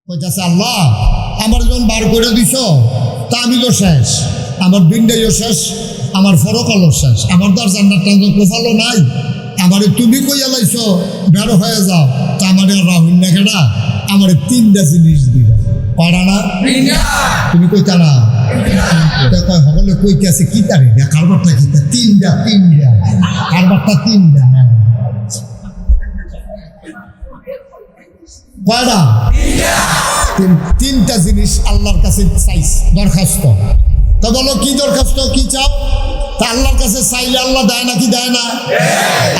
কইতাছে আল্লাহ আমার যখন বার করে দিছ তা আমি তো শেষ, আমার বিন্দাইও শেষ, আমার ফরকালও শেষ, আমার তো আর জান্নাত কোফালো নাই, আমারে তুমি কইয়া লাইছ বের হয়ে যাও, তা আমার রাহুল না কেডা আমার তিনটা জিনিস দিবা পারা না তুমি কইতা না কয় সকলে কইতে আছে কি তারি না কারবারটা কি তিনটা কারবারটা তিনটা কয়টা তিনটা জিনিস আল্লাহর কাছে চাইস দরখাস্ত। তো বলো কি দরখাস্ত কি চাও? তা আল্লাহর কাছে চাইলে আল্লাহ দেয় নাকি দেয় না?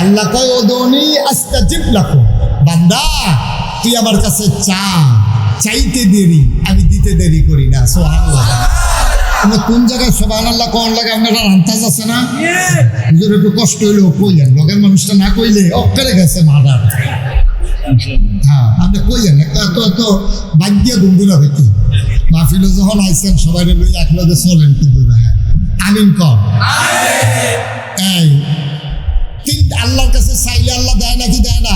আল্লাহ কয় উদউনি আস্তাজিব লাকুম, বান্দা তুই আমার কাছে চা, চাইতে দেরি আমি দিতে দেরি করি না। সুবহানাল্লাহ। তুমি কোন জায়গায় সুবহানাল্লাহ কোন লাগে আপনারা আন্তাজ আছে না? হুজুর একটু কষ্ট হইলেও কইলেন, লগের মানুষটা না কইলে অক্কারে গেছে মাদার। হ্যাঁ আপনি কইলেন এত এত বাদ্যা দুন্দুরা হইতে মাহফিলে যখন আইসেন সবাই লই এক লগে চলেন কিন্তু আমিন কম। এই তিন আল্লাহর কাছে চাইলে আল্লাহ দেয় নাকি দেয় না?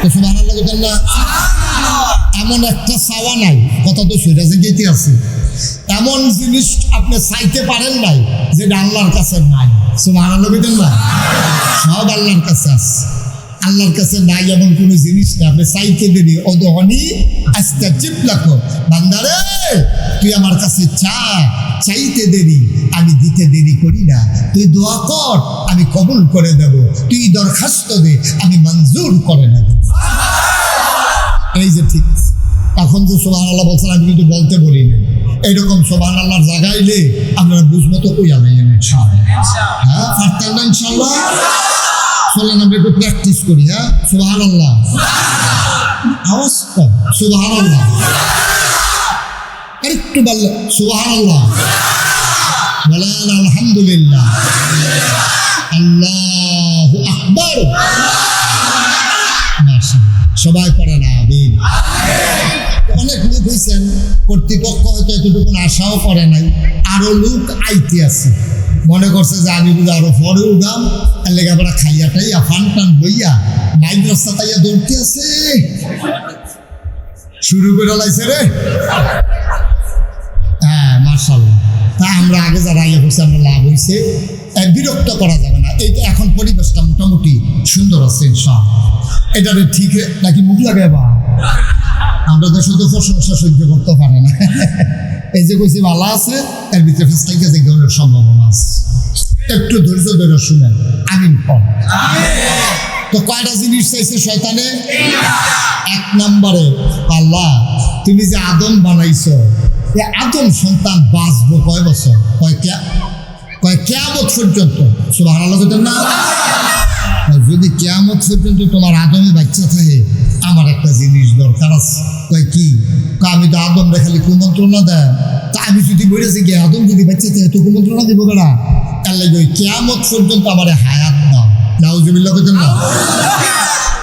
তো সুবহানাল্লাহ বলেন না। এমন একটা চাওয়া নাই, কথা তো সেটা যে গেতে আছে, এমন জিনিস আপনি চাইতে পারেন নাই যেটা আল্লাহর কাছে নাই। সুবহানাল্লাহ বলেন না। সব আল্লাহর কাছে আছে, আল্লাহর কাছে নাই এমন কোন জিনিস না। আপনি চাইতে দেরি উদউনি আস্তাজিব লাকুম, বান্দারে তুই আমার কাছে চা, চাইতে দেরি আমি দিতে দেরি করি না, তুই দোয়া কর আমি কবুল করে দেব, তুই দরখাস্ত দে আমি মঞ্জুর করে নেব। এই যে ঠিক এখন যে সুবহানাল্লাহ বলছেন আমি কিন্তু বলতে বলি না, এইরকম সুবহানাল্লাহর জায়গাইলে আপনারা বুঝবো তো কই আমি ইনশাআল্লাহ। হ্যাঁ পারতেন না ইনশাআল্লাহ? চলেন আমরা একটু প্র্যাকটিস করি। হ্যাঁ সুবহানাল্লাহ, আওয়াজ কম, সুবহানাল্লাহ আরেকটু বললেন সুবহানাল্লাহ, বলেন আলহামদুলিল্লাহ, আল্লাহু আকবার। সবাই পড়ে না আমিন। অনেক লোক হয়েছেন, কর্তৃপক্ষ হয়তো এতটুকু আশাও করে নাই, আরো লোক আইতে আছে, মনে করছে যে আমি বুঝে আরো পরে উঠাম, আর লেখাপড়া খাইয়াটাই ফান টান বইয়া মাইক রাস্তা তাইয়া দৌড়তে আছে, শুরু করে লাইছে রে। হ্যাঁ মাশাআল্লাহ। তা আমরা আগে যারা আইয়া করছি আমরা লাভ হয়েছে, বিরক্ত করা যাবে না। এইটা এখন পরিবেশটা মোটামুটি সুন্দর আছে ইনশাআল্লাহ। এটা ঠিক নাকি মুখ লাগে বা আমরা তো শুধু প্রশংসা সহ্য করতে পারে না। এই যে কইছি ভালো আছে, এর ভিতরে ফেসটাইকে যে ধরনের সম্ভাবনা আছে, একটু ধৈর্য ধরে শুনেন আমিন কম। তো কয়টা জিনিস চাইছে শয়তানে? এক নম্বরে আল্লাহ তুমি যে আদম বানাইছো, আদম সন্তান বাঁচবো কয় বছর? কয় কিয়ামত পর্যন্ত। সুবহানাল্লাহ বলেন না। যদি কিয়ামত পর্যন্ত তোমার আদমে বাচ্চা থাকে আমার একটা জিনিস দরকার আছে। কয় কি? আমি তো আদম রে খালি কুমন্ত্রণা দেয়, তা আমি যদি বলেছি কি আদম যদি বাচ্চা থাকে তো কুমন্ত্রণা দিব না, তার লাগে ওই কিয়ামত পর্যন্ত আমার হায়াত দাও। নাউজুবিল্লাহ বলেন না।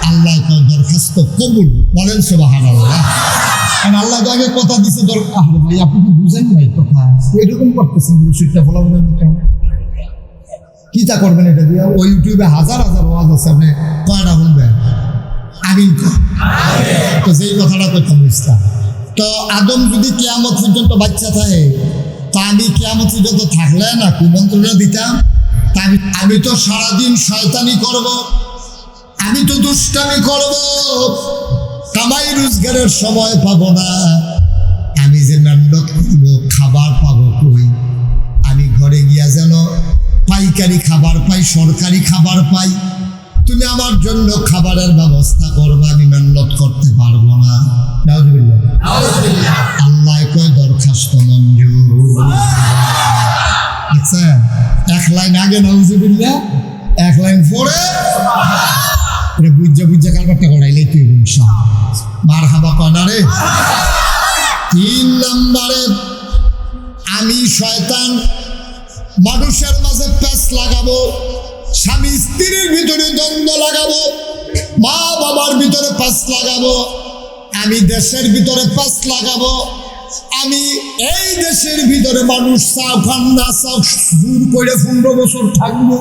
আল্লাহ কয় দরখাস্ত কবুল, বলেন সুবহানাল্লাহ। আল্লাহ তো আগে কথা দিছে দরকার, ভাই আপনি কি বুঝেন নাই কথা? এরকম করতেছেন রসিদটা বলা বলেন কি তা করবেন এটা দিয়ে? ওই ইউটিউবে হাজার হাজার ওয়াজ আছে, আপনি কয়টা শুনবেন? আমিন। তো সেই কথাটা করতাম বুঝতাম। তো আদম যদি কিয়ামত পর্যন্ত বাচ্চা থাকে, তা আমি কিয়ামত পর্যন্ত থাকলে না কুমন্ত্রণা দিতাম? তা আমি তো সারাদিন শয়তানি করব, আমি তো দুষ্টামি করব, কামাই রোজগারের সময় পাবো না, আমি যে মেহনত করবো খাবার পাবো কই? আমি ঘরে গিয়া যেন পাইকারি খাবার পাই, সরকারি খাবার পাই, তুমি আমার জন্য খাবারের ব্যবস্থা করবে, আমি মেহনত করতে পারবো না। নাউজুবিল্লাহ। আল্লাহ কয় দরখাস্ত মঞ্জুর। আচ্ছা এক লাইন আগে নাউজুবিল্লাহ, এক লাইন পরে বুঝা কারবারটা করাইলেই তুই মারহাবা কনারে। 3 নম্বরে আমি শয়তান মানুষের মাঝে প্যাঁচ লাগাবো, স্বামী স্ত্রীর ভিতরে দ্বন্দ্ব লাগাবো, মা বাবার ভিতরে প্যাঁচ লাগাবো, আমি দেশের ভিতরে প্যাঁচ লাগাবো, আমি এই দেশের ভিতরে মানুষ চাও খান না চাও জোর করে 15 বছর থাকবো।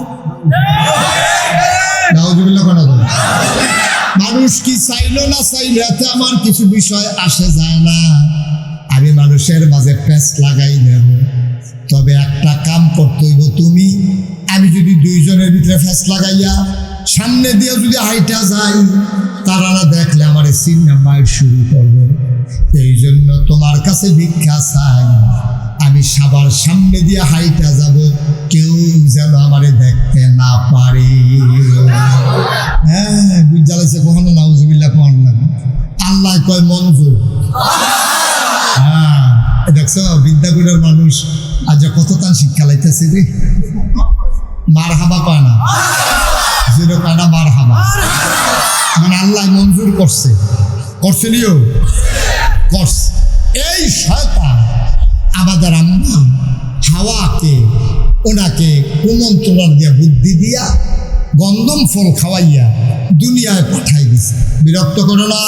নাউজুবিল্লাহ। মানুষ কি চাইলো না চাইলো এতে আমার কিছু বিষয় আসে যায় না। আমি মানুষের মাঝে প্যাঁচ লাগাই নেব, তবে একটা কাম করতে হইব। তুমি আমি যদি দুইজনের ভিতরে ফ্যাস লাগাইয়া সামনে দিয়ে যদি হাইটা যাই, তারা না দেখলে আমার চিন্তা মায়ের শুরু করবে। এই জন্য তোমার কাছে ভিক্ষা চাই, আমি সবার সামনে দিয়ে হাইটা যাব, কেউ যেন আমারে দেখতে না পারে। হ্যাঁ, বুঝালাইছে কখনো নাউজুবিল্লাহ কখন লাগে। আল্লাহ কয় মঞ্জুর। হ্যাঁ, দেখছো বিদ্যাগুণের মানুষ আজ কত তান শিক্ষা লাইতেছে রে। মার হাবা পায় না, জিরো পায় না, মার হাবা। মানে আল্লাহ মঞ্জুর করছে, করছে নিও করছে। এই শয়তান আমাদের আম্মা হাওয়াকে ওনাকে কুমন্ত্রণা দিয়া বুদ্ধি দিয়া গন্ধম ফল খাওয়াইয়া দুনিয়ায় পাঠাই দিছে। বিরক্ত করো না,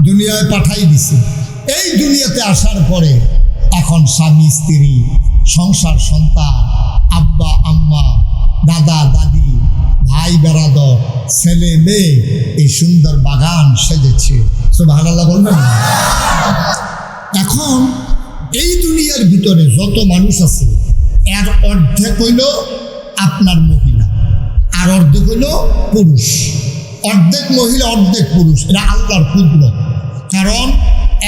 দুনিয়ায় পাঠাই দিছে। এই দুনিয়াতে আসার পরে এখন স্বামী স্ত্রী সংসার সন্তান আব্বা আম্মা দাদা দাদি ভাই বেরাদর ছেলে মেয়ে এই সুন্দর বাগান সেজেছে। সুবহানাল্লাহ বলবেন। এখন এই দুনিয়ার ভিতরে যত মানুষ আছে এর অর্ধেক হইল আপনার মহিলা আর অর্ধেক হইল পুরুষ। অর্ধেক মহিলা অর্ধেক পুরুষ, এটা আল্লাহর কুদরত। কারণ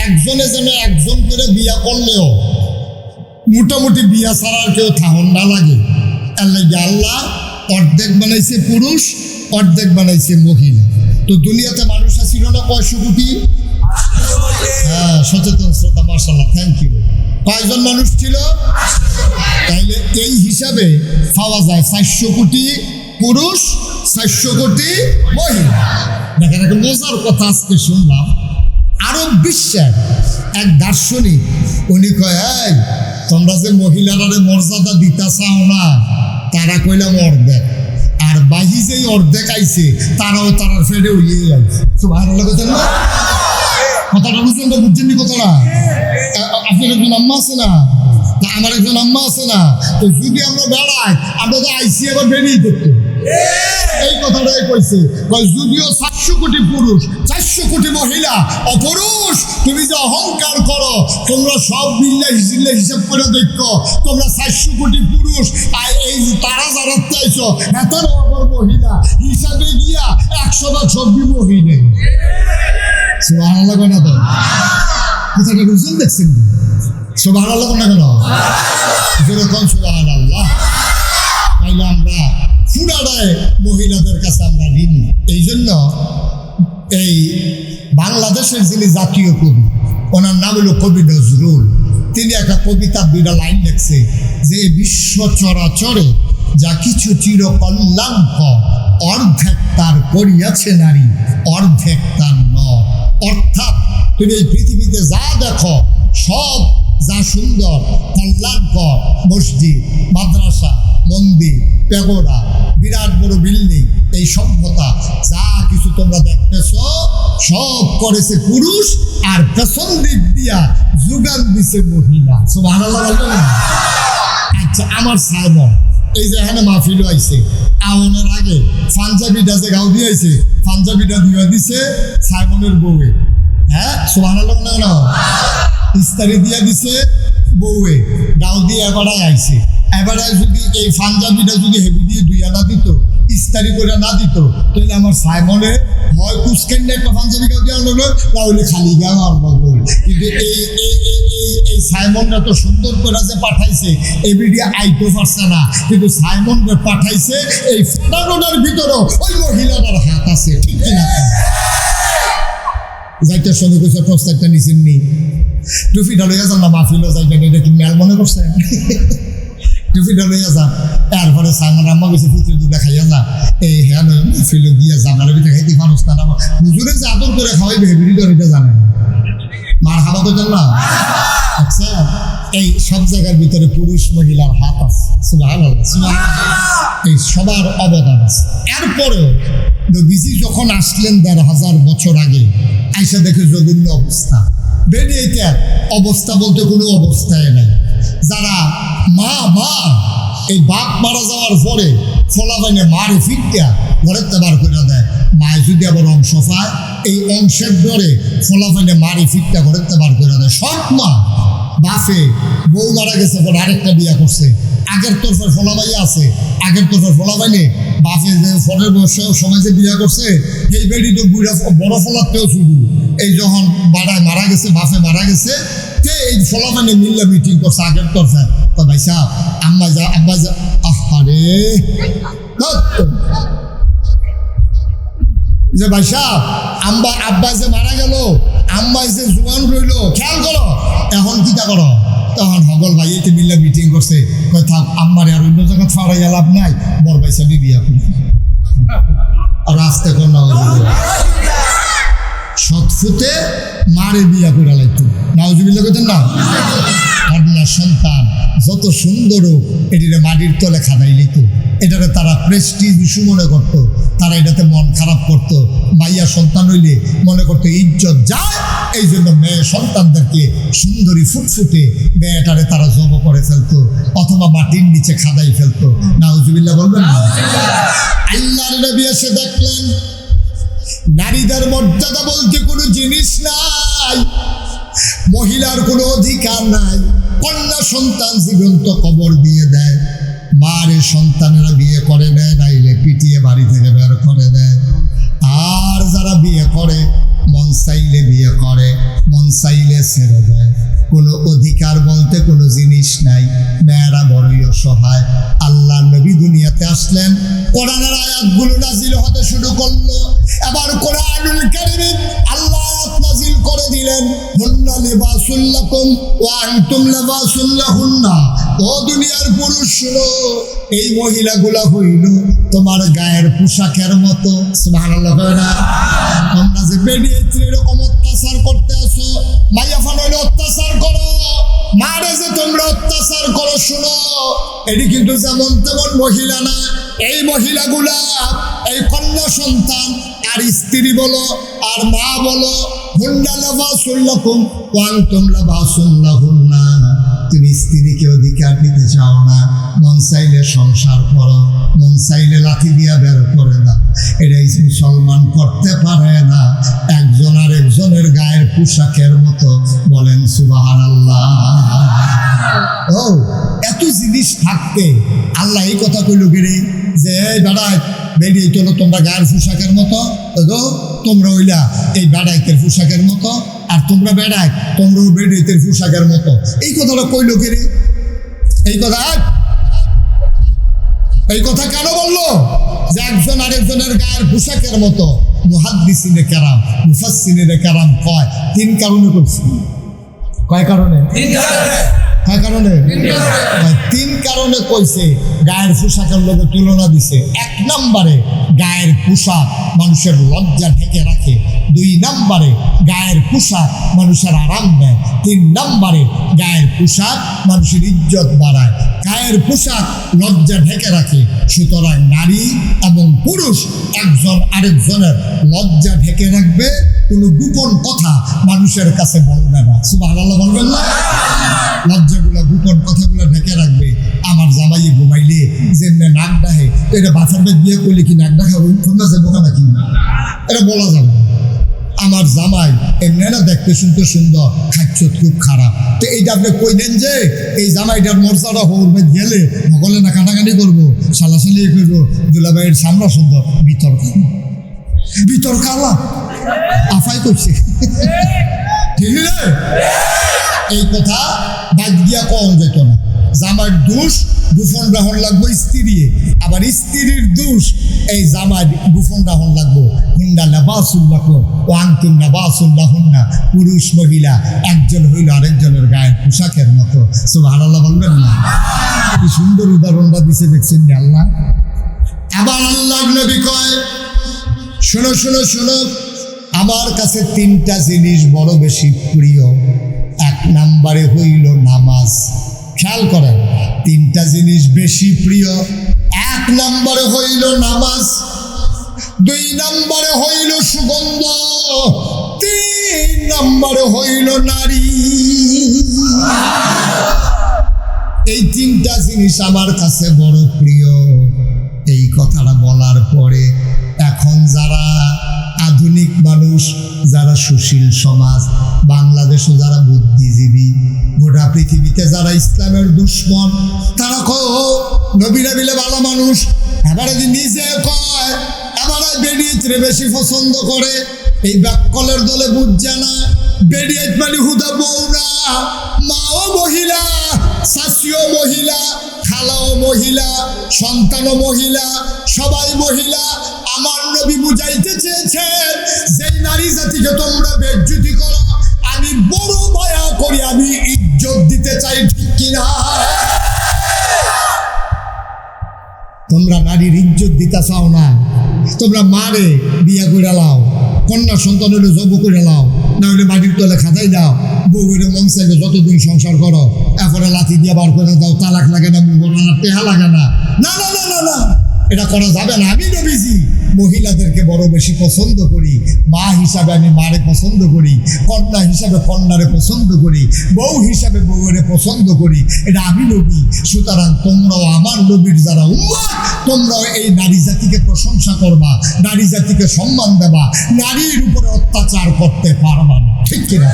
একজনে যেন একজন করে বিয়া করলেও মোটামুটি বিয়া ছাড়ার কেউ থাহন না লাগে। এর লাগে আল্লাহ অর্ধেক বানাইছে পুরুষ, অর্ধেক বানাইছে মহিলা। তো দুনিয়াতে মানুষ ছিল না 500 কোটি। হ্যাঁ, সচেতন শ্রোতা, মাশাআল্লাহ, থ্যাংক ইউ। কয়জন মানুষ ছিল? তাইলে এই হিসাবে পাওয়া যায় 400 কোটি পুরুষ, 400 কোটি মহিলা। দেখেন একটা মজার কথা আজকে শুনলাম। আরব বিশ্বের এক দার্শনিক উনি কয়, এই তোমরা যে মহিলারা মর্যাদা দিতে চাও না, তারা কইলাম অর্ধেক, আর বাহি যেই অর্ধেক আইছে তারাও তারার ফেডে উইয়ে আইছে। সুবহানাল্লাহ বলেন না? কথাটা বুঝলেন তো? বুঝছেন কথাটা? আপনার একজন আম্মা আছে না, আমার একজন আম্মা আছে না, তো যদি আমরা বেড়াই আমরা তো আইসি আবার বেরিয়ে করতো। এই কথাটাই কইছে, যদিও 400 কোটি পুরুষ 400 কোটি মহিলা অপুরুষ, তুমি যে অহংকার করো, তোমরা সব মিল্লা হিসাব করে দেখো, তোমরা 400 কোটি পুরুষ আর এই তারা যারা চাইছো এতারও আবার মহিলা হিসাবে গিয়া 100 মহিলা। সুবহানাল্লাহ না তো? কথাটা বুঝুন, দেখছেন? সুবহানাল্লাহ না কেন? যেরকম সুবহানাল্লাহ। তাইলে আমরা পুরাটায় মহিলাদের কাছে আমরা ঋণী। এই জন্য এই বাংলাদেশের যিনি জাতীয় কবি, ওনার নাম হলো কবি নজরুল। তিনি একটা কবিতার 2টা লাইন লিখছে যে বিশ্ব চরাচরে যা কিছু চির কল্যাণকর, অর্ধেক তার করিয়াছে নারী, অর্ধেক তার নর। অর্থাৎ তুমি এই পৃথিবীতে যা দেখো সব যা সুন্দর কল্যাণকর, মসজিদ মাদ্রাসা মন্দির পেগোডা বিরাট বড় বিল্ডিং, এই সভ্যতা যা কিছু তোমরা দেখতেছ সব করেছে পুরুষ, আর পেছন দিক দিয়া যোগান দিছে মহিলা। সুবহানাল্লাহ বলবেন। আচ্ছা, আমার সাইমন এই যে এখানে মাহফিল আইছে, আওয়ানোর আগে পাঞ্জাবিটা যে গাও দিয়েছে, পাঞ্জাবিটা দিয়ে দিছে সাইমনের বউয়ে। হ্যাঁ, সুবহানাল্লাহ না? ইস্তারি দিয়া দিছে বউয়ে, গাও দিয়ে এবারায় আইছে। এবারে যদি এই পাঞ্জাবিটা যদি হেভি দিয়ে দুইয়া না দিত, ইস্তারি করে না দিত, তাহলে আমার সাইমনে হয় কুচকেন্ডে একটা পাঞ্জাবি গাও দিয়ে আনলো, না হলে খালি গাও আনবো। কিন্তু এই সাইমনটা তো সুন্দর করে যে পাঠাইছে, এবিডি আইতো পারছে না, কিন্তু সাইমনকে পাঠাইছে এই ফাটানোটার ভিতরেও ওই মহিলাটার হাত আছে। ঠিক কিনা? যাইটার সঙ্গে কিছু প্রস্তাবটা নিছেন নি? টুপিটা লইয়া যান না মাহফিলও যাইবেন, এটা কি মেল মনে করছেন? টুপিটা লইয়া যা। এরপরে সাইমন আম্মা গেছে পুত্র দুটা খাইয়া যা, এই হ্যাঁ মাহফিলে গিয়া জানার ভিতরে খাইতে মানুষ না, হুজুরে যে আদর করে খাওয়াইবে হেবিডি এটা জানেন, মার খাওয়া তো জান না। আচ্ছা, এই সব জায়গার ভিতরে পুরুষ মহিলার হাত আছে। সুবহানাল্লাহ, এই সবার অবদান আছে। এরপরেও নবীজি যখন আসলেন 1500 বছর আগে, আইসা দেখে জঘন্য অবস্থা। বেরিয়েটার অবস্থা বলতে কোনো অবস্থায় নাই। যারা মা এই বাপ মারা যাওয়ার পরে ফলাবাইনে মারে ফিরটা ঘরের বার করে দেয়, মায় যদি আবার অংশ পায় এই অংশের ডরে ফলাফলে মারি ফিটটা করে বার করে দেয়। সব মা বাপে বউ মারা গেছে পর আরেকটা বিয়া করছে, আগের তরফের ফলাবাই আছে, আগের তরফের ফলাবাইনে বাপে যে ফলের বয়সে সময় যে বিয়া করছে এই বেড়ি তো বুড়া বড় ফলাতেও শুরু। এই যখন বাড়ায় মারা গেছে, বাপে মারা গেছে, এই ফলাবাইনে মিললে মিটিং করছে আগের তরফে। তো ভাই সাহ আম্মা যা আহারে যে ভাই সাহ আব্বা যে মারা গেল, আম্মাই যে জোয়ান রইল, খেয়াল করো এখন কিটা করো। তখন হগল ভাই এতে মিল্লা মিটিং করছে, থাক আম্মারে আর অন্য জায়গা ফাড়াইয়া লাভ নাই, বর ভাই সাহেব বিয়া করি। আর আসতে কর না সৎফুতে মারে বিয়া করে লাইতো, নাউজুবিল্লাহ করতেন না। কন্যা সন্তান যত সুন্দর হোক এটিরে মাটির তলে খাদাই লিত, এটারে তারা প্রেস্টিজ ইস্যু মনে করতো, তারা এটাতে মন খারাপ করতো। মাইয়া সন্তান হইলে মনে করতো ইজ্জত যায়, এই জন্য মেয়ে সন্তানদেরকে সুন্দরী ফুটফুটে মেয়েটারে তারা জব করে ফেলতো অথবা মাটির নিচে খাদাই ফেলতো। নাউজুবিল্লাহ বলবেন না। আল্লাহর নবী এসে দেখলেন নারীদের মর্যাদা বলতে কোনো জিনিস নাই, মহিলার কোনো অধিকার নাই। কন্যা সন্তান জীবন্ত কবর দিয়ে দেয়, মারে সন্তানেরা বিয়ে করে নেয়, নাইলে পিটিয়ে বাড়ি থেকে বের করে দেয়। আর যারা বিয়ে করে মন চাইলে বিয়ে করে, মন চাইলে ছেড়ে দেয়, কোনো অধিকার বলতে কোনো জিনিস নাই। মেয়েরা বড়ই অসহায়। আল্লাহ নবী দুনিয়াতে আসলেন, কোরআনের আয়াতগুলো নাজিল হতে শুরু করলো। এবার কোরআনুল কারীমে আল্লাহ আয়াত নাজিল করে দিলেন, হুন্না লিবাসুল লাকুম ওয়া আনতুম লিবাসুল লাহুন্না। ও দুনিয়ার পুরুষ শুনো, এই মহিলাগুলা হইল তোমার গায়ের পোশাকের মতো। সুবহানাল্লাহ। তোমরা যে বেরিয়ে এরকম অত্যাচার করতে আসো, মাইয়া ফানলে অত্যাচার করো, মারে যে তোমরা অত্যাচার করো, শুনো এটি কিন্তু যেমন তেমন মহিলা না। এই মহিলাগুলা এই কন্যা সন্তান আর স্ত্রী বলো আর মা বলো, হুন্না লিবাসুল লাকুম ওয়া আনতুম লিবাসুল লাহুন্না। তুমি স্ত্রীকে অধিকার দিতে চাও না, মন চাইলে সংসার করো, মন চাইলে লাঠি দিয়া বের করে দাও। এটা মুসলমান করতে পারে না, একজন আর একজনের গায়ের পোশাকের মতো। বলেন সুবহানাল্লাহ। ও এত জিনিস থাকতে আল্লাহ এই কথা কইল গেরে যে বেড়ায় বেরিয়ে চলো তোমরা গায়ের পোশাকের মতো, তোমরা হইলা এই বেড়াইতের পোশাকের মতো, আর তোমরা বেড়ায় তোমরাও বেড়াইতের পোশাকের মতো। এই কথাটা কইল গেরে, এই কথা কেন বললো যে একজন আরেকজনের গায়ের পোশাকের মতো? মুহাদ্দিসিনে কেরাম মুফাসসিরিনে কেরাম কয় তিন কারণে করছে। কয় কারণে? তিন কারণে কইছে গায়ের পোশাকের লোকে তুলনা দিছে। এক নম্বরে গায়ের পোশাক মানুষের লজ্জা ঢেকে রাখে, দুই নম্বরে গায়ের পোশাক মানুষের আরাম দেয়, তিন নম্বরে গায়ের পোশাক মানুষের ইজ্জত বাড়ায়। গায়ের পোশাক লজ্জা ঢেকে রাখে, সুতরাং নারী এবং পুরুষ একজন আরেকজনের লজ্জা ঢেকে রাখবে, কোনো গোপন কথা মানুষের কাছে বলবে না। সুবহানাল্লাহ বলবেন না? লজ্জাগুলো গোপন কথাগুলো ঢেকে রাখবে। আমার জামাইয়ে ঘুমাইলে যেমনি নাক ডাহে, এটা বাচ্চার মেয়ে বিয়ে করলে কি নাক ডাকা খুলনা যাবো নাকি? এটা বলা যাবে। আমার জামাই এমনি না দেখতে শুনতে সুন্দর, খাচ্ছ খুব খারাপ, তো এইটা আপনি কইলেন যে এই জামাইটার মর্যাদা হরবে গেলে সকলে না কাটাকাটি করবো, সালাসালি করবো, দুলাভাইয়ের সামনা সুন্দর, বিতর্ক আল্লাহ আফাই করছে। ঠিক না? এই কথা বাদ দিয়া কম যেত না। জামার দোষ গোপন রাহন লাগবো স্ত্রী, আবার স্ত্রীর দোষ এই জামার গোপন রাহন লাগবো। হুন্না লিবাসুল লাকুম ওয়া আনতুম লিবাসুল লাহুন্না। পুরুষ মহিলা একজন হইল আরেকজনের গায়ের পোশাকের মতো। সুবহানাল্লাহ বলবেন না? কি সুন্দর উদাহরণটা দিছে, দেখছেন আল্লাহ। আবার আল্লাহ নবী কয়, শোনো শোনো শোনো, আমার কাছে তিনটা জিনিস বড় বেশি প্রিয়। এক নম্বরে হইল নামাজ। খেয়াল করেন, তিনটা জিনিস বেশি প্রিয়। এক নম্বরে হইল নামাজ, দুই নম্বরে হইল সুগন্ধ, তিন নম্বরে হইল নারী। এই তিনটা জিনিস আমার কাছে বড় প্রিয়। এই কথাটা বলার পরে এক এখন যারা আধুনিক মানুষ, যারা সুশীল সমাজ, বাংলাদেশে যারা বুদ্ধিজীবী, গোটা পৃথিবীতে যারা ইসলামের দুশ্মন, তারা নবীরা বিলে ভালো মানুষ, এবারে নিজে কয় এবারে বেরিয়ে বেশি পছন্দ করে। এই ব্যাককলের দলে বুঝছে না বেরিয়ে মানে হুদা বউ না, মাও মহিলা, শাশিও মহিলা, খালাও মহিলা, সন্তানও মহিলা, সবাই মহিলা। আমার নবী বুঝাইতে চেয়েছেন যেই নারী জাতিকে তোমরা বেজ্জতি করো, আমি বড় মায়া করি, আমি ইজ্জত দিতে চাই, ঠিক কিনা? তোমরা নারীর ইজ্জত দিতে চাও না, তোমরা মারে বিয়া করে লাও, কন্যা সন্তান হলে জব করে লাও, না হলে মাটির তলে খাতাই দাও, বউরে মন চাইলে যতদিন সংসার করো, এরপরে লাথি দিয়ে বার করে দাও, তালাক লাগে না, টেহা লাগে না, না না না না না, এটা করা যাবে না। আমি নবীজি মহিলাদেরকে বড় বেশি পছন্দ করি, মা হিসাবে আমি মারে পছন্দ করি, কন্যা হিসাবে কন্যারে পছন্দ করি, বউ হিসাবে বউরে পছন্দ করি, এটা আমি নবী। সুতরাং তোমরাও আমার নবীর যারা উম্মত, তোমরাও এই নারী জাতিকে প্রশংসা করবা, নারী জাতিকে সম্মান দেবা, নারীর উপরে অত্যাচার করতে পারবা না, ঠিক কিনা?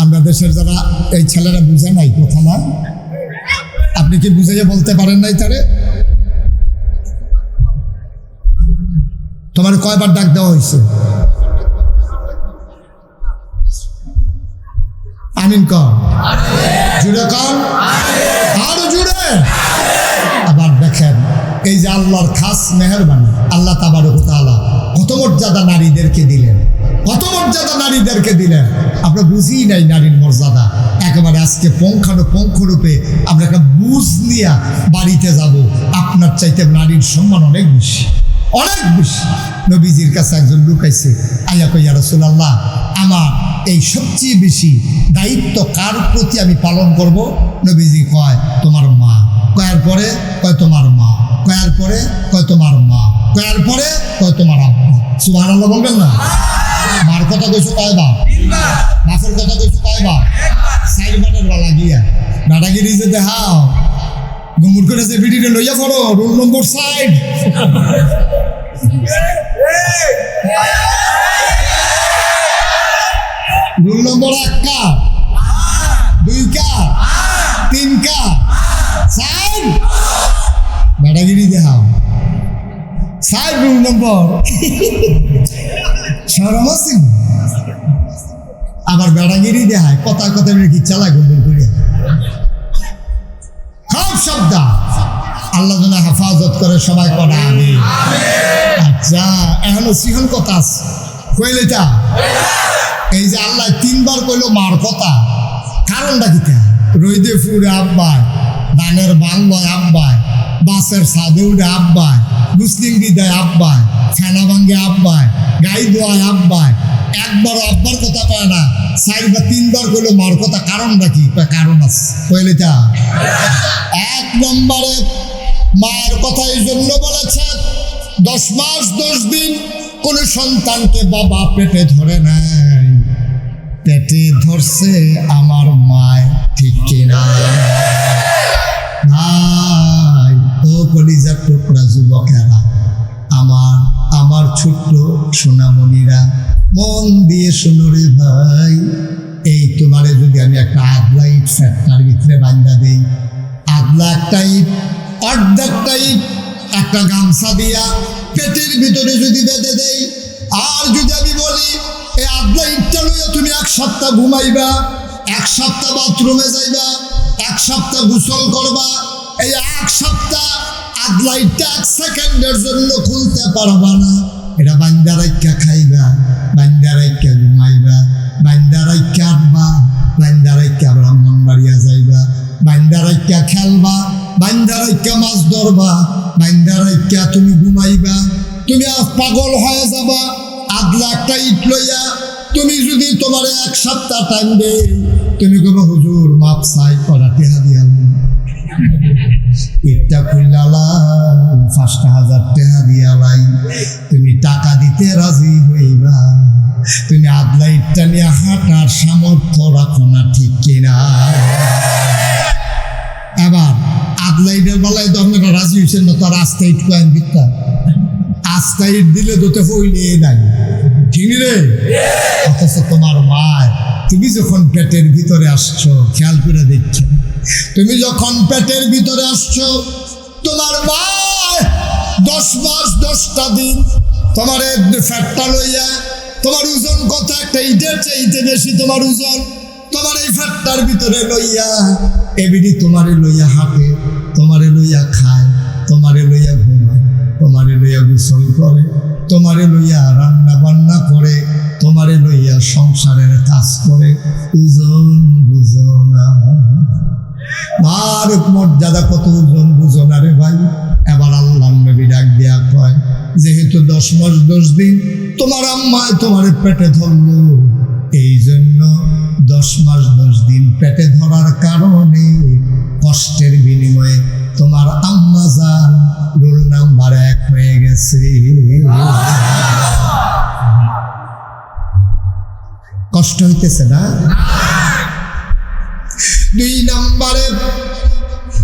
আমরা দেশের যারা এই ছেলেরা বুঝে নাই কথা না, আপনি কি বুঝাইয়া বলতে পারেন নাই তারে? তোমার কয়বার ডাক দেওয়া হয়েছে? আমিন কর, জুড়ে কর, আরো জুড়ে। আবার দেখেন এই যে আল্লাহর খাস মেহেরবানি, আল্লাহ তাবারক ওয়া তাআলা কত মর্যাদা নারীদেরকে দিলেন, কত মর্যাদা নারীদেরকে দিলেন। আমরা বুঝি নাই নারীর মর্যাদা, একেবারে আজকে পুঙ্খানুপুঙ্খরূপে আমরা একটা বুঝ নিয়ে বাড়িতে যাব। আপনার চাইতে নারীর সম্মান অনেক বেশি, অনেক বেশি। নবীজির কাছে একজন লোক আইছে, আইয়া কই ইয়া রাসূলুল্লাহ, আমার এই সবচেয়ে বেশি দায়িত্ব কার প্রতি আমি পালন করব? নবীজি কয় তোমার মা। কয়ার পরে কয় তোমার মা, কয়ার পরে কয় তোমার মা, কয়ার পরে কয় তোমার আব্বা। সুবহানাল্লাহ বলবেন না? মার কথা কইছো কয়বার? বাপের কথা কইছো কয়বার? সাইড বাটের গলা গিয়া দাদাগিরি যে দেখাও, গুমুর করে যে ভিডিও লইয়া পড়ো, roll number side. Roll number 1 cup, 2 cup, 3 cup, side দাদাগিরি দেখাও, সাইড রোল নম্বর। শরম আছে? আবার বেড়াগিরি দেখায়, কথা কথা কি চালায় গুন্ডুর করে। সব শব্দ আল্লাহ যেন হেফাজত করে, সবাই করা আমি। আচ্ছা, এখনো সিহন কথা আছে কইলে তা, এই যে আল্লাহ 3 বার কইলো মার কথা, কারণটা কিতা? রইদে ফুরে আব্বায়, ধানের বাংলায় আব্বায়, বাসের সাদে উঠে আব্বায়, মুসলিম দেয় আব্বায়, ফেনা ভাঙ্গে আব্বায়, গাই দোয়ায় আব্বায়, একবারও আব্বার কথা কয় না, 4 বা 3 বার কইলো মার কথা। কারণটা কি? কারণ আছে কইলে তা। 1 নম্বরে মায়ের কথা এই জন্য বলেছে, 10 মাস 10 দিন কোন সন্তানকে বাবা পেটে ধরে নাই, পেটে ধরছে আমার মায়, ঠিক কিনা? ভাই ও কলিজার টুকরা যুবকেরা, আমার ছোট্ট সোনামণিরা, মন দিয়ে শোনো রে ভাই। এই তোমারে যদি আমি একটা আগলা ইট ফ্যাক্টর ভিতরে বান্ধা দিই, আগলা একটা ইট, অর্ধেকটা ইট একটা গামছা দিয়া পেটের ভিতরে যদি বেঁধে দেই, আর যদি আমি বলি এই আগলা ইটটা লইয়া তুমি 1 সপ্তাহ ঘুমাইবা, 1 সপ্তাহ বাথরুমে যাইবা, 1 সপ্তাহ গোসল করবা, এই 1 সপ্তাহ আগলা ইটটা 1 সেকেন্ডের জন্য খুলতে পারবা না। এটা বান্দা রাইখা খাইবা, বান্দা রাইখা ঘুমাইবা, বান্দা রাইখা আটবা, বান্দা রাইখা ব্রাহ্মণবাড়িয়া যাইবা, বান্দা রাইখা খেলবা, বান্দা রাইখা মাছ ধরবা, বান্দা রাইখা তুমি ঘুমাইবা, তুমি পাগল হয়ে যাবা। আগলা একটা ইট লইয়া তুমি যদি তোমার 1 সপ্তাহ টাইম দে, তুমি কোনো হুজুর মাপ চাই করা টেহা দিয়া ইটটা খুললাম 5,000 টাকা দিয়ালাই, তুমি টাকা দিতে রাজি হইবা, তুমি আগলা ইটটা নিয়ে হাঁটার সামর্থ্য রাখো না, ঠিক কিনা? এবার আগলা ইটের বেলায় তো আপনারা রাজি পুলিশের না তার আস্থা ইট কয়েন বিদ্যা আস্থা ইট দিলে তোতে হইলে নাই ঠিক রে। অথচ তোমার মায় তুমি যখন পেটের ভিতরে আসছো খেয়াল করে দেখছো, তুমি যখন পেটের ভিতরে আসছো তোমার মায় 10 মাস 10টা দিন তোমার ফ্যাটটা লইয়া, তোমার ওজন কত একটা ইটের চাইতে বেশি তোমার ওজন, তোমার এই ফ্যাটটার ভিতরে লইয়া এবিডি তোমারে লইয়া হাঁটে, তোমারে লইয়া খায়, তোমারে লইয়া ঘুমায়, তোমারে লইয়া গোসল করে, তোমারে লইয়া রান্না বান্না করে, তোমারে লইয়া সংসারের কাজ করে। ওজন বুঝো না, মার মর্যাদা কত ওজন বুঝো না রে ভাই। এবার আল্লাহ নবী ডাক দিয়া কয়, যেহেতু 10 মাস 10 দিন তোমার আম্মায় তোমার পেটে ধরলো, এই জন্য 10 মাস 10 দিন পেটে ধরার কারণে কষ্টের বিনিময়ে তোমার আম্মা জান রোল নাম্বার 1 হয়ে গেছে। কষ্ট হইতেছে না? 2 নম্বরে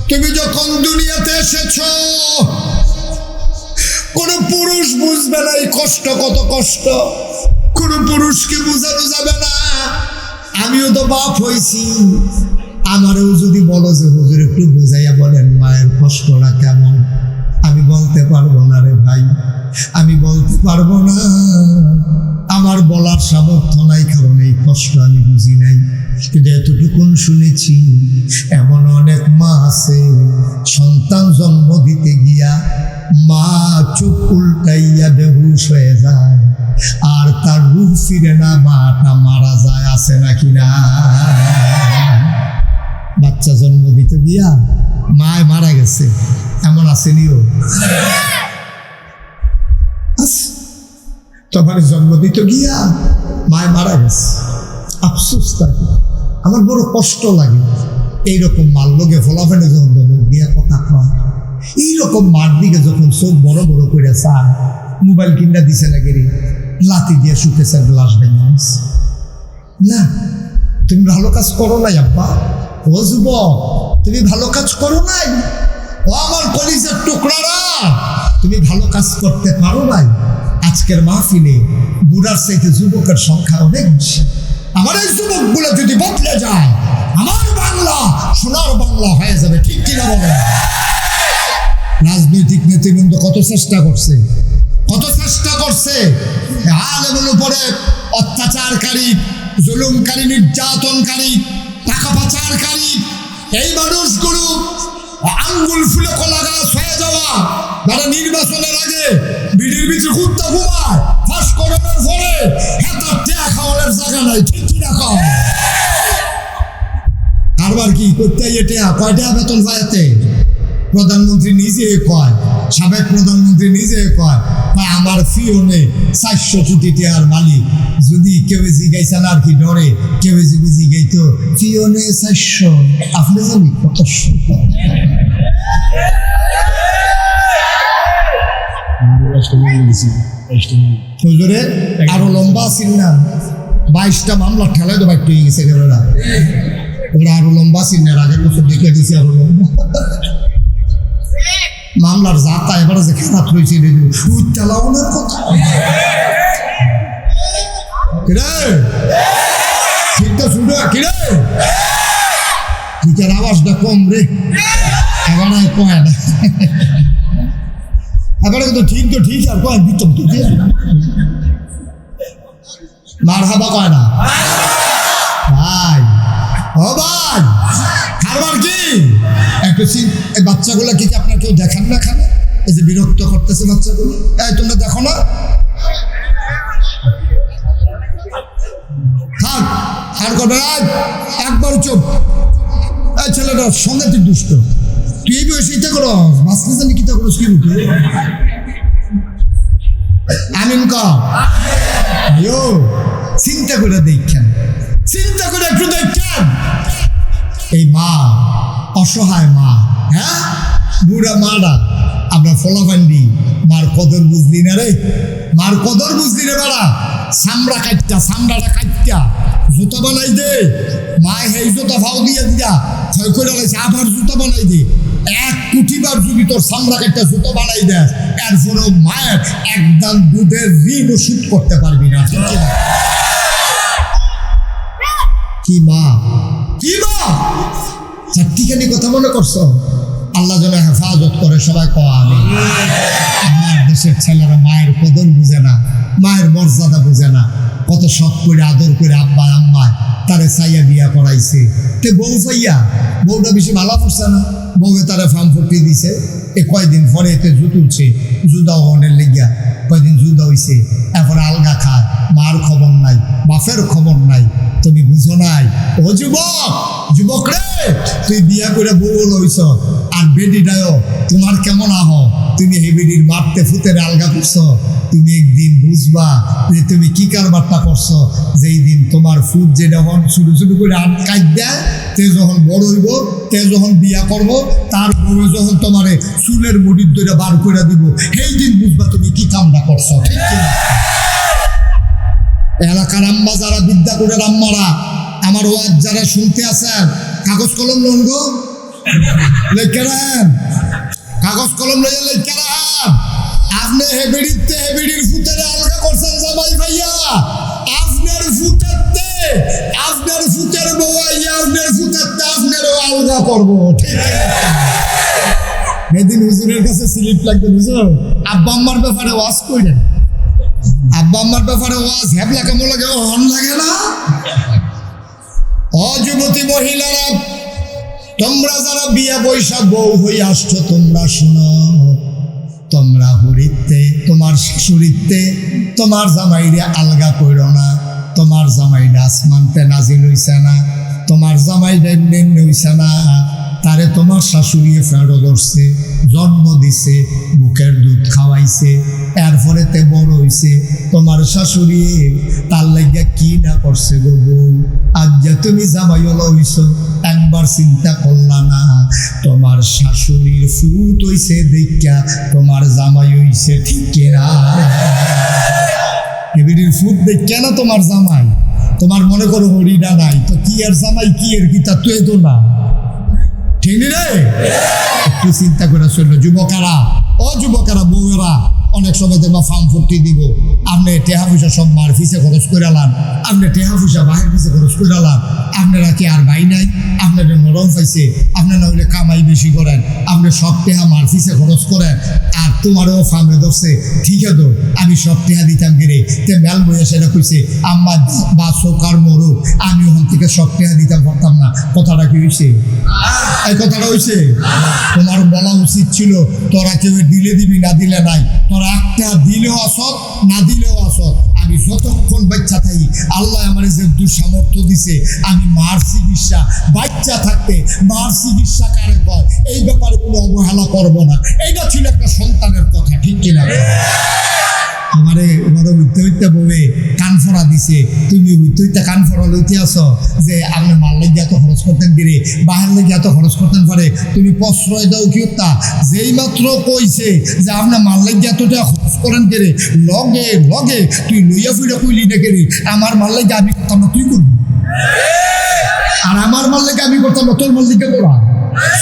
তুমি যখন দুনিয়াতে এসেছো কোন পুরুষ বুঝবে না এই কষ্ট, কত কষ্ট কোন পুরুষকে বোঝানো যাবে না। আমিও তো বাপ হইছি, আমারও যদি বলো যে হুজুর একটু বুঝাইয়া বলেন মায়ের কষ্টটা কেমন, আমি বলতে পারবো না রে ভাই, আমি বলতে পারবো না। আমার বলার সামর্থ্য নাই, কারণ এই কষ্ট আমি বুঝি নাই। কিন্তু এতটুকুন শুনেছি, এমন অনেক মা আছে সন্তান জন্ম দিতে গিয়া মা চোখ উল্টাইয়া বেহুশ হয়ে যায়, আর তার রূহ ফিরে না, মাটা মারা যায়। আছে নাকি না? বাচ্চা জন্ম দিতে গিয়া মায় মারা গেছে, এমন আসেনিও? তোমার জন্ম দিতে গিয়া মায় মারা গেছে, আফসোস থাকে, আমার বড় কষ্ট লাগে। এইরকম মার লোকে ফলাফেলে যখন মুখ দিয়া কথা কয়, এইরকম মার দিকে যখন চোখ বড় বড় করে চায়, মোবাইল কিনা দিছে না গেরি লাতি দিয়ে শুকেছে গ্লাস ভেঙে না। তুমি ভালো কাজ করো নাই আব্বা, ও যুবক তুমি ভালো কাজ করো নাই, ও আমার কলিজার টুকরারা তুমি ভালো কাজ করতে পারো নাই। আজকের মাহফিলে বুড়ার চাইতে যুবকের সংখ্যা অনেক বেশি। আমার এই যুবকগুলো যদি বদলে যায়, আমার বাংলা সোনার বাংলা হয়ে যাবে, ঠিক কিনা বলে? রাজনৈতিক নেতৃবৃন্দ কত চেষ্টা করছে, কত চেষ্টা করছে আলেমের উপরে অত্যাচারকারী, জুলুমকারী, নির্যাতনকারী, টাকা পাচারকারী এই মানুষগুলো আঙ্গুল ফুলে কলা গাছ হয়ে যাওয়া, যারা নির্বাচনের আগে বিডির ভিতরে কুত্তা ঘুমায়, ফাঁস করানোর পরে হেতার টেয়া খাওয়ানোর জায়গা নাই, ঠিক কি রাখা? কারবার কি করতে টেয়া কয়টা বেতন পাইতে? প্রধানমন্ত্রী নিজে কয়, সাবেক প্রধানমন্ত্রী নিজে কয়, আমার ফিও নেই 400 কোটি টাকার মালিক। যদি কেউ জিগাইছেন আর কি ডরে, কেউ যদি জিগাইতো ফিও নেই 400, আপনি জানি কত হুজুরে আরো লম্বা আছিল না, 22টা মামলা ঠেলায় তো বাইট হয়ে গেছে। ওরা আরো লম্বা ছিল না, আগের বছর দেখে দিয়েছি আরো লম্বা মামলার জাতা। এবারে যে খারাপ হয়েছে চালাওনার কথা ঠিকটা শুনে কিরে ঠিকের আওয়াজটা কম রে, এবার কয় না, এবারে কিন্তু ঠিক তো ঠিক আর কয় দিত মার হাবা কয় না ভাই। ও ভাই খাবার কি একটু বাচ্চাগুলো কি আপনার কেউ দেখান না? খানে এই যে বিরক্ত করতেছে বাচ্চাগুলো, এই তোমরা দেখো না? থাক আর করবে একবার চুপ। এই ছেলেটা সঙ্গে তুই দুষ্ট, তুই এই বয়সে ইটা করো, মাঝখানে জানি কিতা করো কি উঠে আমিন কো চিন্তা করে দেখেন, চিন্তা করে একটু দেখেন। এই মা অসহায় মা, হ্যাঁ বুড়া মারা, আমরা ফলাফান্ডি মার কদর বুঝলি না রে, মার কদর বুঝলি রে বাড়া। চামড়া কাটটা, চামড়াটা কাটটা জুতা বানাই দে, মায় সেই জুতা ভাও দিয়ে দিয়া ক্ষয় করে লাগছে, আবার জুতা বানাই দে। 1 কোটিবার যদি তোর সামরাকে একটা জুতো বানাই দেয়, এরপরেও মায়ের একদম দুধের ঋণ ওষুধ করতে পারবি না। ঠিক কিনা? কি মা, কি মা, চারটিখানি কথা মনে করছো? আল্লাহ যেন হেফাজত করে, সবাই কওয়া আমি। আমার দেশের ছেলেরা মায়ের কদর বুঝে না, মায়ের মর্যাদা বুঝে না। কত শখ করে আদর করে আব্বা আম্মা তারে চাইয়া বিয়া করাইছে, তে বউ পাইয়া বউটা বেশি ভালো করছে না, বউয়ে তারা ফার্ম ফুটি দিছে। কয়দিন পরে এতে জু তুলছে, জুদা হনের লেগিয়া কয়দিন জুদা হইছে, এরপরে আলগা খায়, মার খবর নাই, বাপের খবর নাই। তুমি বুঝো নাই? ও যুবক, যুবক রে, তুই বিয়া করে বউ লইছ, আর বেডিটাও তোমার কেমন আহ, তুমি হে বেডির মারতে ফুতের আলগা করছো। তুমি একদিন বুঝবা যে তুমি কি কারবারটা করছো। যেই দিন তোমার ফুট যে যখন শুরু শুরু করে আটকাই দেয়, তে যখন বড় হইব, তে যখন বিয়া করব, তার বউ যখন তোমার চুলের মুড়ির দইটা বার করে দিব, সেই দিন বুঝবা তুমি কি কামটা করছো। ঠিক কিনা? এলাকার আম্মা যারা, বিদ্যা করে আম্মারা, আমার ওয়াজ যারা শুনতে আছেন, কাগজ কলম লঙ্গ লেখে রান, কাগজ কলম লইয়া লেখে রান। আপনি হেবিড়িতে হেবিড়ির ফুটের আলগা করছেন জামাই ভাইয়া, আপনার ফুটেরতে আপনার ফুটের বউয়াইয়া আপনার ফুটেরতে আপনারও আলগা করবো। ঠিক আছে? সেদিন হুজুরের কাছে স্লিপ লাগবে, বুঝো? আব্বা আম্মার ব্যাপারে ওয়াজ করেন, আব্বা আম্মার ব্যাপারে ওয়াজ হ্যাবলা কেমন লাগে, হন লাগে না? অযুবতী মহিলারা, তোমরা যারা বিয়া বৈশা বউ হয়ে আসছো, তোমরা শুনো, তোমরা হরিতে তোমার শাশুড়িতে তোমার জামাইরে আলগা করো না। তোমার জামাইরে আসমানতে নাজিল হইছে না, তোমার জামাইরে নেমনে হইছে না, তারে তোমার শাশুড়িয়ে ফেরো ধরছে, জন্ম দিছে, বুকের দুধ খাওয়াইছে, এরপরে তে বড় হইছে। তোমার শাশুড়ি তার লাগিয়া কি না করছে গো বউ? আজ যে তুমি জামাইওয়ালা হইছ, একবার চিন্তা করলা না? তোমার শাশুড়ির ফুট হইছে দেখা তোমার জামাই হইছে, ঠিক কিনা? এবিডির ফুট দেখা না তোমার জামাই। তোমার মনে করো হরিডা নাই তো কি আর জামাই কি এর কি তা তুই তো না, ঠিক রে? একটু চিন্তা করে চললো যুবকেরা, ও যুবকেরা, বউয়েরা, অনেক সময় দেখবা ফার্ম ফুটি দিব, আপনি টেহা পয়সা সব মার ফিসে খরচ করে আলান, আপনি টেহা পয়সা বাহির ফিসে খরচ করে আলান। আপনারা কি আর ভাই নাই? আপনাদের নরম পাইছে, আপনারা না হলে কামাই বেশি করেন, আপনি সব টেহা মার ফিসে খরচ করেন, আর তোমারও ফার্মে ধরছে। ঠিক আছে, আমি সব টেহা দিতাম গেলে, তে মেল বইয়া সেটা কইছে আম্মা বা চৌকার মরু, আমি ওখান থেকে সব টেহা দিতাম পারতাম না। কথাটা কি হয়েছে? এই কথাটা হয়েছে? তোমার বলা উচিত ছিল, তোরা কেউ দিলে দিবি, না দিলে নাই। তোরা একটা দিলেও আসত, না দিলেও আসত। আমি যতক্ষণ বাচ্চা থাকি, আল্লাহ আমার যে দুঃসামর্থ্য দিছে, আমি মার চিকিৎসা বাচ্চা থাকতে, মার চিকিৎসা কারে কয় এই ব্যাপারে কোনো অবহেলা করবো না। এইটা ছিল একটা সন্তানের কথা, ঠিক কিনা? আমারে উঠতে উঠতে বউয়ে কান ফরা দিছে, তুমি উঠতে উঠতে কান ফরা লইতে আসো যে আপনি মাল লেগে এত খরচ করতেন কিরে, বাহার লেগে এত খরচ করতেন পারে, তুমি প্রশ্রয় দাও কি তা? যেই মাত্র কইছে যে আপনি মাল লেগে এতটা খরচ করেন কেরে, লগে লগে তুই লইয়া ফিরে কইলি না কেরে, আমার মাল লেগে আমি করতাম না, তুই করবি, আর আমার মাল লেগে আমি করতাম না, তোর মাল লেগে করা।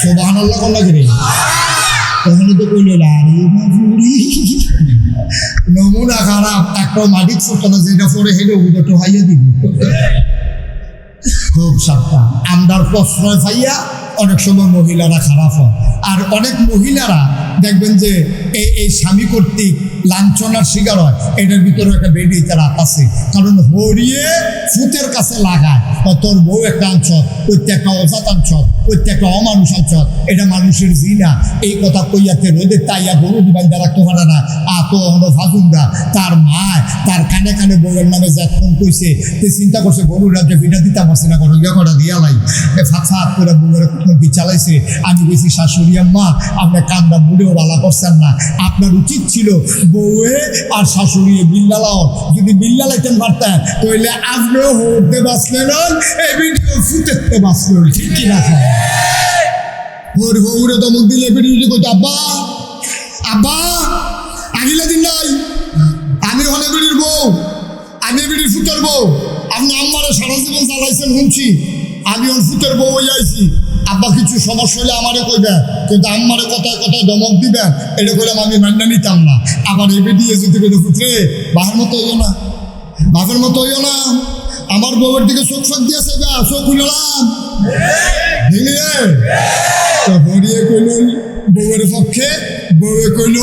সুবহানাল্লাহ করলা কেরে, ওখানে তো কইল না নমুনা খারাপ, একটা মাটির ছোট না, যেটা পরে হেলে ওগুলো তো হাইয়া দিবি। খুব সাবধান, আমরার প্রশ্রয় পাইয়া অনেক সময় মহিলারা খারাপ হয়। আর অনেক মহিলারা দেখবেন যে এই স্বামী কর্তৃক লাঞ্ছনার শিকার হয়, এটার ভিতরে একটা বেডি তারা আছে। কারণ হরিয়ে ফুতের কাছে লাগায়, তোর বউ একটা আনছত, প্রত্যেকটা অজাত আনছত, প্রত্যেকটা অমানুষ আনছত, এটা মানুষের জিনা। এই কথা কইয়াতে রোদে তাইয়া গরু দিবাইন্দা রাখতে পারে না। আত হলো ফাজুন্দা, তার মায় তার কানে কানে বউয়ের নামে যখন কইছে, তে চিন্তা করছে গরু রাজ্যে ভিটা দিতে পারছে না, করো ইয়া করা দিয়া লাই ফাঁক করে বউয়ের চালাইছে। আমি বলছি শাশুড়ি আম্মা, আপনার কান্দা বুড়েও বালা করছেন না, আপনার উচিত ছিল বউয়ে আর শাশুড়ি বিল্লালাও, যদি বিল্লালাইতেন পারতেন তাহলে আপনিও হতে বাঁচলেন, এই ভিডিও ফুটেতে বাঁচলেন, ঠিক কিনা? ওর বউরে দমক দিলে ভিডিও কইতে আব্বা আব্বা আগিলা দিন নাই, আমি হলে বেড়ির বউ, আমি বেড়ির ফুটের বউ, আপনি আম্মারে সারা জীবন চালাইছেন শুনছি, আমি ওর ফুটের বউ হয়ে আইছি, আব্বা কিছু সমস্যা হলে আমারে কইবেন, কিন্তু আম্মারে কথায় কথায় ধমক দিবেন, এটা করলাম আমি মান্য নিতাম না। আবার এবে দিয়ে যদি করে পুত্রে বাপের মতো হইও না, বাপের মতো হইও না, আমার বউয়ের দিকে চোখ ফাঁক দিয়েছে, যা চোখ খুললাম হরিয়ে কইল বউয়ের পক্ষে, বউয়ে কইল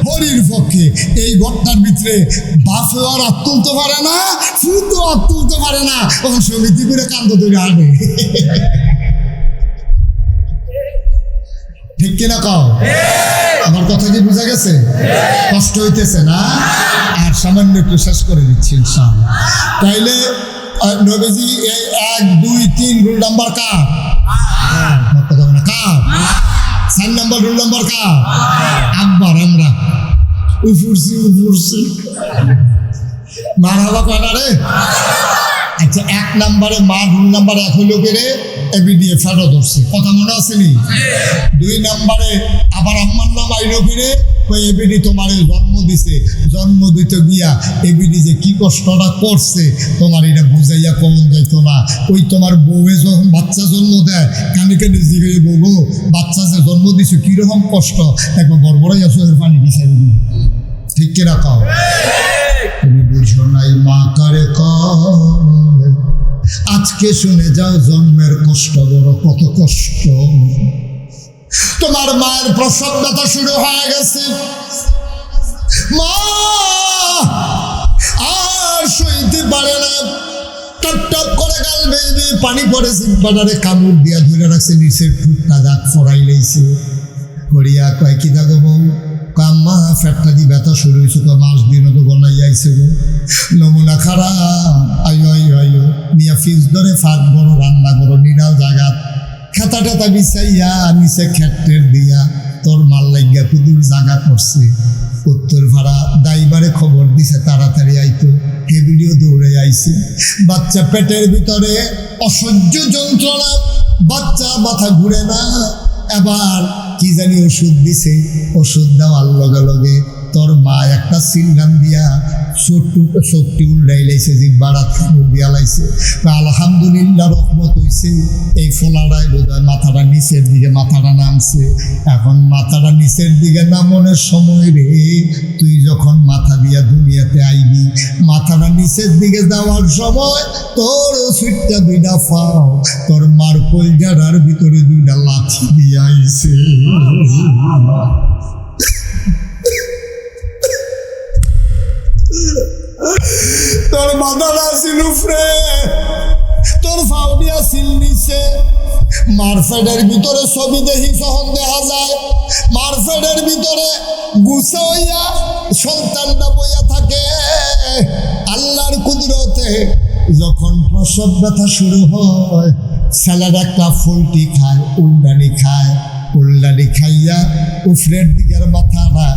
হরির পক্ষে। এই ঘটনার ভিতরে বাপেও আর হাত তুলতে পারে না, ফুতো হাত তুলতে পারে না, তখন সমিতি করে কান্দ ধরে আনে। ঠিক কিনা কও? আমার কথা কি বোঝা গেছে? কষ্ট হইতেছে না? আর সামান্য একটু শেষ করে দিচ্ছি ইনশাআল্লাহ। তাইলে নবীজি এই 1 2 3 রুল নাম্বার কার? কার? 4 নম্বর রুল নাম্বার কার? আব্বার। আমরা উফুরছি মারহাবা কয়না রে? আচ্ছা, 1 নম্বরে মা, রুল নাম্বার 1 হইল কেড়ে এবিডিএ ফেরো ধরছে, কথা মনে আসেনি? 2 নম্বরে আবার আম্মার নাম আইলো ফিরে, ওই এবিডি তোমার জন্ম দিছে, জন্ম দিতে গিয়া এবিডি যে কি কষ্টটা করছে তোমার এটা বুঝাইয়া কমন যাইতো না। ওই তোমার বউয়ে যখন বাচ্চা জন্ম দেয় কানে কানে জিগে বউ বাচ্চা যে জন্ম দিছে কিরকম কষ্ট, একবার বড়বড়াই আসলে পানি বিচারি। ঠিক কিনা কও? তুমি বুঝো নাই মা কারে কয়, আজকে শুনে যাও জন্মের কষ্ট বড় কত কষ্ট। তোমার মায়ের প্রসব ব্যথা শুরু হয়ে গেছে, মা আর সইতে পারে না, টপ টপ করে গাল বেয়ে পানি পড়ে, সিম্পাটারে কামড় দিয়া ধরে রাখছে, নিচের ঠুটটা দাঁত ফরাই লেইছে। করিয়া কয় কি থাকো বউ? কাম্মা ফ্যাটটা দিয়ে ব্যথা শুরু হয়েছে, মাস দিনও তো গনাই আইছে গো, নমুনা খারাপ। আয়ো আয়ো আয়ো মিয়া ফিজ ধরে ফাঁক বড়, রান্না করো নিরাল জায়গা, খেতা টেতা বিছাইয়া নিচে খেটের দিয়া তোর মাল লাগিয়া কুদুর জাগা করছে। উত্তর ভাড়া দাইবারে খবর দিছে তাড়াতাড়ি আইতো, হেবিলিও দৌড়ে আইছে। বাচ্চা পেটের ভিতরে অসহ্য যন্ত্রণা, বাচ্চা মাথা ঘুরে না। এবার কি জানি ওষুধ দিছে, ওষুধ দেওয়ার লগে লগে তোর মা একটা সিলগান দিয়া শক্তি উল্টাই লাইছে, জিব্বারা কামড় দিয়া লাইছে। আলহামদুলিল্লাহ রহমত হইছে, এই ফোলাটাই বোধহয় মাথাটা নিচের দিকে মাথাটা নামছে। এখন মাথাটা নিচের দিকে নামনের সময় রে, তুই যখন মাথা দিয়া দুনিয়াতে আইবি, মাথাটা নিচের দিকে যাওয়ার সময় তোর সুইটটা 2টা পাও তোর মার কলজারার ভিতরে 2টা লাথি দিয়ে আইছে। তোর মাথাটা ছিল উপরে, তোর ফাউডিয়া ছিল নিচে। মারফেডের ভিতরে ছবি দেখি সহন দেখা যায়, মারফেডের ভিতরে গুছা হইয়া সন্তানটা বইয়া থাকে। আল্লাহর কুদরতে যখন প্রসব ব্যথা শুরু হয়, ছেলের একটা ফুলটি খায়, উল্ডানি খায়, উল্ডানি খাইয়া উফরের দিকের মাথাটা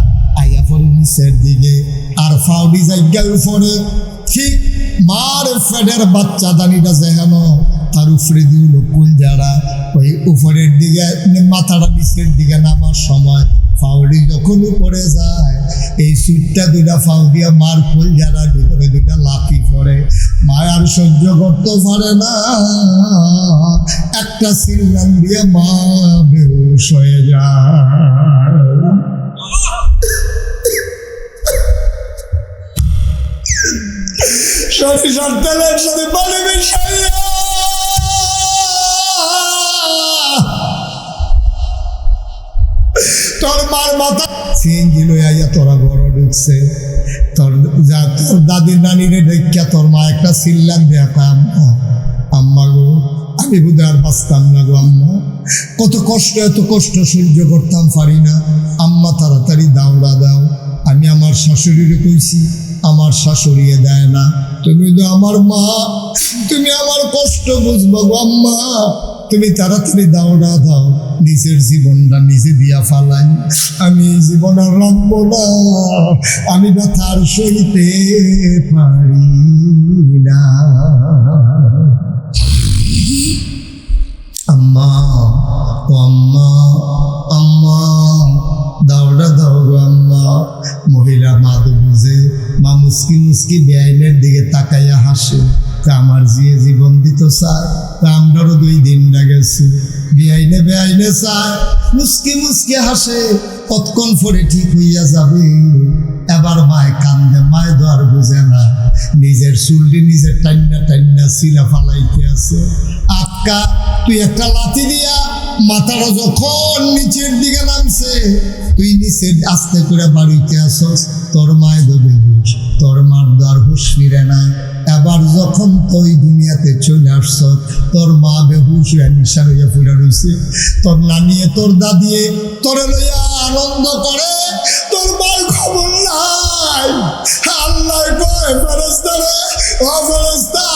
আইয়া পরে নিচের দিকে, আর ফাউডি জায়গা উপরে। ঠিক মার ফেডের বাচ্চা দানিটা যেন তার উপরে দিল কুলজারা, ওই উপরের দিকে মাথাটা নিচের দিকে নামার সময় ফাউডি যখন উপরে যায়, এই সুইটটা 2টা ফাউ দিয়া মার কুলজারার ভিতরে 2টা লাফি পড়ে। মায়ার সহ্য করতে পারে না, একটা সিলগান দিয়ে মা বেহুশ হয়ে যায়। সরিষার তেলের সাথে পানি মিশাইয়া তোর মার মাথা সিএনজি লই আইয়া তোরা ঘরে ঢুকছে। তোর দাদির নানিরে দেখিয়া তোর মা একটা সিল্লান দেয়া কাম, আম্মা গো আমি বোধহয় আর বাঁচতাম না গো আম্মা, কত কষ্ট, এত কষ্ট সহ্য করতাম পারি না, আম্মা তাড়াতাড়ি দাওড়া দাও। আমি আমার শাশুড়িরে কইছি, আমার শাশুড়িয়ে দেয় না। তুমি তো আমার মা, তুমি আমার কষ্ট বুঝবো গো আম্মা, তুমি তাড়াতাড়ি দাওড়া দাও, নিজের জীবনটা নিজে দিয়া ফালাই, আমি এই জীবন আর রাখবো না, আমি ব্যথা আর সইতে পারি না। আম্মা ও আম্মা, আম্মা দাওড়া দাও গো আম্মা। মহিলা মা তো বুঝে, মা মুস্কি মুস্কি বেআইনের দিকে তাকাইয়া হাসে, আমার যে জীবন দিত স্যার, তা আমরারও 2 দিন না গেছি। বেআইনে চায়, মুসকি মুসকি হাসে, কতক্ষণ পরে ঠিক হইয়া যাবে। এবার মায় কান্দে, মায় তো আর বুঝে না, নিজের চুলটি নিজের টান্না টান্না সিলা ফালাইতে আছে। আটকা তুই একটা লাথি দিয়া মাথাটা যখন নিচের দিকে নামছে, তুই নিচে আস্তে করে বাড়িতে আসস, তোর মায় দেবে, তোর মার দ্বার হুশ ফিরে না। এবার যখন তুই দুনিয়াতে চলে আসছ, তোর মা বেহুশ হইয়া নিশা হইয়া ফুরা রয়েছে, তোর নানিয়ে তোর দাদিয়ে তোরে লইয়া আনন্দ করে, তোর মার খবর নাই। আল্লাহ কয় ফেরেশতা রে, ও ফেরেশতা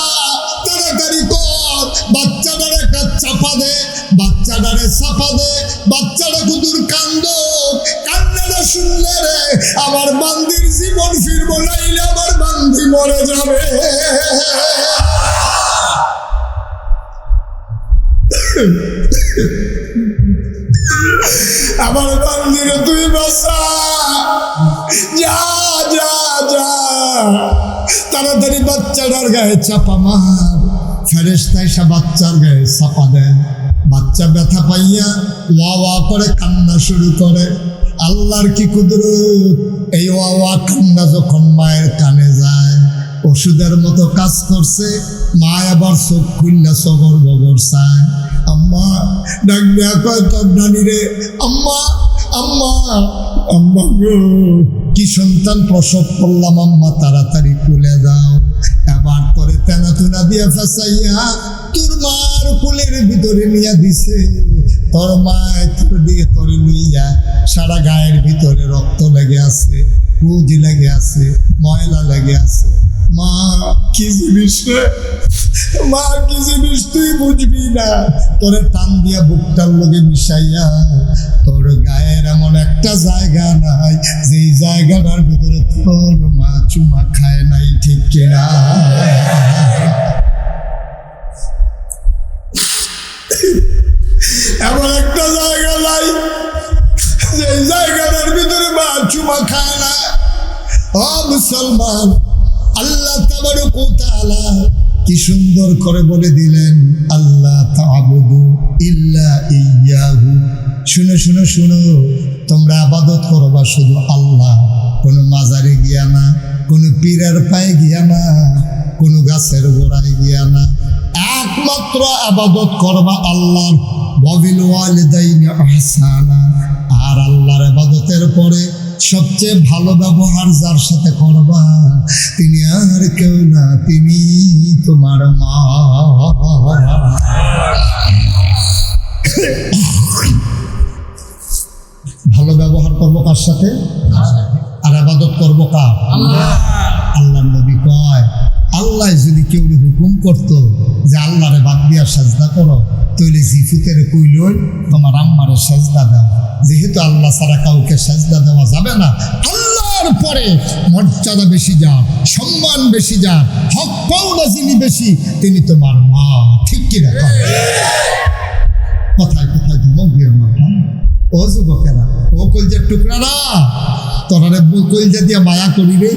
তাড়াতাড়ি কর, বাচ্চাটারে চাপা দে, বাচ্চাটারে চাপা দে, বাচ্চাটা কুতুর কান্দ, কান্নাটা শুনলে রে আমার বান্দির জীবন ফিরবো, নাইলে আমার বান্দি মরে যাবে। আমার বান্দিরে তুই বাঁচা, যা যা যা, তাড়াতাড়ি বাচ্চাটার গায়ে চাপা মার। ফেরেশতা এসে বাচ্চার গায়ে চাপা দেন, বাচ্চা ব্যথা পাইয়া ওয়া ওয়া করে কান্না শুরু করে। আল্লাহর কি কুদরত, এই ওয়া ওয়া কান্না যখন মায়ের কানে যায়, ওষুধের মতো কাজ করছে। মা আবার চোখ খুললা সগর বগর চায়, আম্মা ডাক দেয়া কয় তোর নানি রে, আম্মা আম্মা আম্মা গো, কি সন্তান প্রসব করলাম আম্মা, তাড়াতাড়ি তুলে দাও। এবার তোরে তেনা তুনা দিয়া ফাঁসাইয়া তোর মার কোলের ভিতরে নিয়ে দিছে। তোর মায় তোর দিয়ে তোরে লইয়া সারা গায়ের ভিতরে রক্ত লেগে আছে, পুঁজ লেগে আছে, ময়লা লেগে আছে। মা কি জিনিস রে, মা কি জিনিস তুই বুঝবি না। তোরে টান দিয়া বুকটার লগে মিশাইয়া, তোর গায়ের এমন একটা জায়গা নাই যেই জায়গাটার ভিতরে তোর মা চুমা খায় নাই, ঠিক কিনা? এমন একটা জায়গা নাই যেই জায়গাটার ভিতরে মা চুমা খায় না। ও মুসলমান, আল্লাহ তাবারক ওয়া তাআলা কি সুন্দর করে বলে দিলেন, আল্লাহ তা'বুদু ইল্লা ইয়্যাহু। শুনো শুনো শুনো, তোমরা ইবাদত করবা শুধু আল্লাহ, কোনো মাজারে গিয়া না, কোনো পীরের পায়ে গিয়া না, কোনো গাছের গোড়ায় গিয়া না, একমাত্র ইবাদত করবা আল্লাহর। ওয়াবিল ওয়ালিদাইনি ইহসানা। আর আল্লাহর ইবাদতের পরে সবচেয়ে ভালো ব্যবহার যার সাথে করবা, তিনি আর কেউ না, তিনি তোমার মা। ভালো ব্যবহার করবো কার সাথে? আর ইবাদত করবো কার? আল্লাহর নবী কয়, আল্লাহ যদি কেউ হুকুম করতো যে আল্লাহরে বাদ দিয়া সাজদা করো, তাহলে জিফুতের কইলই তোমার আম্মারে সাজদা দাও। যেহেতু আল্লাহ ছাড়া কাউকে সাজদা দেওয়া যাবে না, আল্লাহর পরে মর্যাদা বেশি যার, সম্মান বেশি যার, হক পাওনা যিনি বেশি, তিনি তোমার মা। ঠিক কিনা? কোথায় কোথায় ধমক দিয়ে মাথা, ও যুবকেরা, ও কলজার টুকরারা, তোরা কলজা দিয়া মায়া করিবে।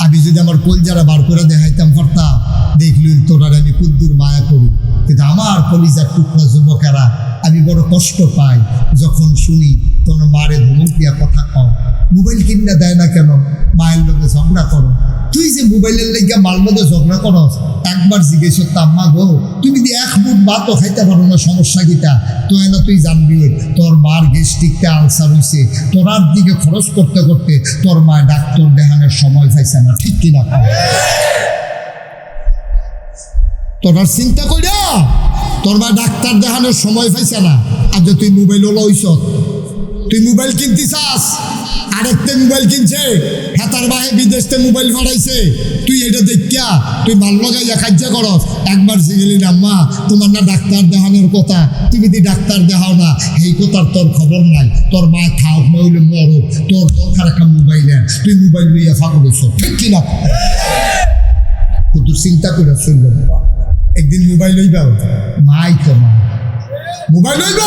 আমি যদি আমার কলজারা বার করে দেখাইতাম পারতাম, দেখলি তোরার আমি কুদ্দুর মায়া করি। কিন্তু আমার কলিজার টুকরা যুবকেরা, আমি বড় কষ্ট পাই যখন শুনি তোর মারে ধমক দিয়া কথা কও। মোবাইল কিনা দেয় না কেন? মায়ের লোকে ঝগড়া করো। তুই যে মোবাইলের লেগে মার মধ্যে ঝগড়া করস, একবার জিজ্ঞেস করতাম, মা গো তুমি যদি এক মুঠ ভাতও খাইতে পারো না, সমস্যা কিটা? তুই না তুই জানবি তোর মার গ্যাস্ট্রিকটা আলসার হয়েছে, তোরার দিকে খরচ করতে করতে তোর মা ডাক্তার দেখানোর সময় পাইছে না। ঠিক কিনা? তোরার চিন্তা কইরা তোর মা ডাক্তার দেখানোর সময় পাইছে না, আর যে তুই মোবাইল লইছ, তুই মোবাইল কিনতে চাস, আরেকটা মোবাইল কিনছে, হেতার বাহে বিদেশতে মোবাইল ফাটাইছে, তুই এটা দেখিয়া তুই মাল লাগাইয়া কার্য করস। একবার জিগেলি না, মা তোমার না ডাক্তার দেখানোর কথা, তুমি যদি ডাক্তার দেখাও না, এই কথার তোর খবর নাই। তোর মা খাও নইলে মরো, তোর দরকার একটা মোবাইলের, তুই মোবাইল লইয়া ফাঁকা করছ। ঠিক কিনা? তুই চিন্তা করে শুনল, একদিন মোবাইল লইবা, মাই তো মা মোবাইল লইব,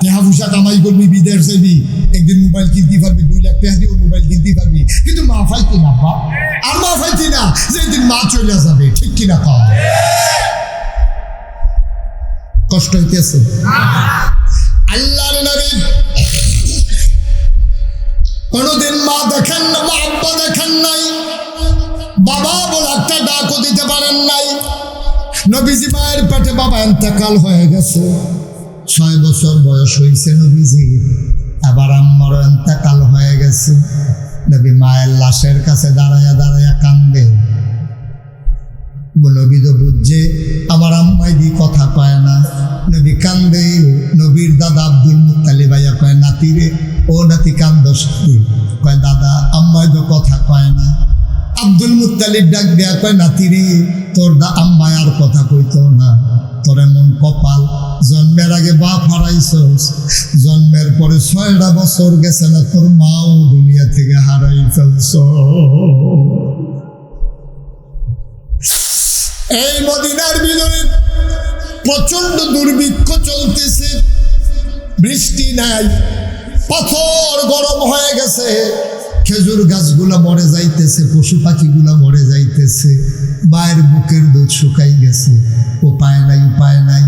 টেহা পয়সা কামাই করবি, বিদেশ যাবি, একদিন মোবাইল কিনতে পারবি, 2 লাখ টাকা দিয়ে মোবাইল কিনতে পারবি। কিন্তু মা ফাইতি না, আর মা ফাইতি না যেদিন মা চলে যাবে। ঠিক কিনা? কষ্ট কষ্ট হইতেছে? আল্লাহর নবী কোনদিন মা দেখেন না, মা আব্বা দেখেন নাই, বাবা বলে একটা ডাকও দিতে পারেন নাই। নবীজি মায়ের পেটে বাবা ইন্তেকাল হয়ে গেছে, 6 বছর বয়স হয়েছে নবীজি, আবার আম্মারও ইন্তেকাল হয়ে গেছে। নবী মায়ের লাশের কাছে দাঁড়ায়া দাঁড়ায়া কান্দে। নবী তো বুঝছে আমার আম্মাই দি কথা কয় না, নবী কান্দে। নবীর দাদা আব্দুল মুত্তালিব ভাইয়া কয়, নাতি রে, ও নাতি কান্দস কি? কয় দাদা আম্মাই তো কথা কয় না। আব্দুল মুত্তালিব ডাক দেয়া কয়, নাতি রে, তোর আম্মাই আর কথা কইতো না, তোর এমন কপাল, জন্মের আগে বাপ হারাইছস, জন্মের পরে 6টা বছর গেছে না, তোর মাও দুনিয়া থেকে হারাই ফেলছ। এই মদিনার ভিতরে প্রচন্ড দুর্ভিক্ষ চলতেছে, বৃষ্টি নাই, পাথর গরম হয়ে গেছে, খেজুর গাছগুলা মরে যাইতেছে, পশু পাখিগুলা মরে যাইতেছে, মায়ের বুকের দুধ শুকাই গেছে, উপায় নাই, উপায় নাই।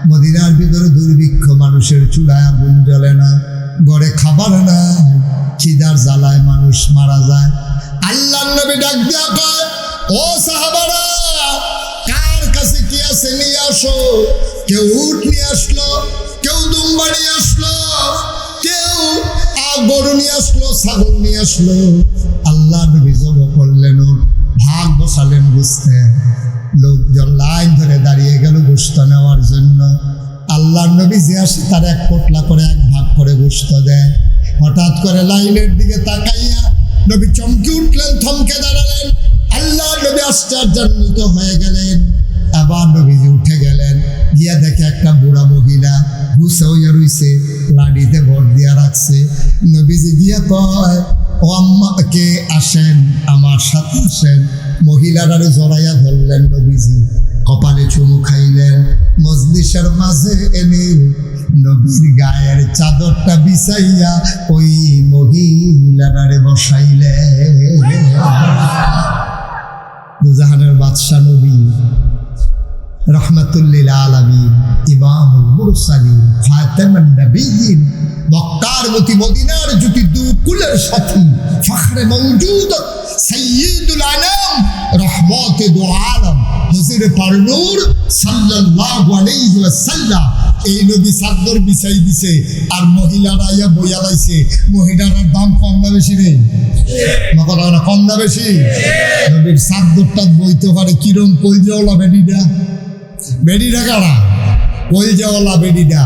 মদিনার ভিতরে দুর্ভিক্ষ, মানুষের চুলায় আগুন জ্বলে না, ঘরে খাবার নাই, খিদার জ্বালায় মানুষ মারা যায়। আল্লাহর নবী ডাক দেয়া কয়, ও সাহাবারা, কার কাছে কি আছে নিয়ে আসো। কেউ উট নিয়ে আসলো, কেউ দুম্বা নিয়ে আসলো, কেউ গরু নিয়ে আসলো, ছাগল নিয়ে আসলো। আল্লাহ নবী জব করলেন, ভাগ বসালেন বুঝতে, লোকজন লাইন ধরে দাঁড়িয়ে গেল গোশত নেওয়ার জন্য। আল্লাহর নবী যে আসে তার 1 পোটলা করে 1 ভাগ করে গোশত দেয়। হঠাৎ করে লাইনের দিকে তাকাইয়া নবী চমকে উঠলেন, থমকে দাঁড়ালেন। আল্লাহর নবী আশ্চর্যান্বিত হয়ে গেলেন। আবার নবীজি উঠে গেলেন, গিয়া দেখে একটা বুড়া মহিলা গুছে হইয়া রইছে, লাড়িতে ভর দিয়া রাখছে। নবীজি গিয়া কয়, ও আম্মাকে আসেন, আমার সাথে আসেন। মহিলারারে জড়াইয়া ধরলেন নবীজি, কপালে চুমু খাইলেন, মজলিসের মাঝে এনে নবীর গায়ের চাদরটা বিছাইয়া ওই মহিলারারে বসাইলেন। দুজাহানের বাদশা নবী, রহমাতুল্লিল আলামিন, ইমামুল মুরসালিন, খাতামুন নবিয়্যিন, মক্কার মতি, মদিনার জ্যোতি, দুকুলের সাথী, ফখরে মওজুদ, সাইয়্যিদুল আনাম, রহমতে দু আলম, হুজুরে পারনূর সাল্লাল্লাহু আলাইহি ওয়াসাল্লাম। এই নবী চাদর বিছাই দিছে, আর মহিলারা ইয়া বইয়া লাইছে। মহিলার দাম কম না বেশি রে? কথা না, কম না বেশি? নবীর চাদরটা বইতে পারে কিরম কইজাওয়ালা বেডিটা, বেডিটা কারা? কইজাওয়ালা বেডিটা।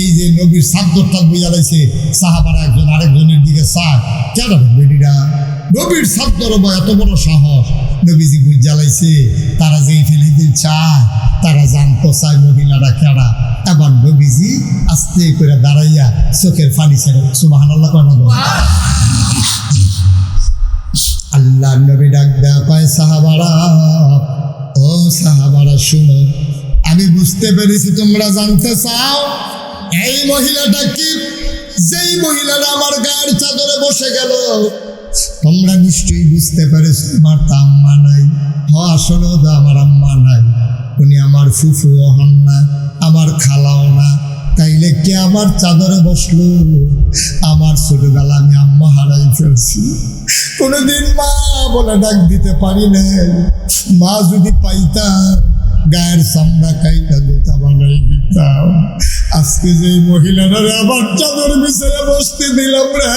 এই যে নবীর চাদরটা বইয়া লাইছে, সাহাবারা একজন আরেকজনের দিকে চায়, কেন বেডিটা? নবীর চাদর এত বড় সাহস, নবীজি বুঝ জ্বালাইছে। তারা যেই ফেলিতে চায়, তারা জানতো চায় মহিলারা কেডা। এবার নবীজি আস্তে করে দাঁড়াইয়া চোখের পানি ছেড়ে সুবহানাল্লাহ কেন? আল্লাহ নবী ডাক দেয়া কয়, সাহাবারা, ও সাহাবারা শুনো, আমি বুঝতে পেরেছি তোমরা জানতে চাও এই মহিলাটা কি। যেই মহিলারা আমার গায়ের চাদরে বসে গেল, তোমরা নিশ্চয়ই বুঝতে পেরেছো আমার তো আম্মা নাই। আসলেও তো আমার আম্মা নাই, উনি আমার ফুফুও হন না, আমার খালাও না। তাইলে কে আমার চাদরে বসলো? আমার ছোটবেলা আমি আম্মা হারাই ফেলছি, কোনোদিন মা বলে ডাক দিতে পারি নাই। মা যদি পাইতাম, গায়ের চামড়া কাইটা জুতা বানাই দিতাম। আজকে যে মহিলারা আবার চাদর বিছাইয়া বসতে দিলাম রে,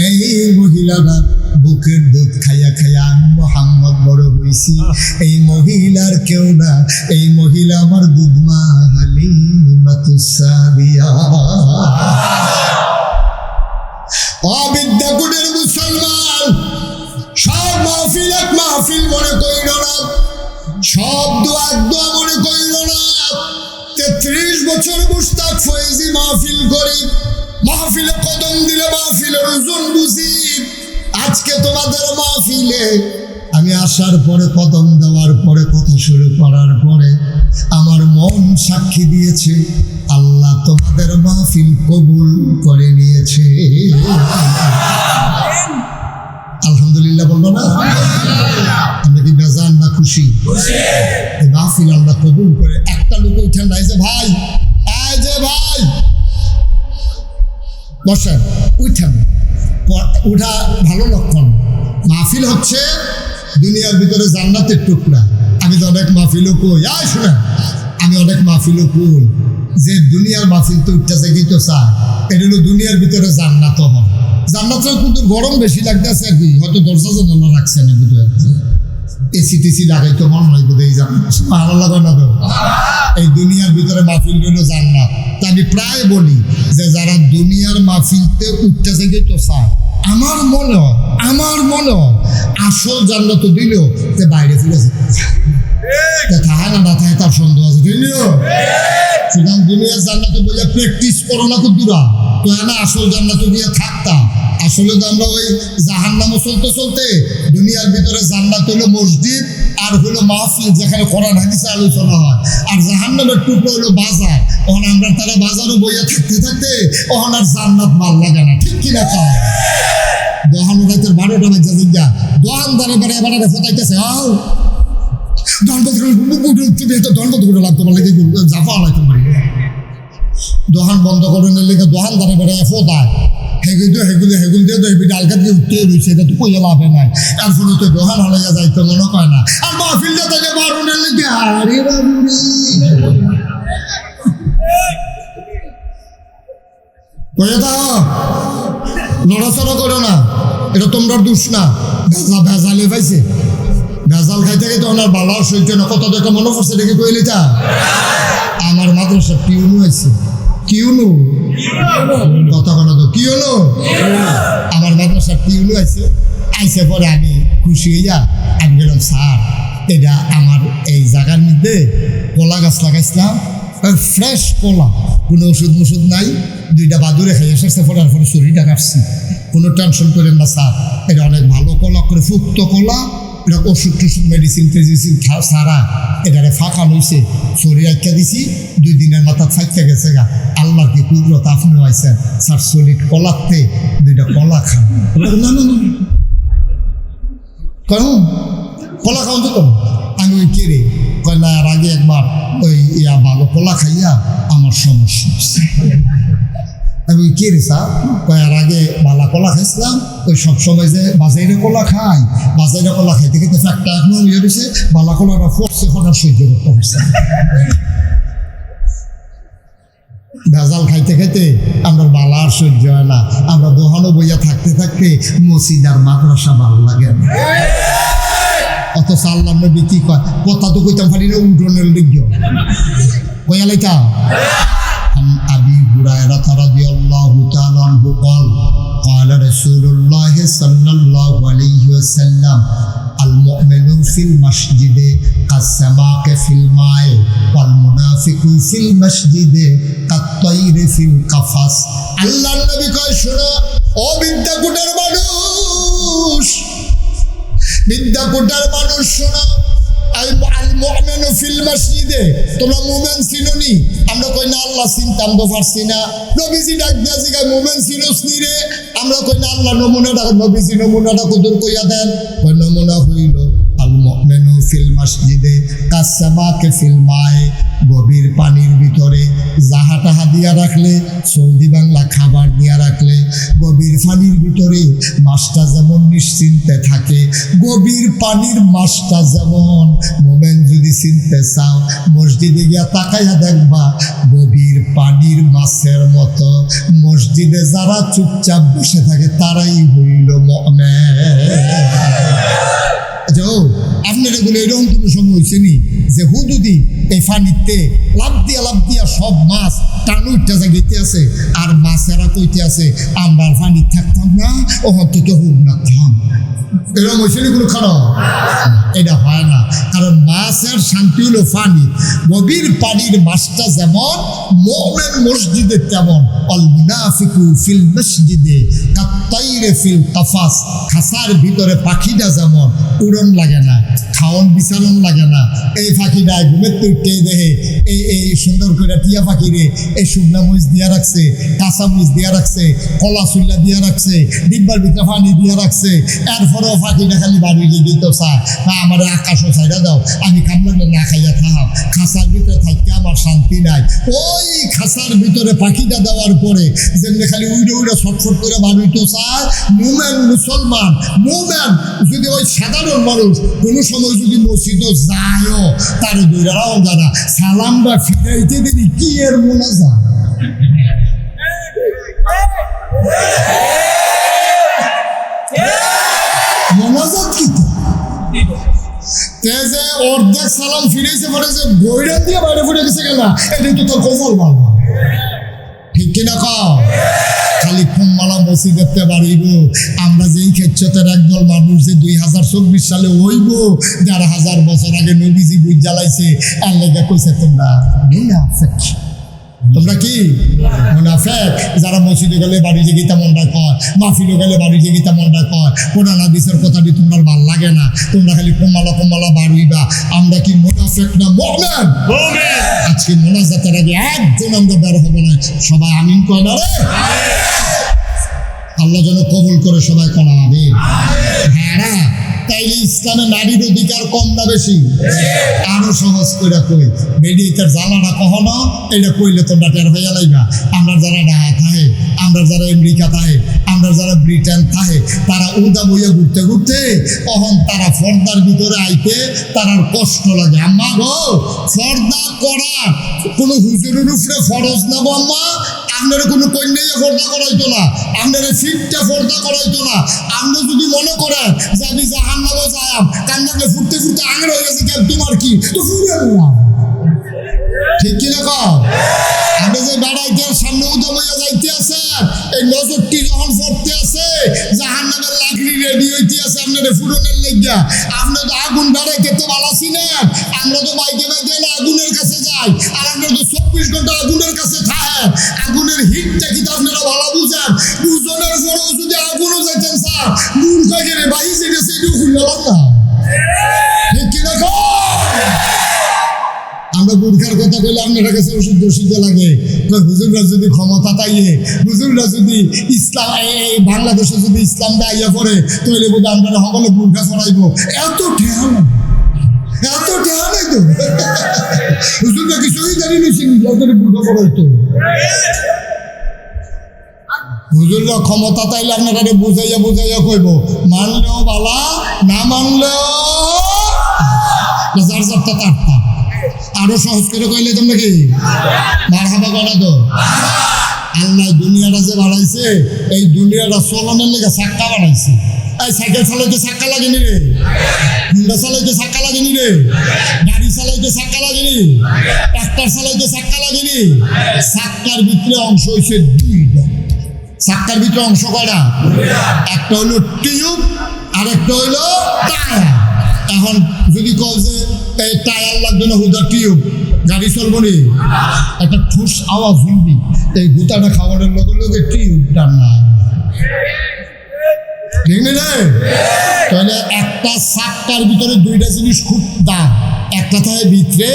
এই মহিলারা বুকের দুধ খাইয়া খাইয়া আমি মোহাম্মদ বড় হইছি। এই মহিলার কেউ না, এই মহিলা আমার দুধমা হালিমাতুস সাদিয়া। অবিদ্যাকুটের মুসলমান, সব মাহফিল এক মাহফিল মনে কইল না, সব দোয়া এক দোয়া মনে কইল না। 33 বছর মুস্তাক ফয়েজি মাহফিল করি, মাহফিলে কদম দিলে মাহফিলের ওজন বুঝি। আজকে তোমাদের মাহফিলে আমি আসার পরে, কদম দেওয়ার পরে, কথা শুরু করার পরে আমার মন সাক্ষী দিয়েছে আল্লাহ তোমাদের মাহফিল কবুল করে নিয়েছে। আলহামদুলিল্লাহ বলবো না? আমরা কি বেজান না খুশি? মাহফিল আল্লাহ কবুল করে। একটা লোক উঠেন নাই যে ভাই বসেন, উঠেন। উঠা ভালো লক্ষণ। মাহফিল হচ্ছে দুনিয়ার ভিতরে জান্নাতের টুকরা। আমি তো অনেক মাহফিলও কই, শুনেন, আমি অনেক মাহফিলও কই যে দুনিয়ার মাহফিল তো উঠতেছে কি তো চা, এটা হলো দুনিয়ার ভিতরে জান্নাত হয়। জান্নাতের কিন্তু গরম বেশি লাগতেছে আর কি, হয়তো দরজা জানালা রাখছে না, বুঝতে পারছি। এসি টেসি লাগাই তো মন নয় বোধ, এই জান্নাত ভালো লাগে না তো। এই দুনিয়ার ভিতরে মাহফিল হলো জান্নাত। তা আমি প্রায় বলি যে যারা দুনিয়ার মাহফিলতে উঠতেছে কি তো চা, আমার মনে হয় আসল জান্নাত দিলেও যে বাইরে ফিরেছে থাকে না থাকে তার সন্দেহ আছে, বুঝলিও। সুতরাং দুনিয়ার জান্নাতে বলে প্র্যাকটিস করো না কুদুরা, তো না আসল জান্নাতে গিয়ে থাকতাম। আসলে তো আমরা ওই জাহান্নামে চলতে চলতে দুনিয়ার ভিতরে জান্নাত হলো মসজিদ আর হলো মাহফিল, যেখানে কোরআন হাদিসে আলোচনা হয়, আর জাহান্নামের টুকরো হলো বাজার। তখন আমরা তারা বাজারও বইয়া থাকতে থাকতে তখন আর জান্নাত ভাল লাগে না, ঠিক কিনা? খাও দোহান রাতের 12টা বাজে জিজ্ঞা দোহান দ্বারা বেড়ে এবার ফোটাইতেছে, দোহান বন্ধ করে নিলে দোহান দ্বারা বেড়ে ফোটায়, হেগুল দিয়ে তো এবিটা আলকা দিয়ে উঠতে রয়েছে, এটা তো কইয়া লাভে নাই। এরপরে তো দোহান হালাইয়া যাইতে মনে কয় না, আর মাহফিলটা থেকে বারুনের লেগে আরে কয়ে দাও, নড়াচড়া করো না, এটা তোমরা দোষ না। ভেজালে পাইছে, ভেজাল খাইতে খাইতে ওনার বালার সহ্য না। কত দেখে মনে পড়ছে দেখে কইলে তা আমার মাদ্রাসা কিউনু আছে, কিউনু কথা কেন তো কিউনু, আমার মাদ্রাসা কিউনু আছে। আইসে পরে আমি খুশি হইয়া আমি গেলাম, স্যার এটা আমার এই জায়গার মধ্যে কলা গাছ লাগাইছিলাম, ফ্রেশ কলা, কোনো ওষুধ নাই, 2টা বাদুরে খাই এসেছে, পড়ার পরে শরীরটা কাটছি। কোনো টেনশন করেন না স্যার, এটা অনেক ভালো কলা, করে ফুক্ত কলা, এটা ওষুধ টষুধ মেডিসিন ছাড়া এটারে ফাঁকা লইছে, শরীর আটকা দিছি, 2 দিনের মাথা ফাইতে গেছে গা। আল্লাহ কি কুদরত, আপনিও আইসেন স্যার, সলিড কলাতে 2টা কলা খান। না না না কেন কলা খাওয়ান তো, আমি ওই কেড়ে কয় না, আর আগে একবার ওই ভালো কলা খাইয়া আমার সমস্যা হচ্ছে। আমি ওই কে রে স্যার কয়, আর আগে বালা কলা খাইছিলাম, ওই সবসময় যে বাজাইরে কলা খাই, বাজাইরে কলা খাইতে খেতে ফ্যাক্টটা এখনো ইয়ে রয়েছে, বালা কলাটা ফোর্সে ফোটার সহ্য করতে হচ্ছে। ভেজাল খাইতে খাইতে আমরা বালা আর সহ্য হয় না, আমরা দোহানো বইয়া থাকতে থাকতে মসজিদ আর মাদ্রাসা ভালো লাগে না। অত আল্লাহ নবী কি কয়, কথা তো কইতাম পারি না, উঠোনের লিগ্য কইয়া লাইতা। আবি হুরায়রা রাদিয়াল্লাহু তাআলা আনহু قال قال رسول الله صلى الله عليه وسلم المؤمن في المسجد كالسماك في الماء والمنافق في المسجد كالطير في القفص। আল্লাহর নবী কয়, শোনো ও বিদ্যাকুটার মানুষ, বিদ্যাকুটার মানুষ শোনো, আল মুমিনু ফিল মসজিদে, তোমরা মুমিন চিনোনি? আমরা কই না আল্লাহ চিনতাম তো পারছি না। নবীজি ডাক দিয়া জিগায়, মুমিন চিনোস নি রে? আমরা কই না আল্লাহ নমুনাটা, নবীজি নমুনাটা কদর কইয়া দেন। কই নমুনা হইল আল মুমিনু ফিল মসজিদে কাসসামাকে ফিল মায়ে, গভীর পানির ভিতরে জাহা টাহা দিয়া রাখলে, সৌদি বাংলা খাবার দিয়া রাখলে, গভীর পানির ভিতরে মাছটা যেমন নিশ্চিন্তে থাকে, গভীর পানির মাছটা যেমন, মোমেন যদি চিনতে চাও মসজিদে গিয়া তাকাইয়া দেখবা গভীর পানির মাছের মতো। মসজিদে যারা চুপচাপ বসে থাকে তারাই হইল মুমিন। আপনার এগুলো এরকম কোনো সময় হয়েছে নি যে হুদুদি এই পানিতে লাভ দিয়া সব মাছ টানো উঠতে জাগিতে আছে, আর মাছেরা কইতে আছে আমরা পানি থাকতাম না, ও হয়তো হুক না থাম, এরকম হয়েছে নি কোনো খারাপ? এটা হয় না, কারণ মাছের শান্তি হলো পানি। গভীর পানির মাছটা যেমন মুমিন মসজিদে তেমন, আল মুনাফিকু ফিল মসজিদে কাত্তাইরে ফিল কাফাস, খাসার ভিতরে পাখিটা যেমন উড়ন লাগে না, খাওয়ন বিচারণ লাগে না, এই পাখিটা ঘুমের উঠতে দেখে এই সুন্দর করে টিয়া পাখি রে এই শুকনা মরিচ দিয়া রাখছে, কাঁচা মরিচ দিয়া রাখছে, কলা চুল্লা দিয়া রাখছে, ডিব্বার ভিতরে পানি দিয়া রাখছে, এরপরেও পাখিটা খালি বাড়ি দিত চায়, আমার আকাশও ছাইড়া দাও, আমি কামড়ালে না খাইয়া খাও, খাঁচার ভিতরে থাকতে আমার শান্তি শান্তি নাই। ওই খাসার ভিতরে পাখিটা দেওয়ার পরে যেমনি খালি উইড়ে উইড়ে ছটফট করে বাড়িতে চায় মোমেন মুসলমান মোমেন যদি ওই সাধারণ মানুষ কোনো সময় যদি মসজিদও যায়ও তার দৈরাও যারা সালামটা ফিরাইতে দিবি কি এর মনে যায় মনাজাত কি যে অর্ধেক সালাম ফিরেছে পরে যে বইরা দিয়ে বাইরে ফুটে গেছে কেন এটাই তো তোর কমল বাবা ঠিক কিনা কও খালি খুমমালা মসি দেখতে পারিব আমরা যেই ক্ষেত্রের একদল মানুষ যে 2024 সালে হইব 1,500 বছর আগে নবীজি বুঝ জ্বালাইছে এর লেগে কইছে তোমরা কি মুনাফেক যারা মসজিদে গেলে বাড়ি যে গীতা মনটা কয় মাহফিলে গেলে বাড়ি যে গীতা মনটা কয় কোরআন হাদিসের কথাটি তোমার ভাল লাগে না তোমরা খালি কোমালা বাড়ুইবা আমরা কি মুনাফেক না মুমিন আজকে মোনাজাতের আগে একজন আমরা বের হবো না সবাই আমিন কয় না রে আল্লাহ যেন কবুল করে সবাই করা হবে হ্যাঁ তাইলে ইসলামে নারীর অধিকার কম না বেশি আরো সহজ করে কই মেডিকেল জ্বালাটা কখনো এটা কইলে তোমরা টের হইয়া লাইবা আমরা যারা ঢাকা থাকে আমরা যারা আমেরিকা থাকে আমরা যারা ব্রিটেন থাকে তারা উদা বইয়া ঘুরতে ঘুরতে তখন তারা ফর্দার ভিতরে আইতে তার কষ্ট লাগে আম্মা গো ফর্দা করা কোনো হুজুরের উপরে ফরজ না গো আম্মা আপনার কোনো কন্যাই ফর্দা করাইতো না আপনার ফিটটা ফর্দা করাইতো না আপনি যদি মনে করেন যে আমি জাহান্নামে যাইম কান্নাকে ফুটতে ফুটতে আঙের হয়ে গেছে তোমার কি তো ফুটে না ঠিক কিনা কও আপনি যে বেড়াইতে সামনে উদম হইয়া যাইতে আছেন এই নজরটি যখন পড়তে আছে জাহান্নামের লাকড়ি রেডি হইতে আছে আপনার ফুটনের লেগা আপনি তো আগুন বেড়াইতে তো ভালো ছিলেন আমরা তো বাইকে না আগুনের কাছে যাই আর আমরা তো 24 ঘন্টা আগুনের কাছে থাকেন আগুনের হিটটা কি আপনারা ভালো বুঝেন বুঝনের পরেও যদি আগুনও যাইতেন স্যার দূর থেকে বাহি যেটা সেটিও খুললাম না ঠিক কিনা আমরা বুর্খার কথা বলে আপনার কাছে ওষুধ লাগে হুজুররা যদি ক্ষমতা তাইয়ে হুজুররা যদি ইসলাম বাংলাদেশে যদি ইসলাম আইয়া পড়ে তাহলে বোধ আমরা সকলে বুর্খা ছড়াইব এত ঠেহা নাই তো হুজুররা কিছুই জানি নিছি বুর্খা ছড়াইতো হুজুররা ক্ষমতা তাইলে আপনারা বুঝাইয়া কইব মানলেও বালা না মানলেও যার যারটা তারটা আরো সহজ করে কইলে তোমরা কি মারহাবা করা তো আল্লাহ দুনিয়াটা যে বাড়াইছে এই দুনিয়াটা চলনের লেগে চাক্কা বাড়াইছে এই সাইকেল চালাইতে চাক্কা লাগেনি রে হুন্ডা চালাইতে চাক্কা লাগেনি রে গাড়ি চালাইতে চাক্কা লাগেনি ট্রাক্টর চালাইতে চাক্কা লাগেনি চাক্কার ভিতরে অংশ হয়েছে দুইটা চাক্কার ভিতরে অংশ কয়টা একটা হইলো টিউব আর একটা হইলো টায়ার এখন যদি কও যে এই টায়ার লাগবে না হুদা টিউব গাড়ি চলবো নি একটা ঠুস আওয়াজ শুনবি এই গুতাটা খাবারের লগে টিউবটা না ঠিক না রে তাহলে একটা চাক্কার ভিতরে দুইটা জিনিস খুব দাম একটা থাকে ভিতরে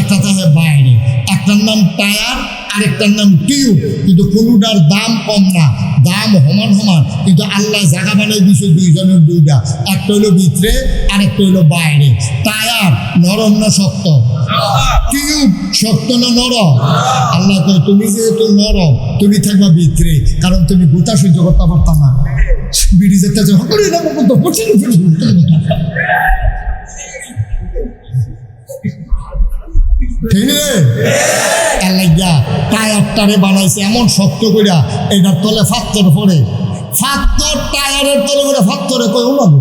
একটা থাকে বাইরে একটার নাম টায়ার আরেকটার নাম টিউব কিন্তু কোনোটার দাম কম না দাম সমান কিন্তু আল্লাহ জায়গা বানাই দিছে দুইজনের দুইটা একটা হইলো ভিতরে আরেকটা হইলো বাইরে টায়ার নরম না শক্ত টিউব শক্ত না নরম আল্লাহ কয় তুমি যেহেতু নরম তুমি থাকবা ভিতরে কারণ তুমি গুতা সহ্য করতে পারতাম না বিড়ি যেতে টায়ারটারে বানাইছে এমন শক্ত কইরা এটার তলে ফাত্তর পরে ফাত্তর টায়ারের তলে করে ফাত্তরে কই উনাবো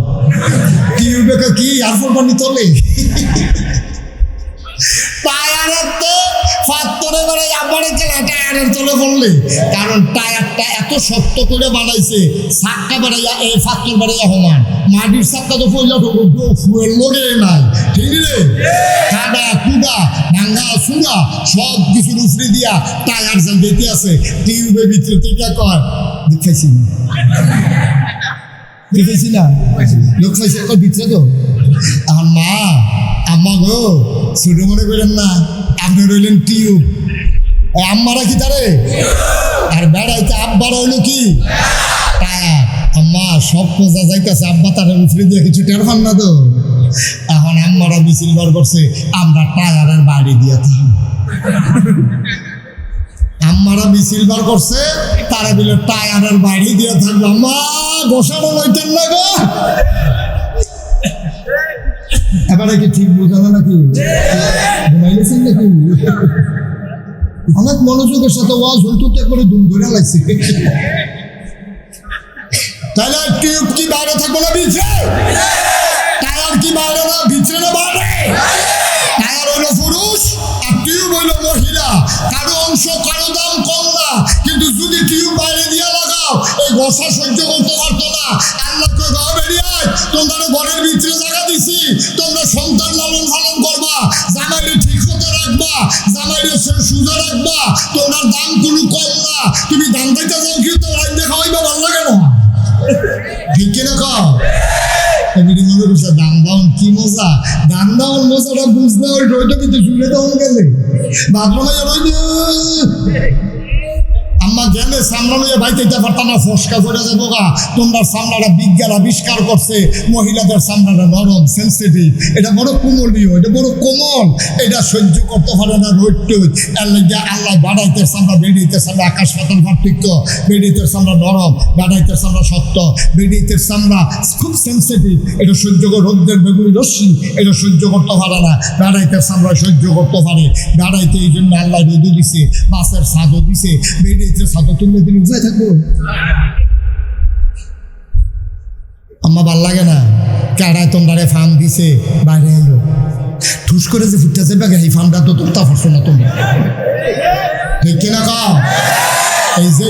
কি আর ফুলবানি তলে টায়ারের তো ফাত্তরে বেড়ে আবারে গেলে টায়ারের তলে পড়লে কারণ টায়ারটা এত শক্ত করে বানাইছে চাক্কা বেড়াইয়া এই ফাত্তর বেড়াইয়া সমান মাটির চাক্কা তো পড়লে ফুয়ের লগে নাই ঠিক রে কাদা কুদা ভাঙ্গা চুড়া সব কিছুর উপরে দিয়া টায়ার যান দিতে আছে টিউবের ভিতরে থেকে কয় দেখাইছি না লোক পাইছে ভিতরে তো আমার মা আম্মা গো ছোট মনে করেন না আপনি রইলেন টিউব আম্মারা কি তারে আর বেড়াইতে আব্বার হইলো কি টায়ার আম্মা সব খোঁজা যাইতেছে আব্বা তার উপরে দিয়ে কিছু টের পান না তো এখন আম্মারা মিছিল বার করছে আমরা টায়ারের বাড়ি দিয়ে থাকি আম্মারা মিছিল বার করছে, তারা বিলে টায়ারের বাড়ি দিয়ে থাকবে, আম্মা বসানো লইতেন না গো। এবারে কি ঠিক বোঝানো নাকি? ঘুমাইলেছেন নাকি? অনেক মনোযোগের সাথে ওয়াজ হইতে করে দুম ধরে লাগছে। তাহলে টিউব কি বাইরে থাকবো না ভিতরে? টায়ার কি বাইরে না ভিতরে না বাইরে? টায়ার হইলো পুরুষ আর টিউব হইলো মহিলা। কারো অংশ কারো দাম কম না, কিন্তু যদি টিউব বাইরে দিয়ে লাগাও এই বসা সহ্য করতে পারতো না। আল্লাহ কই গাও বেরিয়ায় তোমরা ঘরের ভিতরে জায়গা দিছি, তোমরা সন্তান লালন পালন করবা, জামাইরে ঠিক মতো রাখবা, জামাইরে সুজা রাখবা, তোমার দাম কোনো কম না। তুমি দাম দিতে যাও কি তো রাইতে খাওয়াইবা, ভালো লাগে না? ঠিক কিনা কও? এমনি মনে করছে দাম দাউন কি মজা, দাম দাউন মজাটা বুঝতে ওই রইটা কিন্তু শুনে দাউন গেলে বাথরুমে আম্মা গেলে সামলা লইয়া বাইতে যেতে পারতাম না, ফসকা করে যাবো গা। তোমরা সামলাটা বিজ্ঞান আবিষ্কার করছে মহিলাদের সামলাটা নরম সেন্সিটিভ, এটা বড় কোমলীয়, এটা বড় কোমল, এটা সহ্য করতে পারে না রোদ টোদ। এর লাগে আল্লাহ বাড়াইতে সামলা বেড়িতে সামলা আকাশ পাতাল পার্থক্য, বেড়িতে সামলা নরম, বাড়াইতে সামলা শক্ত, বেড়িতে সামলা খুব সেন্সিটিভ, এটা সহ্য করে রোদ্রের বেগুনি রশ্মি এটা সহ্য করতে পারে না, বেড়াইতে সামলা সহ্য করতে পারে। বেড়াইতে এই জন্য আল্লাহ রোদও দিছে, মাছের স্বাদও দিছে, বেড়িতে সাথে তুললে দিন উঠে থাকবো। আম্মা ভাল লাগে না, কারায় তোমরা ফার্ম দিছে বাইরে এলো ঠুস করে যে ফুটতেছে ব্যাগে, এই ফার্মটা তো তোমরা পারছো না তোমরা, ঠিক কিনা কাও? এই যে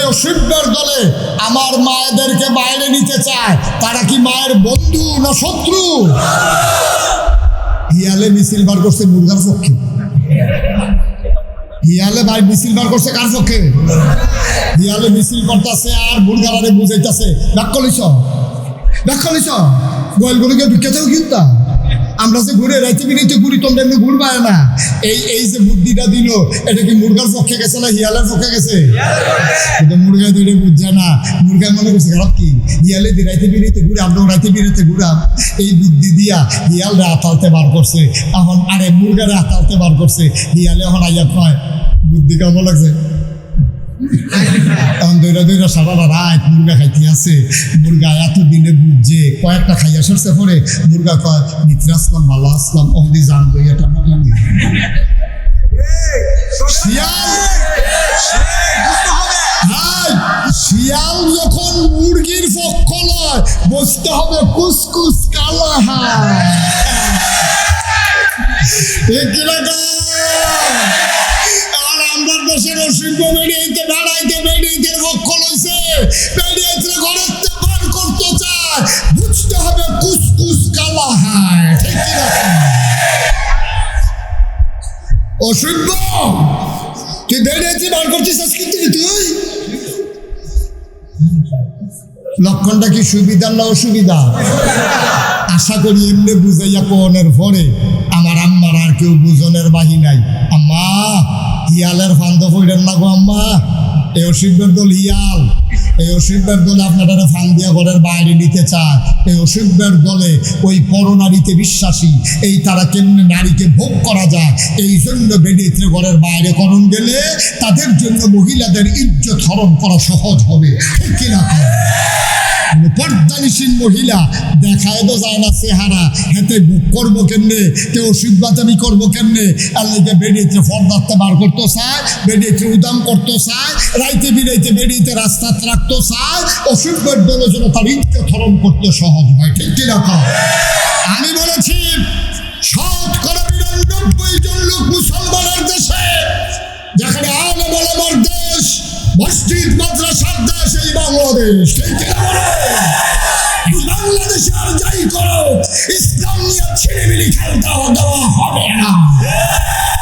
অসভ্যের দলে আমার মায়েদেরকে বাইরে নিতে চায়, তারা কি মায়ের বন্ধু না শত্রু? হিয়ালে মিছিল বার করছে মুরগার পক্ষে, হিয়ালে ভাই মিছিল বার করছে কার পক্ষে? হিয়ালে মিছিল করতেছে আর বুড়গারে বুঝাইতেছে ব্যাখ্যা লিছ গোয়ালগুলোকে বিখ্যাতও কিন্তু আমরা যে ঘুরে রাইতে বিরাইতে ঘুরি, তোমরা এমনি ঘুরবায় না। এই যে বুদ্ধিটা দিল, এটা কি মুরগার পক্ষে গেছে না হিয়ালের পক্ষে গেছে? মুরগা ধরে বুঝছে না, মুরগা মনে করছে খারাপ কি হিয়ালে দিয়ে রাইতে বিরাইতে ঘুরে, আমরা রাইতে বিরাইতে ঘুরাম। এই বুদ্ধি দিয়া হিয়ালরে আতালতে বার করছে, এখন আরে মুরগারে আতালতে বার করছে। হিয়ালে এখন আইয়া কয় বুদ্ধি কেমন লাগছে? এখন দৈরা সারা রাত মুরগা খাইতে আছে, মুরগা এতদিনে বুঝছে, কয়েকটা খাইয়া সরছে পরে মুরগা কয় মিত্র আসলাম, ভালো আসলাম, অহদি জান লইয়াটা মতন। শিয়াল যখন মুরগির পক্ষ লয়, বুঝতে হবে কুসকুস কালা। আমার দেশের অসভ্য বেরিয়েতে বেড়াইতে পক্ষ লইছে, বেরিয়েতে ঘরের বার করতে চায়, বুঝতে হবে কুসকুস কালা হায়, ঠিক কিনা? অসভ্য তুই বেরিয়েতে বার করছিস আজকে তুই? লক্ষণটা কি সুবিধা না অসুবিধা? আশা করি এমনি বুঝাইয়া কোনের পরে আমার আম্মার আর কেউ বুঝনের বাহি নাই। আম্মা হিয়ালের ফান্দ ফইরেন না গো আম্মা, এই অসভ্যের দল হিয়াল, এই অসভ্যের দলে আপনারা ফান দিয়া ঘরের বাইরে নিতে চায়। এই অসভ্যের দলে ওই পরনারীতে বিশ্বাসী, এই তারা কেমনে নারীকে ভোগ করা যায়, এই জন্য বেরিয়ে ঘরের বাইরে করণ গেলে তাদের জন্য মহিলাদের ইজ্জত হরণ করা সহজ হবে, ঠিক কিনা? পর্দানিসীন মহিলা দেখায় তো যায় না চেহারা, হেতে বুক করবো কেমনে, কেউ অসভ্যতামি করবো কেমনে? আল্লাহকে বেরিয়েতে ফর্দাতে বার করতে চায়, বেরিয়েতে উদাম করতে চায়, রাইতে বিরাইতে বেরিয়েতে রাস্তা রাখতে চায়। অসভ্যের দলের জন্য তার ইজ্জত হরণ করতে সহজ হয়, ঠিক কিনা? আমি বলেছি 99% লোক মুসলমানের দেশে, যেখানে আলে বলাবার দেশ, মসজিদ মাদ্রাসার দেশ এই বাংলাদেশ, ঠিক কিনা? বাংলাদেশে আর যাই করো, ইসলাম নিয়ে ছেলেমিলি খেলতে দেওয়া হবে না।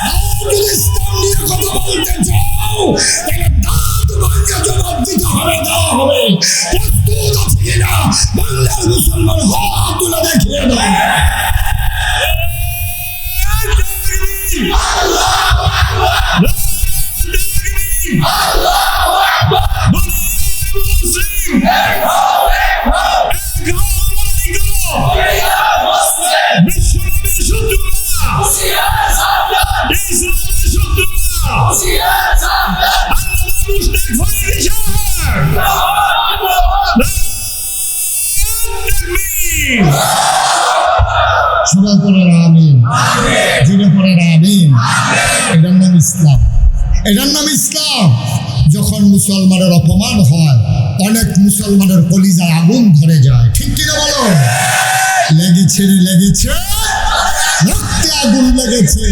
যদি ইসলাম নিয়ে কথা বলতে চাও, তাহলে দাঁত ভাঙা জবাব দিতে হবে, দেওয়া হবে। প্রস্তুত আছে কিনা বাংলার মুসলমান? হাত তুলে দেখিয়ে দাও। ইসলামের শত্রুরা সবাই পড়েন আমিন, জিনে পড়েন আমিন। এটার নাম ইসলাম, এটার নাম ইসলাম। যখন মুসলমানের অপমান হয়, অনেক মুসলমানের কলিজায় আগুন ধরে যায়, ঠিক কিনা বলো? লেগেছে রে লেগেছে, রক্তে আগুন লেগেছে।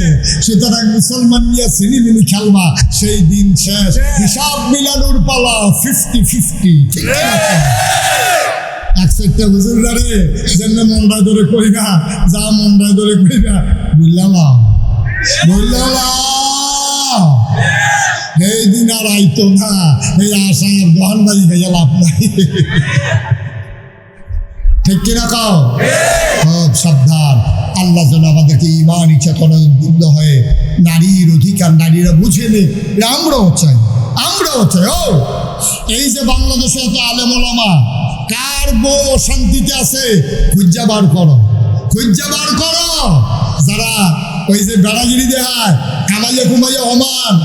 সুতরাং মুসলমান নিয়ে সিনেমিনি খেলবা, সেই দিন শেষ, হিসাব মিলানোর পালা 50-50, ঠিক কিনা? একসাথে হুজুররা রে যেন মন্ডায় ধরে কই না, যা মন্ডায় ধরে কই না, বুঝলাম এই দিন আর আইতো না, এই আশায় দোহান বাড়ি গেছে লাভ নাই, ঠিক কিনা কাও? খুব সাবধান। আল্লাহ যেন আমাদেরকে ইমান চেতনা উদ্বুদ্ধ হয়ে নারীর অধিকার নারীরা বুঝে নে, আমরাও চাই। ও এই যে বাংলাদেশে এত আলেম ওলামা, কার বউ অশান্তিতে আছে খুঁজা বার করো। যারা ওই যে বেড়াগিরি দেখায়, কামাইয়া কুমাইয়া হমান,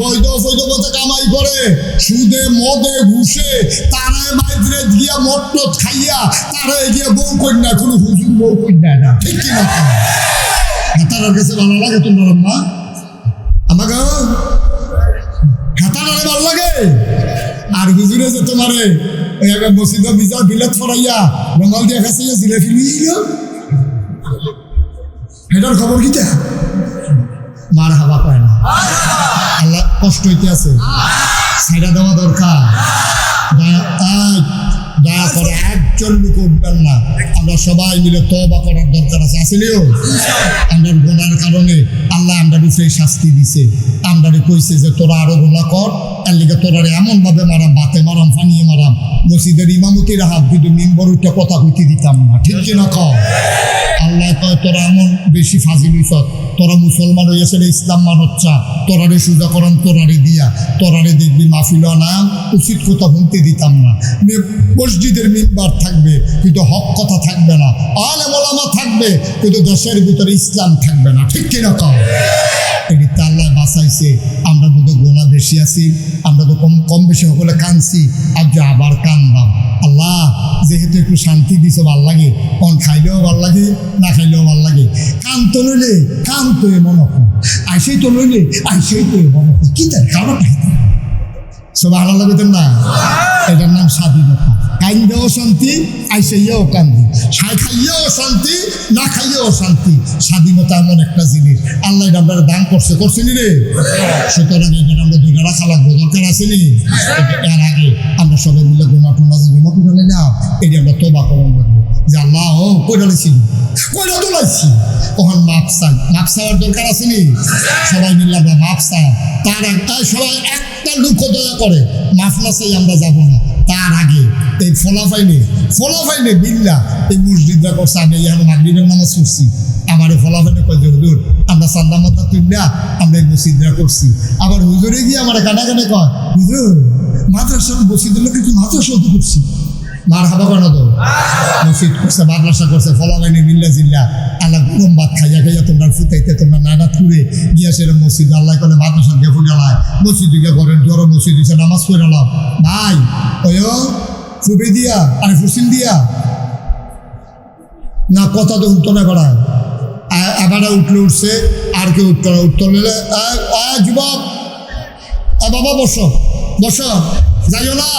বৈধ মতো কামাই করে, সুদে মদে ঘুষে, তারাই মাইদ্রে গিয়া মট খাইয়া, তারাই গিয়া বউ কন্যা, কোনো হুজুর বউ কন্যা না, ঠিক কিনা? হাতারার কাছে ভালো লাগে তোমার মা? আমাকে হাতারারে ভালো লাগে? আর হুজুরে যে তোমারে মসজিদে বিজার বিলেত ফরাইয়া রঙাল দিয়া কাছে জিলে ফিলিল, এটার খবর কিটা? মার হাওয়া পায় না, আল্লাহ কষ্ট হইতে আছে, ছাইড়া দেওয়া দরকার। দয়া করে একজন লোক উঠবেন না, আমরা সবাই মিলে তওবা করার দরকার আছে। আসলেও আমরা গুনার কারণে আল্লাহ আমরা সেই শাস্তি দিছে, আমরা কইছে যে তোরা আরো গুনাহ কর, এর লিগে তোরা এমন ভাবে মারাম, বাতে মারাম, ফানিয়ে মারাম, মসজিদের ইমামতি রাহাব, কিন্তু মিম্বর উঠে কথা কইতে দিতাম না, ঠিক কিনা কও? আল্লাহ কয় তোরা এমন বেশি ফাজিল হইছ, তোরা মুসলমান হইয়াছে ইসলাম মানচ্ছা, তোরারে সুজাকরণ তোরারে দিয়া, তোরারে দেখবি মাহফিল না, উচিত কথা শুনতে দিতাম না। মসজিদের মিম্বার থাকবে কিন্তু হক কথা থাকবে না, আলেম ওলামা থাকবে কিন্তু দেশের ভিতরে ইসলাম থাকবে না, ঠিক কিনা কও? এদিকে আল্লাহ বাঁচাইছে, আমরা বোধ গোনা বেশি আছি, আমরা তো কম বেশি হলে কানছি, আজ আবার কানলাম। আল্লাহ যেহেতু একটু শান্তি দিছে ভাল লাগে, কন খাইলেও ভাল লাগে, না খাইলেও ভাল লাগে। কান তো লইলে কান তো এমন আইসেই তো লইলে আইসেই তো এমন, কি তার কারণ সব আল্লাহ লাগতেন না? এটার নাম স্বাধীনতা। কান্দেও শান্তি, আইসেও কান্দি, খাইয়েও শান্তি, না খাইয়েও শান্তি। স্বাধীনতা এমন একটা জিনিস, আল্লাহ এটা আমরা দান করছেনি রে। সুতরাং এটা আমরা দুইটা রাখা লাগবে, দরকার আসেনি? এর আগে আমরা সবাই মিলে গোনা টোনা না, এটা আমরা তোবা করণ লাগবো যে আল্লাহ কইরা তো লাগছি, তখন মাপ চাওয়ার দরকার আসেনি? সবাই মিলে আমরা মাপ চাই, তার একটা সবাই একটা দুঃখ দয়া করে মাফ না চাই আমরা যাবো না। তার আগে এই ফলাফাইনে বিল্লা এই মসজিদরা করছে, আমি এখন মাগরিবের নামাজ পড়ছি, আমার এই ফলাফাইনে কয় যে হুজুর আমরা চান্দা মাথা তুললা আমরা এই মসজিদরা করছি। আবার হুজুরে গিয়ে আমার কানে কয় হুজুর মাদ্রাসা মসজিদের লোক কিন্তু মাদ্রাসা হতে করছি, মার হাবা কেন তো? মসজিদ করছে, মাদ্রাসা করছে, ফলাফাইনে মিল্লা জিল্লা, আল্লাহ গরম ভাত খাইয়া তোমরা ফুটাইতে তোমরা নানাত করে গিয়া সেরকম মসজিদ আল্লাহ করে মাদ্রাসা দিয়ে ফুটালায়, মসজিদ গিয়ে ঘরের জ্বর মসজিদ দিচ্ছে, নামাজ পড়ে এলাম ভাই, ওই ফুটে দিয়া আরে ফুসিল দিয়া না, কথা তো উঠতো না করায়, এবারে উঠছে আর কেউ উঠতো নিলে যুবক বাবা বসো যাইও না,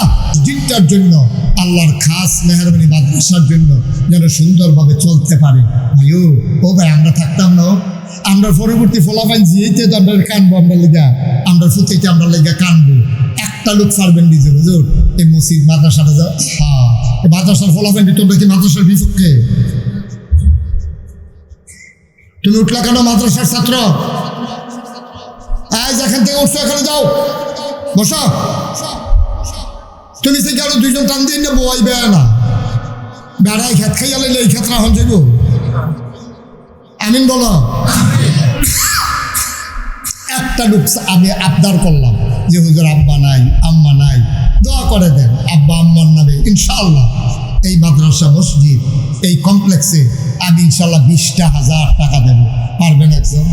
দিনটার জন্য আল্লাহর খাস মেহরবানি মাদ্রাসার জন্য যেন সুন্দরভাবে চলতে পারে। ভাইও ও ভাই আমরা থাকতাম না, আমরা পরবর্তী ফলাফল জিয়েতে তো আমরা কানবো, আমরা লেগা আমরা ফুতেতে আমরা লেগা কানবো। একটা লোক পারবেন নিজে হুজুর এই মসজিদ মাদ্রাসাটা যা, হ্যাঁ মাদ্রাসার ফলাফল তোমরা কি মাদ্রাসার বিপক্ষে? তুমি উঠলা কেন মাদ্রাসার ছাত্র? যেখান থেকে উঠছো এখানে যাও, বসো। তুমি সে গেল দুইজন টান দিয়ে না বই বেড়া না, বেড়াই খেত খাইয়া লাইলে এই ক্ষেত্রে হন যাইব। আমিন বলো। একটা লোক আমি আবদার করলাম যে হুজুর আব্বা নাই আম্মা নাই, দোয়া করে দেন আব্বা আম্মার নামে ইনশাআল্লাহ এই মাদ্রাসা মসজিদ এই কমপ্লেক্সে আমি ইনশাআল্লাহ 20,000 টাকা দেবো। পারবেন একজন?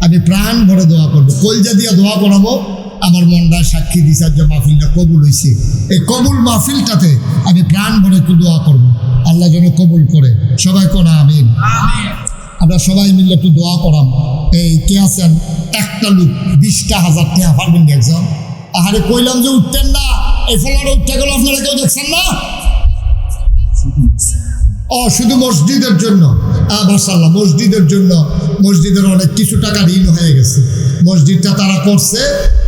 আমি প্রাণ ভরে দোয়া করবো, কলজা দিয়া দোয়া করাবো। আমার মনটা সাক্ষী দিছে যে মাহফিলটা কবুল হয়েছে। এই কবুল মাহফিলটাতে আমি প্রাণ ভরে একটু দোয়া করবো, আল্লাহ যেন কবুল করে। সবাই কোনা আমিন। আমরা সবাই মিলে একটু দোয়া করাম। এই কে আছেন? একটা লোক 20,000 টাকা পারবেন একজন? আহারে কইলাম যে উঠতেন না, এই ফলারে উঠতে গেল, আপনারা কেউ দেখছেন না? শুধু মসজিদের জন্য। মাশাআল্লাহ, মসজিদের জন্য। মসজিদের অনেক কিছু টাকা ঋণ হয়ে গেছে। মসজিদটা তারা করছে,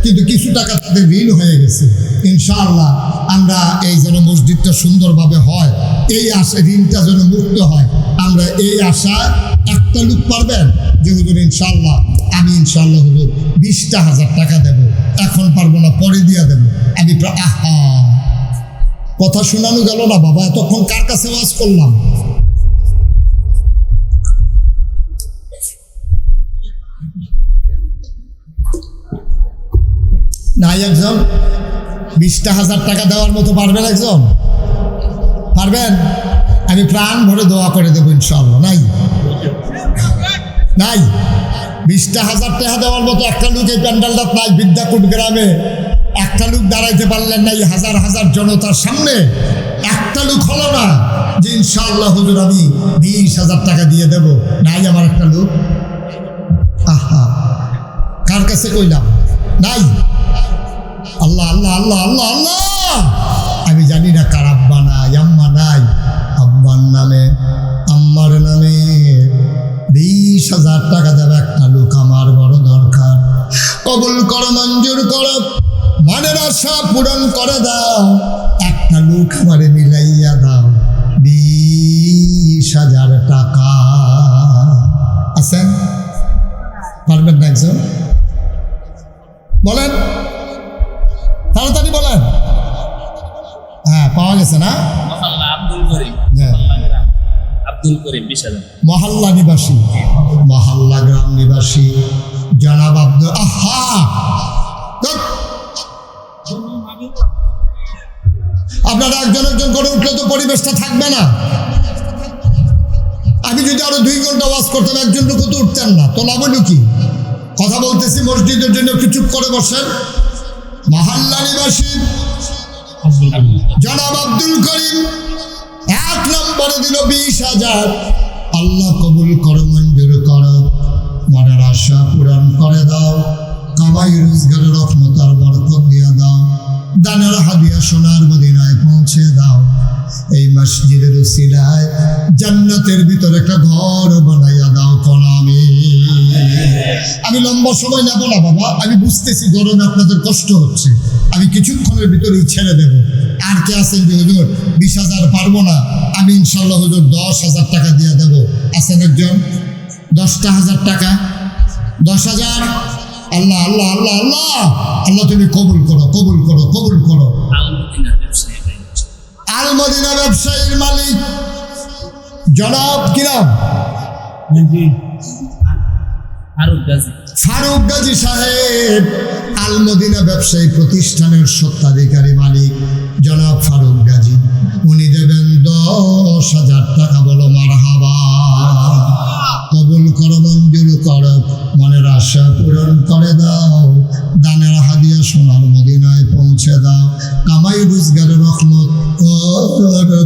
কিন্তু কিছু টাকা তাদের ঋণ হয়ে গেছে। ইনশাআল্লাহ আমরা এই যেন মসজিদটা সুন্দরভাবে হয়, এই আশা, ঋণটা যেন মুক্ত হয়, আমরা এই আশা। একটা লোক পারবেন যে হুজুর ইনশাআল্লাহ, আমি ইনশাআল্লাহ হুজুর 20,000 টাকা দেব, এখন পারবো না, পরে দিয়া দেব আমি। কথা শোনানো গেল না বাবা, এতক্ষণ কার কাছে ওয়াজ করলাম? নাই একজন 20,000 টাকা দেওয়ার মতো পারবেন? একজন পারবেন? আমি প্রাণ ভরে দোয়া করে দেবো ইনশাআল্লাহ। নাই নাই 20,000 টাকা দেওয়ার মতো একটা লোক এই প্যান্ডেলটা নাই। বিদ্যাকুট গ্রামে একটা লোক দাঁড়াইতে পারলেন না, এই হাজার হাজার জনতার সামনে একটা লোক হলো না যে ইনশাআল্লাহ হুজুর আমি 20,000 টাকা দিয়ে দেব। নাই আমার একটা লোক। আহা, কার কাছে কইলাম? নাই। আল্লাহ আল্লাহ আল্লাহ আল্লাহ আল্লাহ। আমি জানি না কার আব্বা নাই, আম্মা নাই। আব্বার নামে, আম্মার নামে 20,000 টাকা দেবে একটা লোক আমার বড় দরকার। কবুল করো, মঞ্জুর করো, মনের আশা পূরণ করে দাও। একটা লোক আমারে মিলাইয়া দাও 20,000 টাকা। আছেন? পারবেন না একজন? বলেন, তাড়াতাড়ি বলেন। হ্যাঁ, পাওয়া গেছে না? মহল্লা নিবাসী, মহল্লা গ্রাম নিবাসী জনাব আব্দুল। আহা, আপনারা একজন একজন করে উঠলে তো পরিবেশটা থাকবে না। আমি যদি আরো 2 ঘন্টা ওয়াজ করতাম, একজন লোক তো উঠতেন না, তো লাভ হলো কি? কথা বলতেছি মসজিদের জন্য, একটু চুপ করে বসেন। মহল্লা নিবাসী জনাব আব্দুল করিম 1 নম্বরে দিল 20,000। আল্লাহ কবুল করো, মঞ্জুর করো, মনের আশা পূরণ করে দাও, কামাই রোজগারের রহমত আর বরকত দিয়ে দাও, দানের হাদিয়া সোনার মদিনায় পৌঁছে দাও। এই মসজিদের উসিলায় জান্নাতের ভিতরে একটা ঘর বানাইয়া দাও। কোন আমি লম্বা সময় নেব না বাবা, আমি বুঝতেছি গরমে আপনাদের কষ্ট হচ্ছে, আমি কিছুক্ষণের ভিতরেই ছেড়ে দেব। আর কে আছেন যে হুজুর 20,000 পারবো না, আমি ইনশাল্লাহ হুজুর 10,000 টাকা দিয়ে দেবো? আছেন একজন? 10,000 টাকা, 10,000। আল্লাহ আল্লাহ আল্লাহ আল্লাহ আল্লাহ, তুমি কবুল করো, কবুল করো, কবুল করো। আল মদিনা ব্যবসায়ীর মালিক জনাব কি নাম? ফারুক গাজী সাহেব, আল মদিনা ব্যবসায়ী প্রতিষ্ঠানের স্বত্বাধিকারী মালিক জনাব ফারুক গাজী। উনি দেবেন 10,000 টাকা। বলো মারহাবা। কবুল করো, মঞ্জুর করো, মনের আশা পূরণ করে দাও, দানের হাদিয়া সোনার মদিনায় পৌঁছে দাও, কামাই রোজগারের রহমত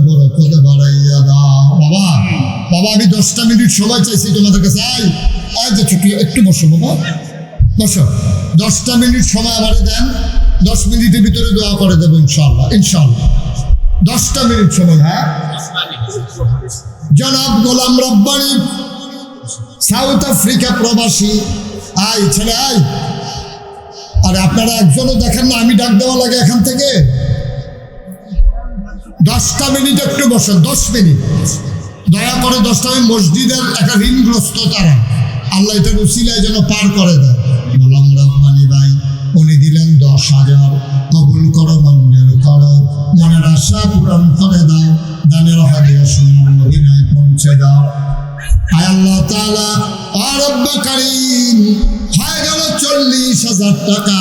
বরকত বাড়াইয়া দাও। বাবা বাবা, আমি 10টা মিনিট সময় চাইছি তোমাদের কাছে। যে ছুটি একটু বসো বাবা, বসো। 10টা মিনিট সময় আমারে দেন, 10 মিনিটের ভিতরে দোয়া করে দেবো ইনশাআল্লাহ। ইনশাআল্লাহ 10টা মিনিট সময়। হ্যাঁ, জনাব গোলাম রব্বানী, সাউথ আফ্রিকা প্রবাসী। আয় ছেলে আয়। আরে আপনারা একজনও দেখেন না, আমি ডাক দেওয়া লাগে এখান থেকে। 10টা মিনিট একটু বসেন, 10 মিনিট দয়া করে। 10টা মিনিট মসজিদের একটা ঋণগ্রস্ত তারা, আল্লাহ এটার উসিলায় যেন পার করে দেয়। গোলাম রব্বানী ভাই উনি দিলেন 10,000। কবুল করো, মঞ্জুর করো, মনের আশা পূরণ করে দাও, দানের হাদিয়া সোনার মদিনায় পৌঁছে দাও। আয় আল্লাহ তাআলা, রব্ব কারীম, হয়ে গেল 40,000 টাকা।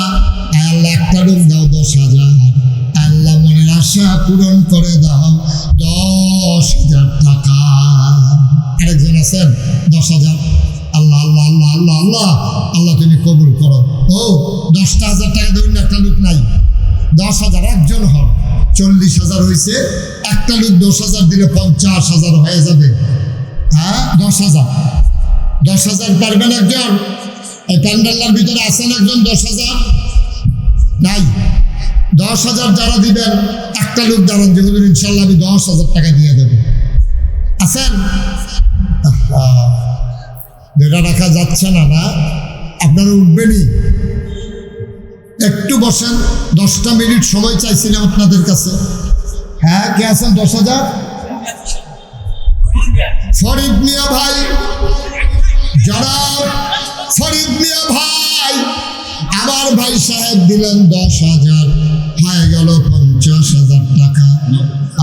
আয় আল্লাহ একটা রুম দাও 10,000। আল্লাহ মনের আশা পূরণ করে দাও 10,000 টাকা। আরেকজন আছেন 10,000। আল্লাহ আল্লাহ আল্লাহ আল্লাহ আল্লাহ আল্লাহ আল্লাহ তুমি কবুল করো। ও 10,000 টাকা ধরুন, একটা লোক নাই, 10,000 একজন হন, 40,000 হয়েছে, একটা লোক 10,000 দিলে 50,000 হয়ে যাবে। হ্যাঁ 10,000 পারবেন একজন? এই প্যান্ডেলার ভিতরে আছেন একজন 10,000? নাই। 10,000 যারা দিবেন, একটা লোক দাঁড়ান যে হুজুর ইনশাল্লাহ আমি 10,000 টাকা দিয়ে দেবো, আছেন? যেটা রাখা যাচ্ছে না, না আপনারা উঠবেনই। একটু বসেন, 10টা মিনিট সময় চাইছিলাম আপনাদের কাছে। হ্যাঁ কে আছেন? 10,000 ফরিদ মিয়া ভাই, জনাব ফরিদ মিয়া ভাই, আমার ভাই সাহেব দিলেন 10,000, হয়ে গেল 50,000 টাকা।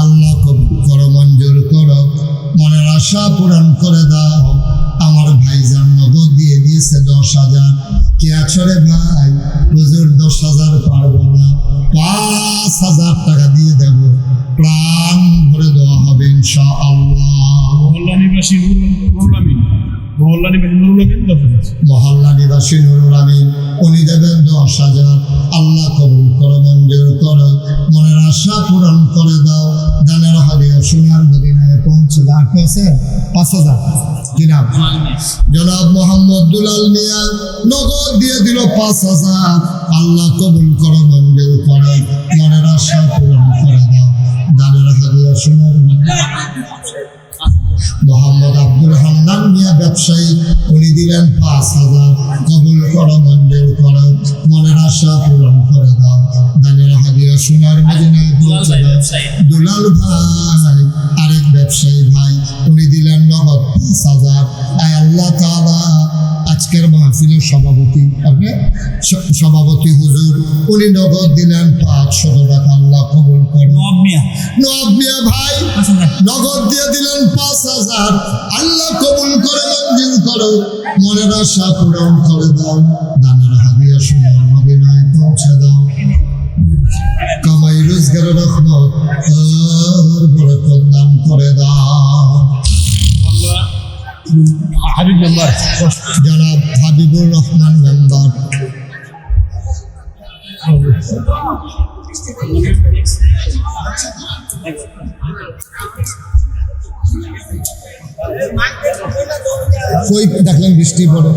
আল্লাহ কবুল করো, মঞ্জুর করো, মনের আশা পূরণ করে দাও। আমার ভাইজান নগদ দিয়ে দিয়েছে 10,000। কে আছো রে ভাই? হুজুর 10,000 পারবো না, 5,000 টাকা দিয়ে দেব, প্রাণ ভরে দেওয়া হবে ইনশাআল্লাহ। মহল্লা নিবাসী নুরুল আমিন, মহল্লা নিবাসী নুরুল আমিন, উনি দেবেন 10,000। আল্লাহ কবুল করো, মঞ্জুর করো, মনের আশা পূরণ করে দাও। দানের হাদিয়া সোনার মদিনায় পৌঁছে দাও। কে আছে? 5,000। কি নাম? জনাব মোহাম্মদ দুলাল মিয়া নগদ দিয়ে দিল 5,000। আল্লাহ কবুল করো, মঞ্জুর করো, মনের আশা পূরণ করে দাও। দানের হাদিয়া সোনার মোহাম্মদ আব্দুল হান্নান মিয়া ব্যবসায়ী, উনি দিলেন 5,000। কবুল করো, মঞ্জুর করো, মনের আশা পূরণ করে দাও। দানের হাদিয়া সোনার মদিনায় পৌঁছে দাও। দুলাল ভাই আরেক ব্যবসায়ী ভাই, উনি দিলেন নগদ 5,000। আয় আল্লাহ তাআলা, আজকের মাহফিলের সভাপতি, আপনি সভাপতি হুজুর, উনি নগদ দিলেন 500 টাকা। আল্লাহ কবুল করো। নওয়াব মিয়া ভাই নগদ দিয়ে দিলেন 5,000। আল্লাহ কবুল করে, মঞ্জুর করো, মনের আশা পূরণ করে দাও। দানের হাদিয়া সোনার মদিনায় পৌঁছে দাও। কামাই রোজগারের রহমত আর বরকত দান করে দাও। হাবিব মেম্বার, জনাব হাবিবুর রহমান মেম্বার, কই দেখলেন বৃষ্টি পড়ে,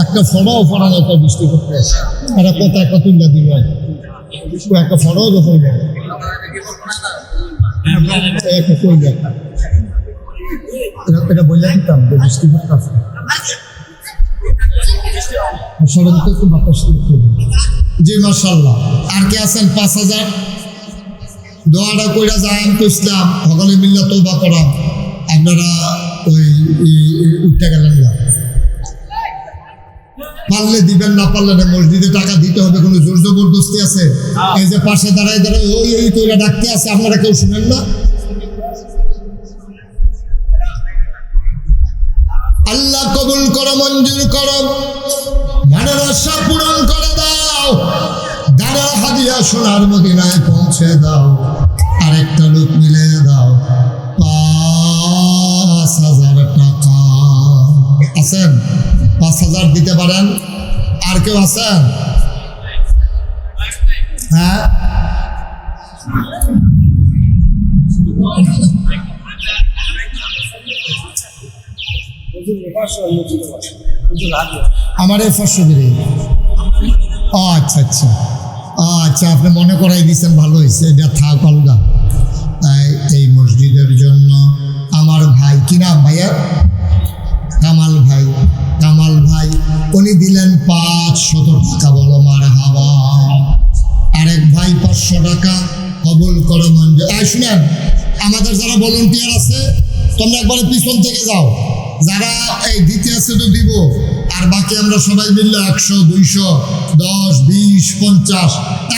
একটা ফড়াও পড়ানো, একটা বৃষ্টি পড়তে আসে, একটা কথা একটা তুলে দিল, একটা ফড়াও যখন একটা কই এটা বললে দিতাম যে বৃষ্টি পড়তে আসে, সবাই একটু বাতাস। জি মাশাআল্লাহ। আর কে আছেন? 5,000 দোয়াটা কইরা যায় তো ইসলাম সকলে মিল্লা তওবা করা। আপনারা ওই উঠতে গেলেন না, পারলে দিবেন, না পারলে না। মসজিদে টাকা দিতে হবে, কোনো জোর জবরদস্তি আছে? এই যে পাশে দাঁড়ায় দাঁড়ায় ওই কইরা ডাকতে আছে, আপনারা কেউ শুনেন না? আল্লাহ কবুল করো, মঞ্জুর করো, মনের আশা পূরণ করে দাও। দানের হাদিয়া সোনার মদিনায় পৌঁছে দাও। আরেকটা লোক মিলে দাও 5,000 টাকা। আছেন? 5,000 দিতে পারেন? আর কেউ আছেন? হ্যাঁ আমার এই 500 বেড়ে। আচ্ছা আচ্ছা আচ্ছা, আপনি মনে করাই দিচ্ছেন, ভালো হয়েছে। এটা থাক আলগা। এই মসজিদের জন্য আমার ভাই, কি নাম ভাইয়া? কামাল ভাই। কামাল ভাই উনি দিলেন 500 টাকা। বলো মারহাবা। আরেক ভাই 500 টাকা। কবুল করো, মঞ্জুর। শুনেন, আমাদের যারা ভলান্টিয়ার আছে তোমরা একবারে পিছন থেকে যাও, যারা এই দিতে আছে তো দিব, আর বাকি আমরা সবাই মিললে 100, 200, 10, 20, 50,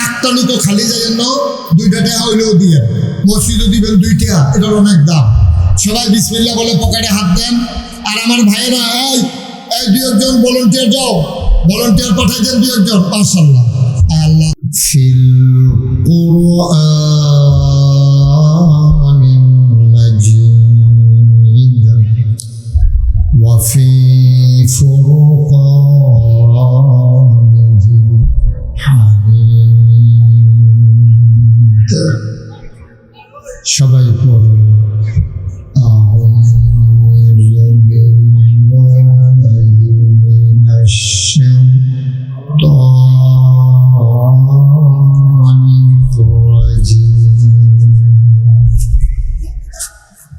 একটা লোক খালি যায় না, 2 টাকা হইলেও দিয়ে মসজিদও দিবেন 2 টাকা, এটার অনেক দাম। সবাই বিসমিল্লাহ বলে পকেটে হাত দেন। আর আমার ভাইয়েরা এই 2-1 ভলান্টিয়ার যাও, ভলান্টিয়ার পাঠাই দেন 2-1, মাশাআল্লাহ। আল্লাহ ফিল কুরআনিল মাজিদ ওয়া ফি ফুরকান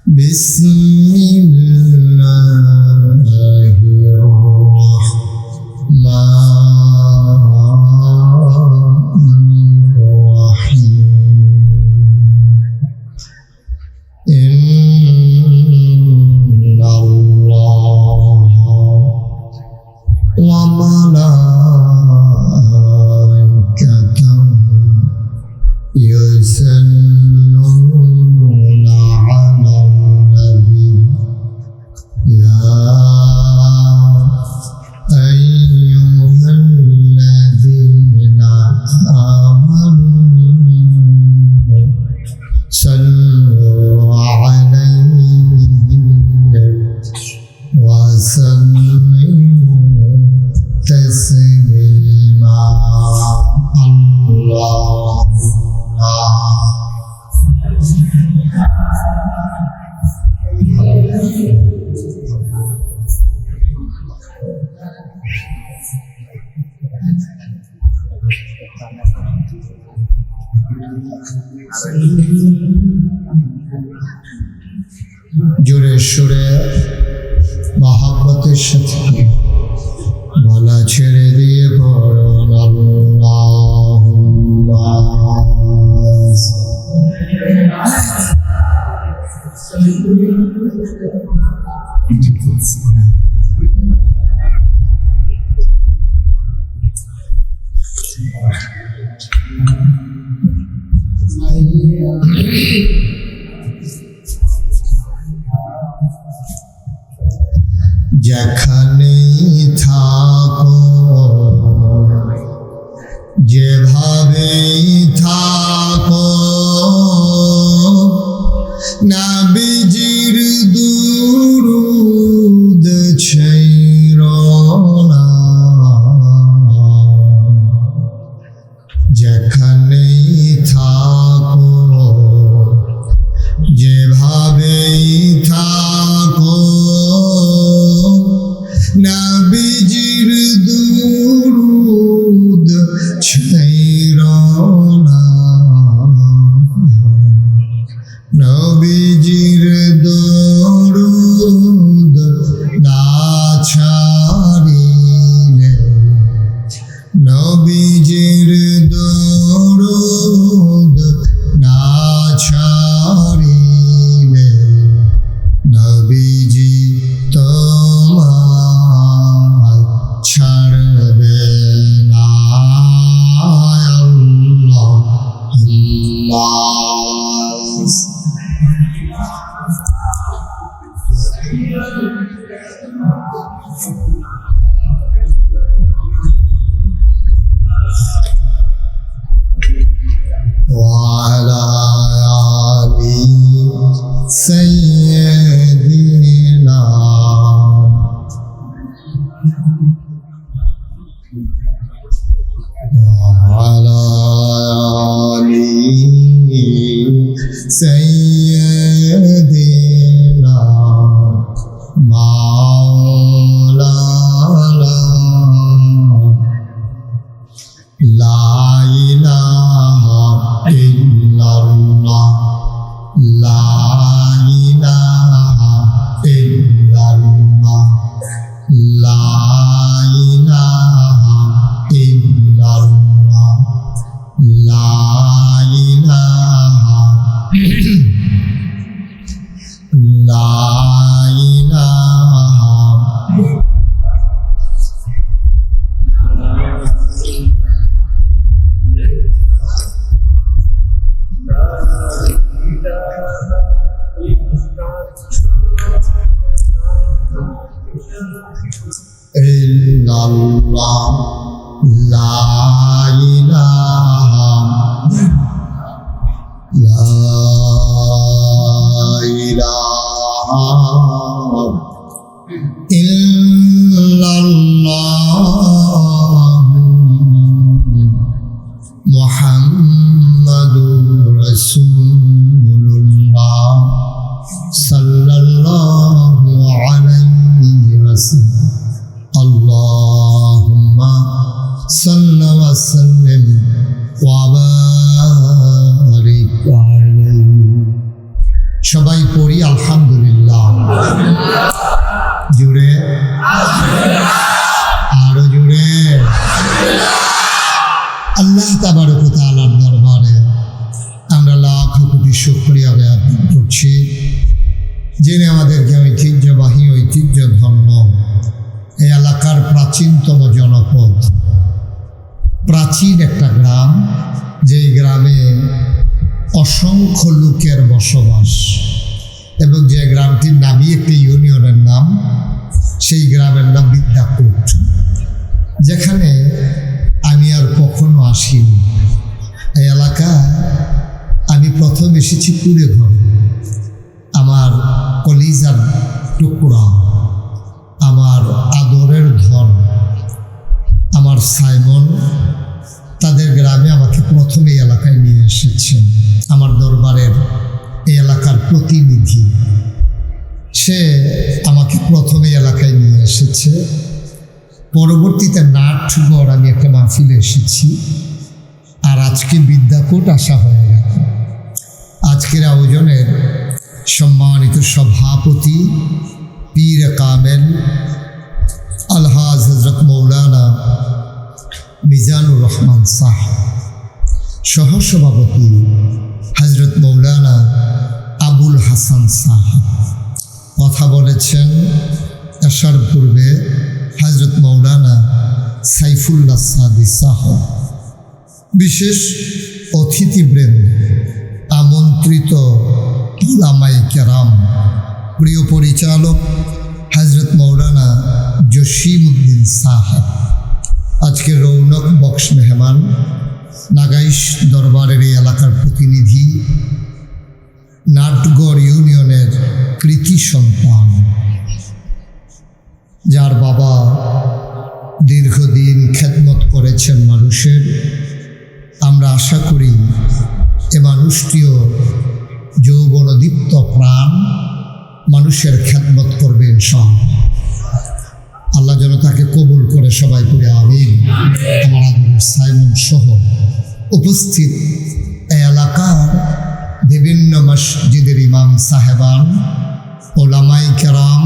بسم الله الرحمن الرحيم إن الله وملائكته يصلون على النبي يا أيها الذين آمنوا صلوا عليه وسلموا تسليما اللهم জোরে সুরে মহাব্বতের সাথে গলা ছেড়ে দিয়ে পড়ুন আল্লাহুম্মা যেখানেই থাকো যেভাবেই থাকো নবীজির দুরূদ ছাইরো না যেখানেই থাকো যেভাবেই থাকো নবীজির দুরূদ ছাইরো না নবীজির দুরূদ না ছাড়িলে নবীজির দুরূদ না ছাড়িলে নবীজি তোমায় ছাড়বে না আল্লাহুম্মা وعلى آل سيدنا وعلى آل سيدنا مولانا لا إله إلا الله لا إله إلا الله لا إله إلا الله لا إله لا إله إلا الله لا إله لا إله إلا الله محمد رسول الله صلى الله عليه وسلم اللهم صلى وسلم وبارك عليه সবাই পড়ি আলহামদুলিল্লাহ জুড়ে আরো জুড়ে আল্লাহ তাবারক ওয়া তাআলার দরবারে আমরা লাখ কোটি শুকরিয়া জ্ঞাপন করছি যিনি আমাদেরকে ঐতিহ্য ধন্য এই এলাকার প্রাচীনতম জনপদ, প্রাচীন একটা গ্রাম, যেই গ্রামে অসংখ্য লোকের বসবাস এবং যে গ্রামটির নামই একটি ইউনিয়নের নাম, সেই গ্রামের নাম বিদ্যাকোট, যেখানে আমি আর কখনো আসিনি। এই এলাকায় আমি প্রথম এসেছি কুড়ে ঘরে। আমার কলিজার টুকরা, আমার আদরের ধন, আমার সাইমন, তাদের গ্রামে আমাকে প্রথম এই এলাকায় নিয়ে এসেছেন। আমার দরবারের এই এলাকার প্রতিনিধি, সে আমাকে প্রথমে এলাকায় নিয়ে এসেছে। পরবর্তীতে নাটগড় আমি একটা মাহফিলে এসেছি, আর আজকে বিদ্যাকোট আসা হয়ে গেল। আজকের আয়োজনের সম্মানিত সভাপতি পীর কামেল আলহাজ হজরত মৌলানা মিজানুর রহমান সাহেব, সহসভাপতি হজরত মৌলানা আবুল হাসান সাহেব কথা বলেছেন। আসার পূর্বে হজরত মৌলানা সাইফুল্লাহ সাদি সাহেব, বিশেষ অতিথিবৃন্দ, আমন্ত্রিত উলামায়ে কেরাম, প্রিয় পরিচালক হজরত মৌলানা জসিমউদ্দিন সাহেব, আজকের রৌনক বক্স মেহমান, নাগাইশ দরবারের এই এলাকার প্রতিনিধি, নাটগড় ইউনিয়নের কৃতি সন্তান, যার বাবা দীর্ঘদিন খেদমত করেছেন মানুষের। আমরা আশা করি এ মানুষটিও যৌবনদীপ্ত প্রাণ মানুষের খেদমত করবে ইনশাআল্লাহ। আল্লাহ যেন তাকে কবুল করে, সবাই করে আমিন। আমার আদরের সাইমন সহ উপস্থিত এই এলাকার বিভিন্ন মসজিদের ইমাম সাহেবান, ওলামায়ে কেরাম,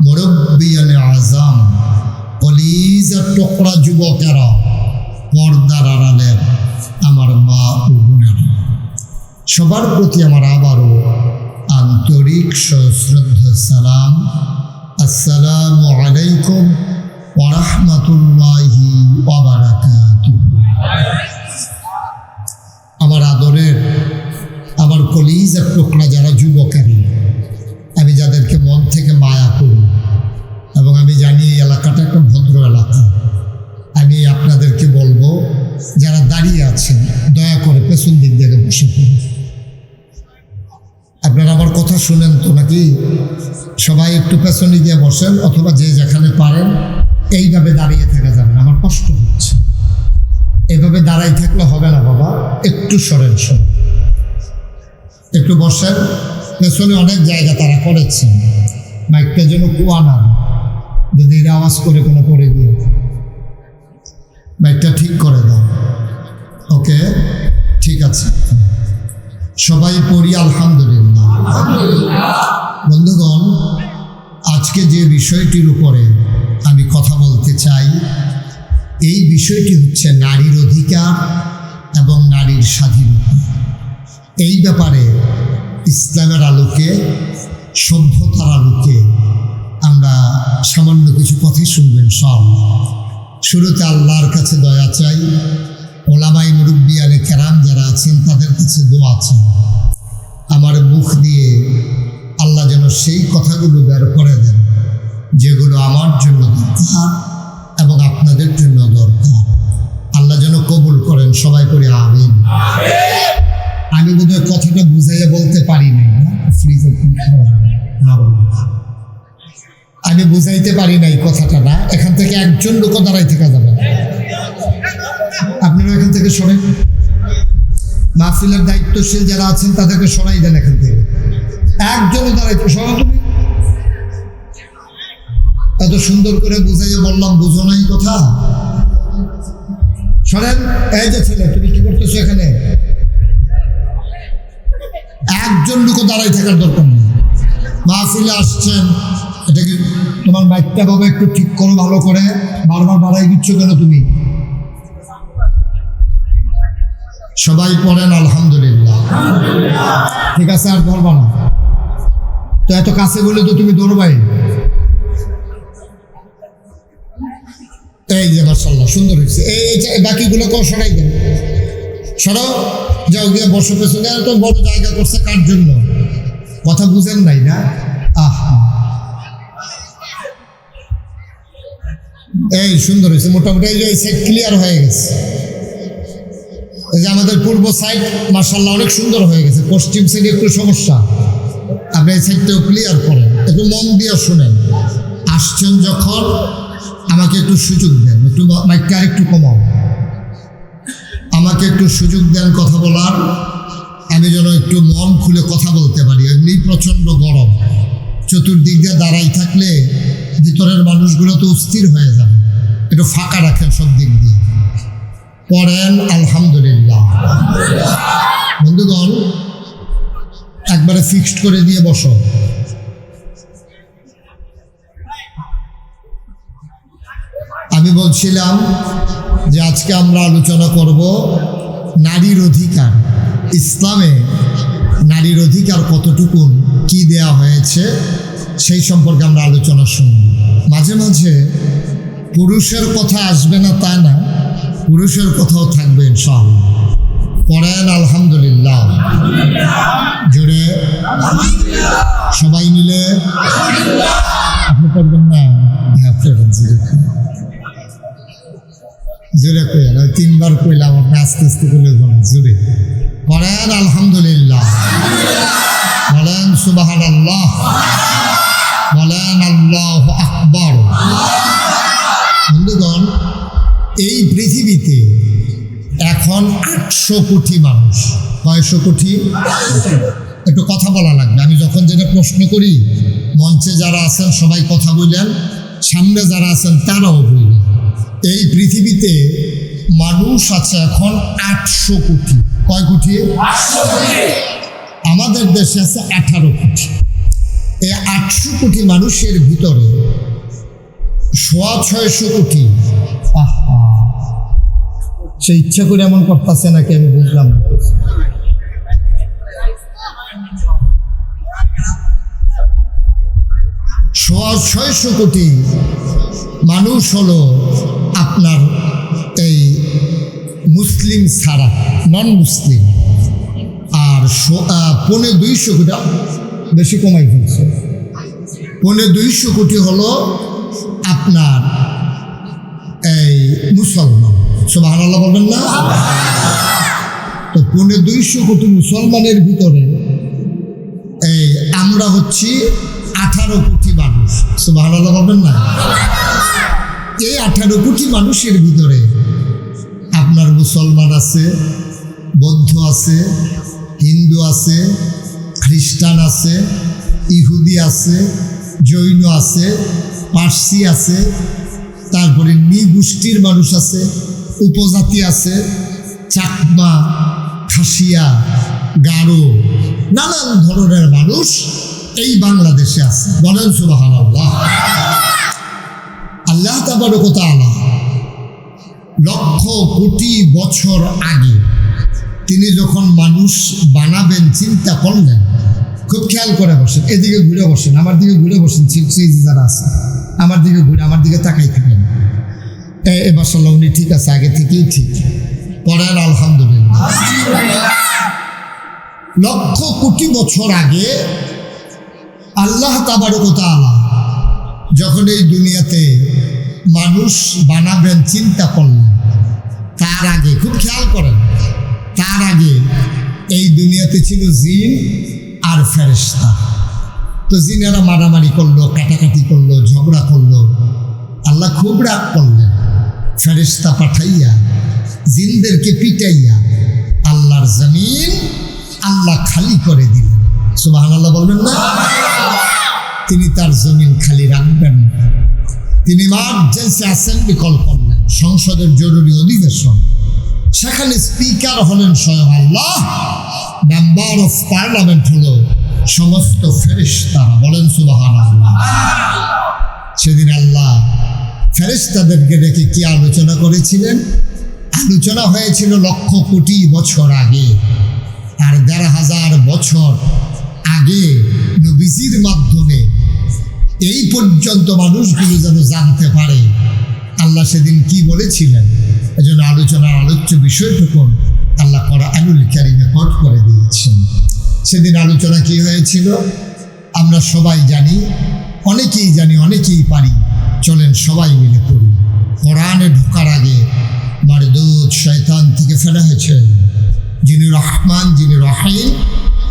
মুরব্বিয়ানে আজম, কলিজার টুকরা যুবকেরা, পর্দার আড়ালের আমার মা ও বোনেরা, সবার প্রতি আমার আবারও আন্তরিক সশ্রদ্ধ সালাম। আসসালামু আলাইকুম ওয়া রাহমাতুল্লাহি ওয়া বারাকাতুহু। আমার আদরের, আমার কলিজার টুকরা যারা যুবকেরা, আমি যাদেরকে মন থেকে মায়া করি এবং আমি জানি এই এলাকাটা একটা ভদ্র এলাকা, আমি আপনাদেরকে বলবো, যারা দাঁড়িয়ে আছেন দয়া করে পেছন দিক থেকে বসে পড়ুন। আপনারা আমার কথা শুনেন তো নাকি? সবাই একটু পেছনে গিয়ে বসেন, অথবা যে যেখানে পারেন এইভাবে দাঁড়িয়ে থাকা যাবে না, আমার কষ্ট হচ্ছে। এইভাবে দাঁড়াই থাকলে হবে না বাবা, একটু সরেন, একটু বসেন। পেছনে অনেক জায়গা তারা করেছেন, মাইকটা যেন কুয়া না, যদি এর আওয়াজ করে কোনো পড়ে দিয়ে মাইকটা ঠিক করে দাও। ওকে, ঠিক আছে, সবাই পড়ি আলহামদুলিল্লাহ। বন্ধুগণ, আজকে যে বিষয়টির উপরে আমি কথা বলতে চাই, এই বিষয়টি হচ্ছে নারীর অধিকার এবং নারীর স্বাধীনতা। এই ব্যাপারে ইসলামের আলোকে, সভ্যতার আলোকে আমরা সামান্য কিছু কথা শুনবেন সব। শুরুতে আল্লাহর কাছে দয়া চাই, ওলামাই মুরব্বিয়ানে কেরাম যারা আছেন তাদের কাছে দোয়া চাই, আমার মুখ দিয়ে আল্লাহ যেন সেই কথাগুলো বের করে দেন যেগুলো আমার জন্য দরকার এবং আপনাদের জন্য দরকার। আল্লাহ যেন কবুল করেন, সবাই করে আমিন। আমি বোধহয় কথাটা বুঝাইয়া বলতে পারি নাই, আমি বুঝাইতে পারি নাই কথাটা, না এখান থেকে একজন লোক দাঁড়াই থাকা যাবে না, আপনারা এখান থেকে সরেন। মাহফিলের দায়িত্বশীল যারা আছেন তাদেরকে সরাই দেন এখান থেকে, একজনও দাঁড়াইতে সরা। তুমি এত সুন্দর করে বুঝাইয়া বললাম, বুঝো নাই কথা। শোনেন, এই যে ছেলে, তুমি কি করতেছো এখানে? একজন লোকও দাঁড়াই থাকার দরকার নেই। মাহফিলে আসছেন, এটা কি তোমার মাইকটা বাবা একটু ঠিক করো ভালো করে, বারবার বাড়াই দিচ্ছ কেন তুমি? সবাই পড়েন আলহামদুলিল্লাহ। ঠিক আছে, আর ধরবা না তো, এত কাছে বলে তো তুমি দৌড়বাই। এই যে মাশাআল্লাহ সুন্দর হয়েছে। এই বাকিগুলো কেউ সরাই দেন, সরাও, যাও গিয়ে বসে পেছনে। তো বড় জায়গা করছে কার জন্য? কথা বুঝেন নাই না? আহা, এই সুন্দর হয়েছে মোটামুটি। এই যে এই সাইড ক্লিয়ার হয়ে গেছে। এই যে আমাদের পূর্ব সাইড মাশাআল্লাহ অনেক সুন্দর হয়ে গেছে। পশ্চিম সাইডে একটু সমস্যা, আপনি এই সাইডটাও ক্লিয়ার করেন। একটু মন দিয়ে শুনেন। আসছেন যখন আমাকে একটু সুযোগ দেন, একটু মাইকটা আর একটু কমাও, আমাকে একটু সুযোগ দেন কথা বলার, আমি যেন একটু মন খুলে কথা বলতে পারি। এমনি প্রচণ্ড গরম, চতুর্দিক দিয়ে দাঁড়াই থাকলে ভিতরের মানুষগুলো তো অস্থির হয়ে যাবে। একটু ফাঁকা রাখেন সব দিক দিয়ে। পড়েন আলহামদুলিল্লাহ। বন্ধুগণ, একবারে ফিক্সড করে দিয়ে বসো। আমি বলছিলাম যে আজকে আমরা আলোচনা করব নারীর অধিকার। ইসলামে নারীর অধিকার কতটুকুন, কি দেয়া হয়েছে, সেই সম্পর্কে আমরা আলোচনা শুনব। মাঝে মাঝে পুরুষের কথা আসবে না তা না, পুরুষের কথাও থাকবে ইনশাআল্লাহ। পড়েন আলহামদুলিল্লাহ জোরে, সবাই মিলে। আপনি পড়বেন না? হ্যাঁ পড়বেন, জোরে কইলেন। আমি 3 বার কইলাম, আপনি আস্তে আস্তে করে জোরে পড়েন আলহামদুলিল্লাহ। বলেন সুবহানাল্লাহ, বলেন আল্লাহু আকবার। বন্ধুগণ, এই পৃথিবীতে এখন 800 কোটি মানুষ। কয়শো কোটি? একটু কথা বলা লাগবে। আমি যখন যেটা প্রশ্ন করি, মঞ্চে যারা আছেন সবাই কথা বললেন, সামনে যারা আছেন তারাও বললেন। এই পৃথিবীতে মানুষ আছে এখন 800 কোটি। কয় কোটি? আমাদের দেশে আছে 18 কোটি। এই 800 কোটি মানুষের ভিতরে 650 কোটি সে ইচ্ছা করে এমন করতেছে নাকি আমি বুঝলাম না। 650 কোটি মানুষ হলো আপনার এই মুসলিম ছাড়া, নন মুসলিম। আর 250 কোটি, বেশি কমাই ফেলছে, 250 কোটি হলো আপনার এই মুসলমান। সুবহানাল্লাহ বলবেন না? তো 250 কোটি মুসলমানের ভিতরে এই আমরা হচ্ছি 18 কোটি মানুষ। সুবহানাল্লাহ বলবেন না? এই 18 কোটি মানুষের ভিতরে আপনার মুসলমান আছে, বৌদ্ধ আছে, হিন্দু আছে, খ্রিস্টান আছে, ইহুদি আছে, জৈন আছে, পার্সি আছে, তারপরে নৃগোষ্ঠীর মানুষ আছে, উপজাতি আছে, চাকমা, খাসিয়া, গারো, নানান ধরনের মানুষ এই বাংলাদেশে আছে। বলেন সুবহানাল্লাহ। আল্লাহ তাবারক ওয়া তাআলা লক্ষ কোটি বছর আগে তিনি যখন মানুষ বানাবেন চিন্তা করলেন, খুব খেয়াল করে বসেন, এদিকে ঘুরে বসেন, আমার দিকে ঘুরে বসেন, যারা আছে আমার দিকে ঘুরে, আমার দিকে তাকাই থাকেন। এবার সাল্লাহ উনি ঠিক আছে, আগে থেকেই ঠিক। পড়েন আলহামদুলিল্লাহ। লক্ষ কোটি বছর আগে আল্লাহ তাবারক ওয়া তাআলা যখন এই দুনিয়াতে মানুষ বানাবেন চিন্তা করলেন, তার আগে খুব খেয়াল করেন, তার আগে এই দুনিয়াতে ছিল জিন আর ফেরেশতা। তো জিনেরা মারামারি করলো, কাটাকাটি করলো, ঝগড়া করলো। আল্লাহ খুব রাগ করলেন, ফেরেশতা পাঠাইয়া জিনদেরকে পিটাইয়া আল্লাহর জমিন আল্লাহ খালি করে দিলেন। সুবহানাল্লাহ বলবেন না? তিনি তার জমিন খালি রাখবেন। তিনি ইমার্জেন্সি অ্যাসেম্বলি কল করলেন, সংসদের জরুরি অধিবেশন। এখানে স্পিকার হলেন স্বয়ং আল্লাহ, মেম্বার অফ পার্লামেন্ট হলো সমস্ত ফেরেশতারা। বলেন সুবহানাল্লাহ। সেদিন আল্লাহ ফেরেশতাদেরকে ডেকে কি আলোচনা করেছিলেন? আলোচনা হয়েছিল লক্ষ কোটি বছর আগে, আর ১,৫০০ বছর আগে নবীজির মাধ্যমে এই পর্যন্ত মানুষগুলো যেন জানতে পারে আল্লাহ সেদিন কি বলেছিলেন। এজন্য আলোচনার আলোচ্য বিষয়টুকু আল্লাহ কোরআনুল কারীমে কোট করে দিয়েছেন। সেদিন আলোচনা কি হয়েছিল আমরা সবাই জানি, অনেকেই জানি, অনেকেই পারি। চলেন সবাই মিলে পড়ি। কোরআনে ঢোকার আগে মারদুদ শয়তান থেকে ফেলা হয়েছে, যিনি রহমান, যিনি রহিম,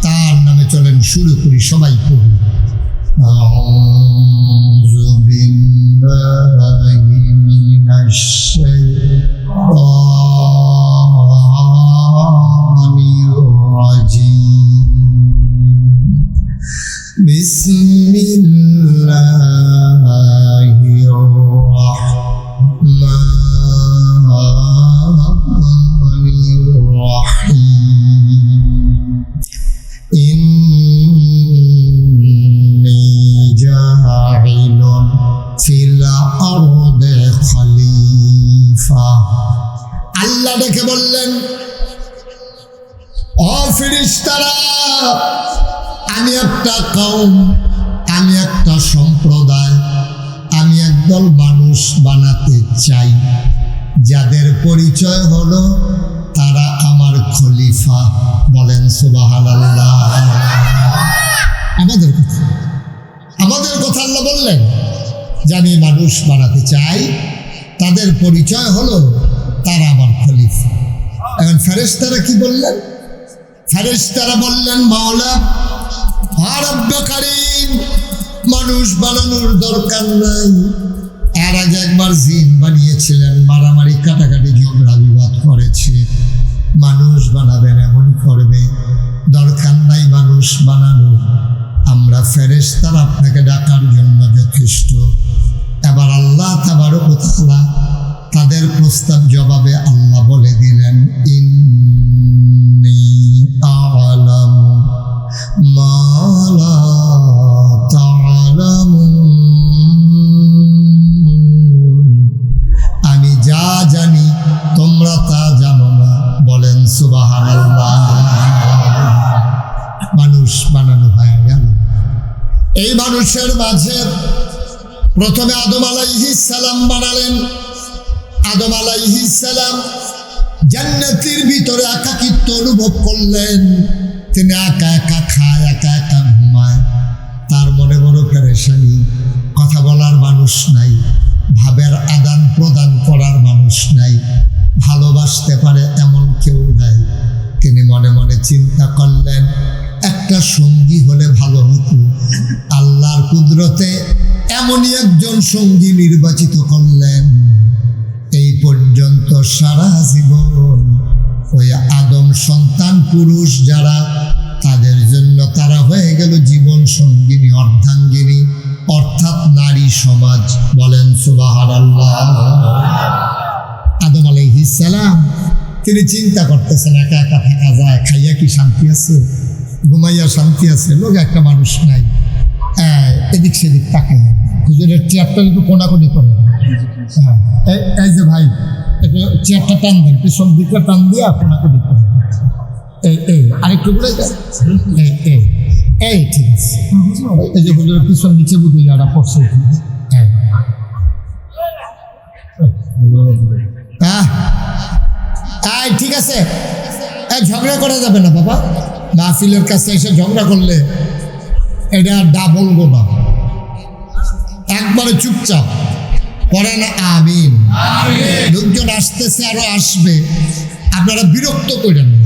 তার নামে চলেন শুরু করি, সবাই পড়ি। আউযু বিল্লাহি মিনাশ শাইতানির রাজিম। বিসমিল্লাহির রাহমানির রাহিম। ইন্নী জাইলুন ফিল আরদি খলিফা। আল্লাহ ডেকে বললেন, ও ফেরেশতারা, আমি একটা কওম, আমি একটা সম্প্রদায়, আমি একদল মানুষ বানাতে চাই যাদের পরিচয় হলো তারা আমার খলিফা। বলেন সুবহানাল্লাহ। আমাদের কথা আল্লাহ বললেন যে আমি মানুষ বানাতে চাই, তাদের পরিচয় হলো তারা আমার খলিফা। এখন ফেরেশতারা কি বললেন? ফেরেশতারা বললেন, মাওলা রব্বে কারীম, মানুষ বানানোর দরকার নাই। এর আগে একবার জিন বানিয়েছিলেন, মারামারি কাটাকাটি ঝগড়া বিবাদ করেছে। মানুষ বানাবেন এমন করবে, দরকার নাই মানুষ বানানো। আমরা ফেরেশতারা আপনাকে ডাকার জন্য যথেষ্ট। এবার আল্লাহ তাবারক ওয়া তাআলা তাদের প্রস্তাব জবাবে আল্লাহ বলে দিলেন, ইন্নী আ'লামু মা লা তা'লামুন। আমি যা জানি তোমরা তা জানো না। বলেন সুবহানাল্লাহ। মানুষ বানানো হয়ে গেল। এই মানুষের মাঝে প্রথমে আদম আলাইহিস সালাম বানালেন। আদম আলাইহিস সালাম জান্নাতের ভিতরে একাকিত্ব অনুভব করলেন। তিনি একা একা খায়, একা একা ঘুমায়, তার মনে বড় পেরেশানি। কথা বলার মানুষ নাই, ভাবের আদান প্রদান করার মানুষ নাই, ভালোবাসতে পারে এমন কেউ নাই। তিনি মনে মনে চিন্তা করলেন, একটা সঙ্গী হলে ভালো হতো। আল্লাহর কুদরতে এমনই একজন সঙ্গী নির্বাচিত করলেন। এই পর্যন্ত সারা জীবন ওই আদম সন্তান পুরুষ যারা, তাদের জন্য তারা হয়ে গেল জীবন সঙ্গিনী, অর্ধাঙ্গিনী, অর্থাৎ নারী সমাজ। বলেন সুবহানাল্লাহ। আদম আলাইহিস সালাম তিনি চিন্তা করতেছেন, একা একা থাকা যায়, খাইয়া কি শান্তি আছে, ঘুমাইয়া শান্তি আছে, লোক একটা মানুষ নাই। এদিক সেদিক তাকাই, হুজুরের চেয়ারটা একটু কোনাকুনি করে। হ্যাঁ, এই যে ভাই, একটু চেয়ারটা টান দেন, পিছন দিকটা টান দিয়া কোনাকুনি করে। এই আরেকটু ঘুরে যায়। এই ঠিক আছে। এই যে হুজুরের পিছন নিচে বুঝে যারা পড়ছে। হ্যাঁ, ঠিক আছে। ঝগড়া করা যাবে না বাবা। মাহফিলের কাছে এসে ঝগড়া করলে এটা ডাবল গোনা। একবারে চুপচাপ পড়ে না আমিন। লোকজন আসতেছে, আরো আসবে, আপনারা বিরক্ত করেন না।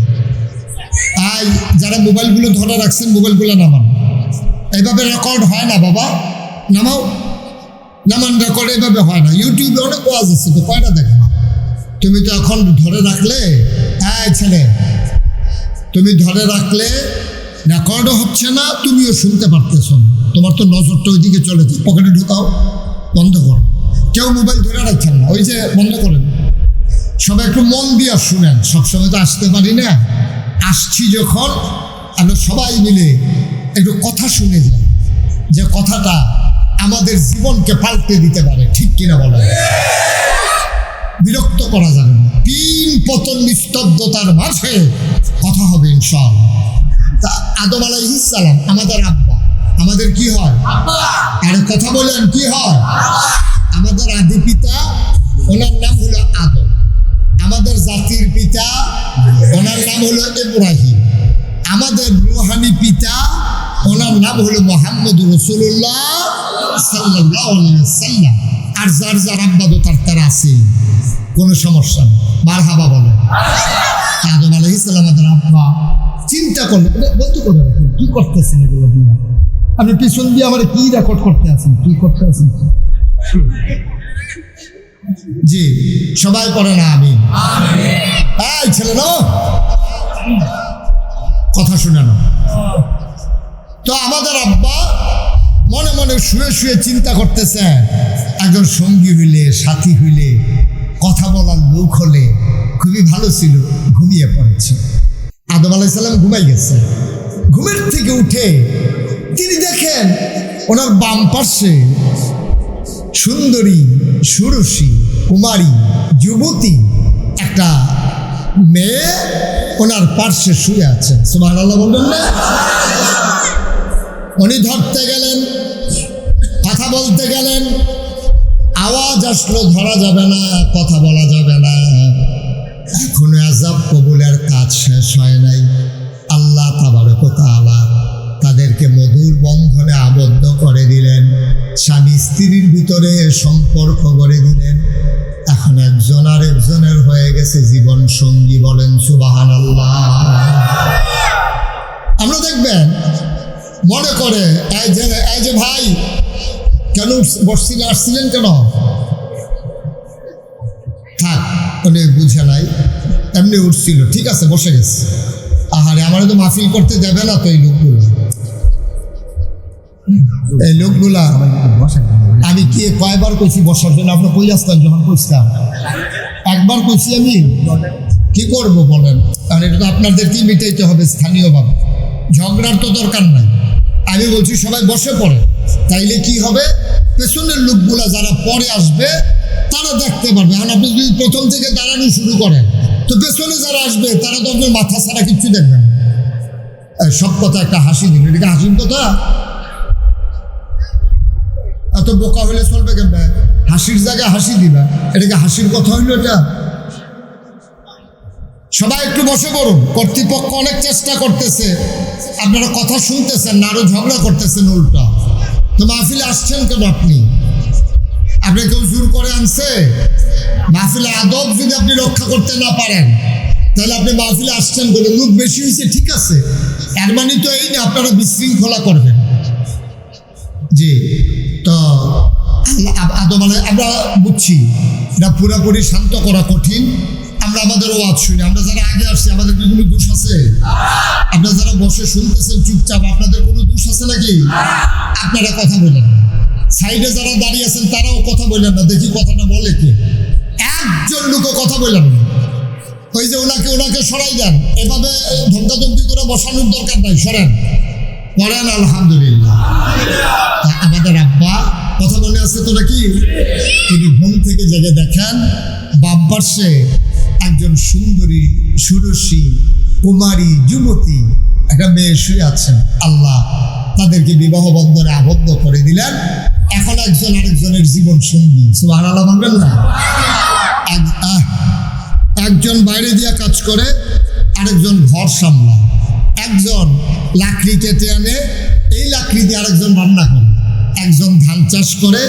যারা মোবাইলগুলো ধরে রাখছেন, মোবাইলগুলো নামান। এইভাবে রেকর্ড হয় না বাবা, নামাও, নামান। রেকর্ড এইভাবে হয় না। ইউটিউবে অনেক ওয়াজ আছে, তো কয়টা দেখো না। তুমি তো এখন ধরে রাখলে, ছেলে, তুমি ধরে রাখলে রেকর্ডও হচ্ছে না, তুমিও শুনতে পারতেছ না। তোমার তো নজরটা ওইদিকে চলেছে। পকেটে ঢুকাও, বন্ধ করো। কেউ মোবাইল ধরে রাখছেন না, ওই যে বন্ধ করেন। সবাই একটু মন দিয়ে শুনেন, সবসময় তো আসতে পারি না, আসছি যখন আমরা সবাই মিলে একটু কথা শুনে যাই, যে কথাটা আমাদের জীবনকে পাল্টে দিতে পারে, ঠিক কিনা বলেন? বিরক্ত করা যাবে না, তিন পতন নিস্তব্ধতার মাঝে কথা হবে ইনশাআল্লাহ। তা আদম আলাইহিস সালাম আমাদের আব্বা, আমাদের কি হয়? আর কথা বলেন কি হয়? আমাদের আদি পিতা, ওনার নাম হলো আদম। আমাদের জাতির পিতা, ওনার নাম হলো ইব্রাহিম। আমাদের রুহানি পিতা, ওনার নাম হলো মুহাম্মদ রাসূলুল্লাহ সাল্লাল্লাহু আলাইহি ওয়াসাল্লাম। আর যার যার আব্বা তো তার আছে, কোনো সমস্যা নেই, মারহাবা বলে। আদম আলাইহিস সালাম আমাদের আব্বা। চিন্তা করলে বলতে করে রাখেন, কি করতেছেন এগুলো দিয়ে? আপনি পিছন দিয়ে আমার কি রেকর্ড করতে আছেন, কি করতে আছেন? জি, সবাই পড়ে না আমি এই ছেলে না, কথা শুনে না। তো আমাদের আব্বা মনে মনে শুয়ে শুয়ে চিন্তা করতেছে, একজন সঙ্গী হইলে, সাথী হইলে, কথা বলার লোক হলে খুবই ভালো ছিল। ঘুমিয়ে পড়েছে। আদম আলাইহিস সালাম ঘুমাই গেছে। ঘুমের থেকে উঠে তিনি দেখেন ওনার বাম পার্শ্বে সুন্দরী, ষোড়শী, কুমারী, যুবতী একটা মেয়ে ওনার পার্শ্বে শুয়ে আছে। সুবহানাল্লাহ বলবেন না? উনি ধরতে গেলেন, কথা বলতে গেলেন, আওয়াজ আসলো, ধরা যাবে না, কথা বলা যাবে না। এখনো আযাব কবুলের কাজ শেষ হয় নাই। আল্লাহ তাবারক ওয়া তাআলা তাদেরকে মধুর বন্ধনে আবদ্ধ করে দিলেন, স্বামী স্ত্রীর ভিতরে সম্পর্ক গড়ে দিলেন। এখন একজন আর একজনের হয়ে গেছে জীবন সঙ্গী। বলেন সুবহানাল্লাহ। আমরা দেখবেন মনে করে এই যে ভাই কেন বসছিলেন, আসছিলেন কেন? থাক, উনি বুঝে নাই, এমনি উঠছিল, ঠিক আছে, বসে গেছে। আহারে, আমারও তো মাহফিল করতে দেবে না তো এই লোকগুলা। আমি কি কয়বার কইছি বসার জন্য? আপনি কই আসতেন যখন কইতাম? একবার কইছি আমি। কি করব বলেন? কারণ এটা তো আপনাদেরকেই মিটাইতে হবে স্থানীয়ভাবে, ঝগড়ার তো দরকার নাই। আমি বলছি সবাই বসে পড়ে, তাইলে কি হবে, পেছনের লোকগুলা যারা পরে আসবে তারা দেখতে পারবে। এখন আপনি যদি প্রথম থেকে দাঁড়ানো শুরু করেন, তো পেছনে যারা আসবে তারা তো আপনার মাথা ছাড়া কিচ্ছু দেখবেন। সব কথা একটা হাসি দিন, এটাকে হাসির কথা? এত বোকা হলে চলবে কেমন? হাসির জায়গায় হাসি দিবা, এটাকে হাসির কথা হইলো এটা? সবাই একটু বসে পড়ুন। কর্তৃপক্ষ অনেক চেষ্টা করতেছে, আপনারা কথা শুনতেছেন না, আরো ঝগড়া করতেছেন উল্টা। তো মাহফিলে আসছেন কেন আপনি? আপনি কেউ জোর করে আনছে? মাহফিলে আদব যদি আপনি রক্ষা করতে না পারেন, তাহলে আপনি মাহফিলে আসছেন বলে। লোক বেশি হয়েছে, ঠিক আছে, এর মানে তো এই না আপনারা বিশৃঙ্খলা করবেন। জি, তো আদম আমরা বুঝছি এটা পুরোপুরি শান্ত করা কঠিন। আমরা আমাদের ওয়াজ শুনি, আমরা যারা আগে আসছি আমাদের কি কোনো দোষ আছে? আপনারা যারা বসে শুনতেছেন চুপচাপ, আপনাদের কোনো দোষ আছে নাকি? আপনারা কথা বলেন। সাইডে যারা দাঁড়িয়ে আছেন তারাও কথা বললেন না, দেখি কথাটা বলে কে? একজন লোকও কথা বললেন না। ওই যে ওনাকে সরাই দেন, এভাবে ধমকাধমকি করে বসানোর দরকার নাই, সরেন, করেন। আলহামদুলিল্লাহ। আমাদের আব্বা কথা মনে আছে তো নাকি? তিনি ঘুম থেকে জেগে দেখেন বাম পার্শ্বে একজন সুন্দরী, ষোড়শী, কুমারী, যুবতী একটা মেয়ে শুয়ে আছেন। আল্লাহ তাদেরকে বিবাহ বন্ধনে আবদ্ধ করে দিলেন। এখন একজন আরেকজনের জীবন সঙ্গী। সুবহানাল্লাহ বলবেন না? একজন বাইরে দিয়া কাজ করে, আরেকজন ঘর সামলায়। একজন লাকড়ি কেটে আনে, এই লাকড়ি দিয়ে আরেকজন রান্না করে। একজন ধান চাষ করে,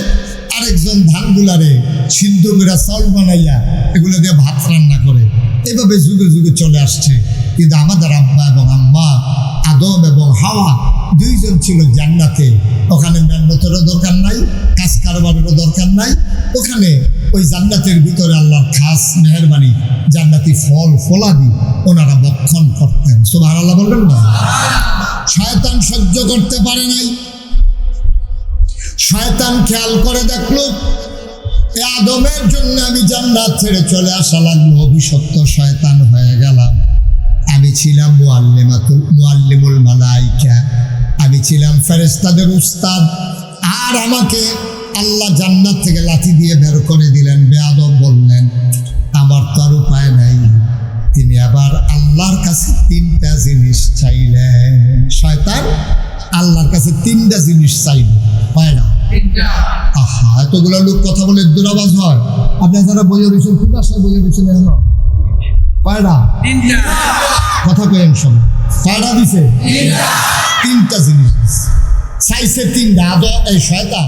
আরেকজন ধানগুলারে সিদ্ধ করে চাউল বানাইয়া এগুলো দিয়ে ভাত রান্না করে। এভাবে যুগে যুগে চলে আসছে। কিন্তু আমাদের আব্বা এবং আম্মা, আদম এবং হাওয়া, দুইজন ছিল জান্নাতে। ওখানে মেহনতেরও দরকার নাই, কাজ কারবারেরও দরকার নাই। ওখানে ওই জান্নাতের ভিতরে আল্লাহর খাস মেহেরবানি, জান্নাতি ফল ফলাদি ওনারা ভক্ষণ করতেন। সুবহানাল্লাহ বলবেন না? শয়তান সহ্য করতে পারে নাই। শয়তান খেয়াল করে দেখলো এই আদমের জন্য আমি জান্নাত ছেড়ে চলে আসা লাগলো, অভিশপ্ত শয়তান হয়ে গেলাম। আমি ছিলাম মুআল্লিমুল মালাইকা, আমি ছিলাম ফেরেশতাদের উস্তাদ, আর আমাকে আল্লাহ জান্নাত থেকে লাথি দিয়ে বের করে দিলেন। বেয়াদব বললেন, আমার তো আর উপায় নাই। তিনি আবার আল্লাহর কাছে 3টা জিনিস চাইলেন। শয়তান আল্লাহর কাছে 3টা জিনিস চাইল, পায় না। আহা, এতগুলো লোক কথা বলে দুরাবাজ হয়। আপনি যারা বইয়ে রয়েছেন, খুব আশায় বইয়ে রয়েছেন, পায় না। কথা কেন সব পায়রা দিছে 3টা জিনিস চাইছে। 3টা এই শয়তান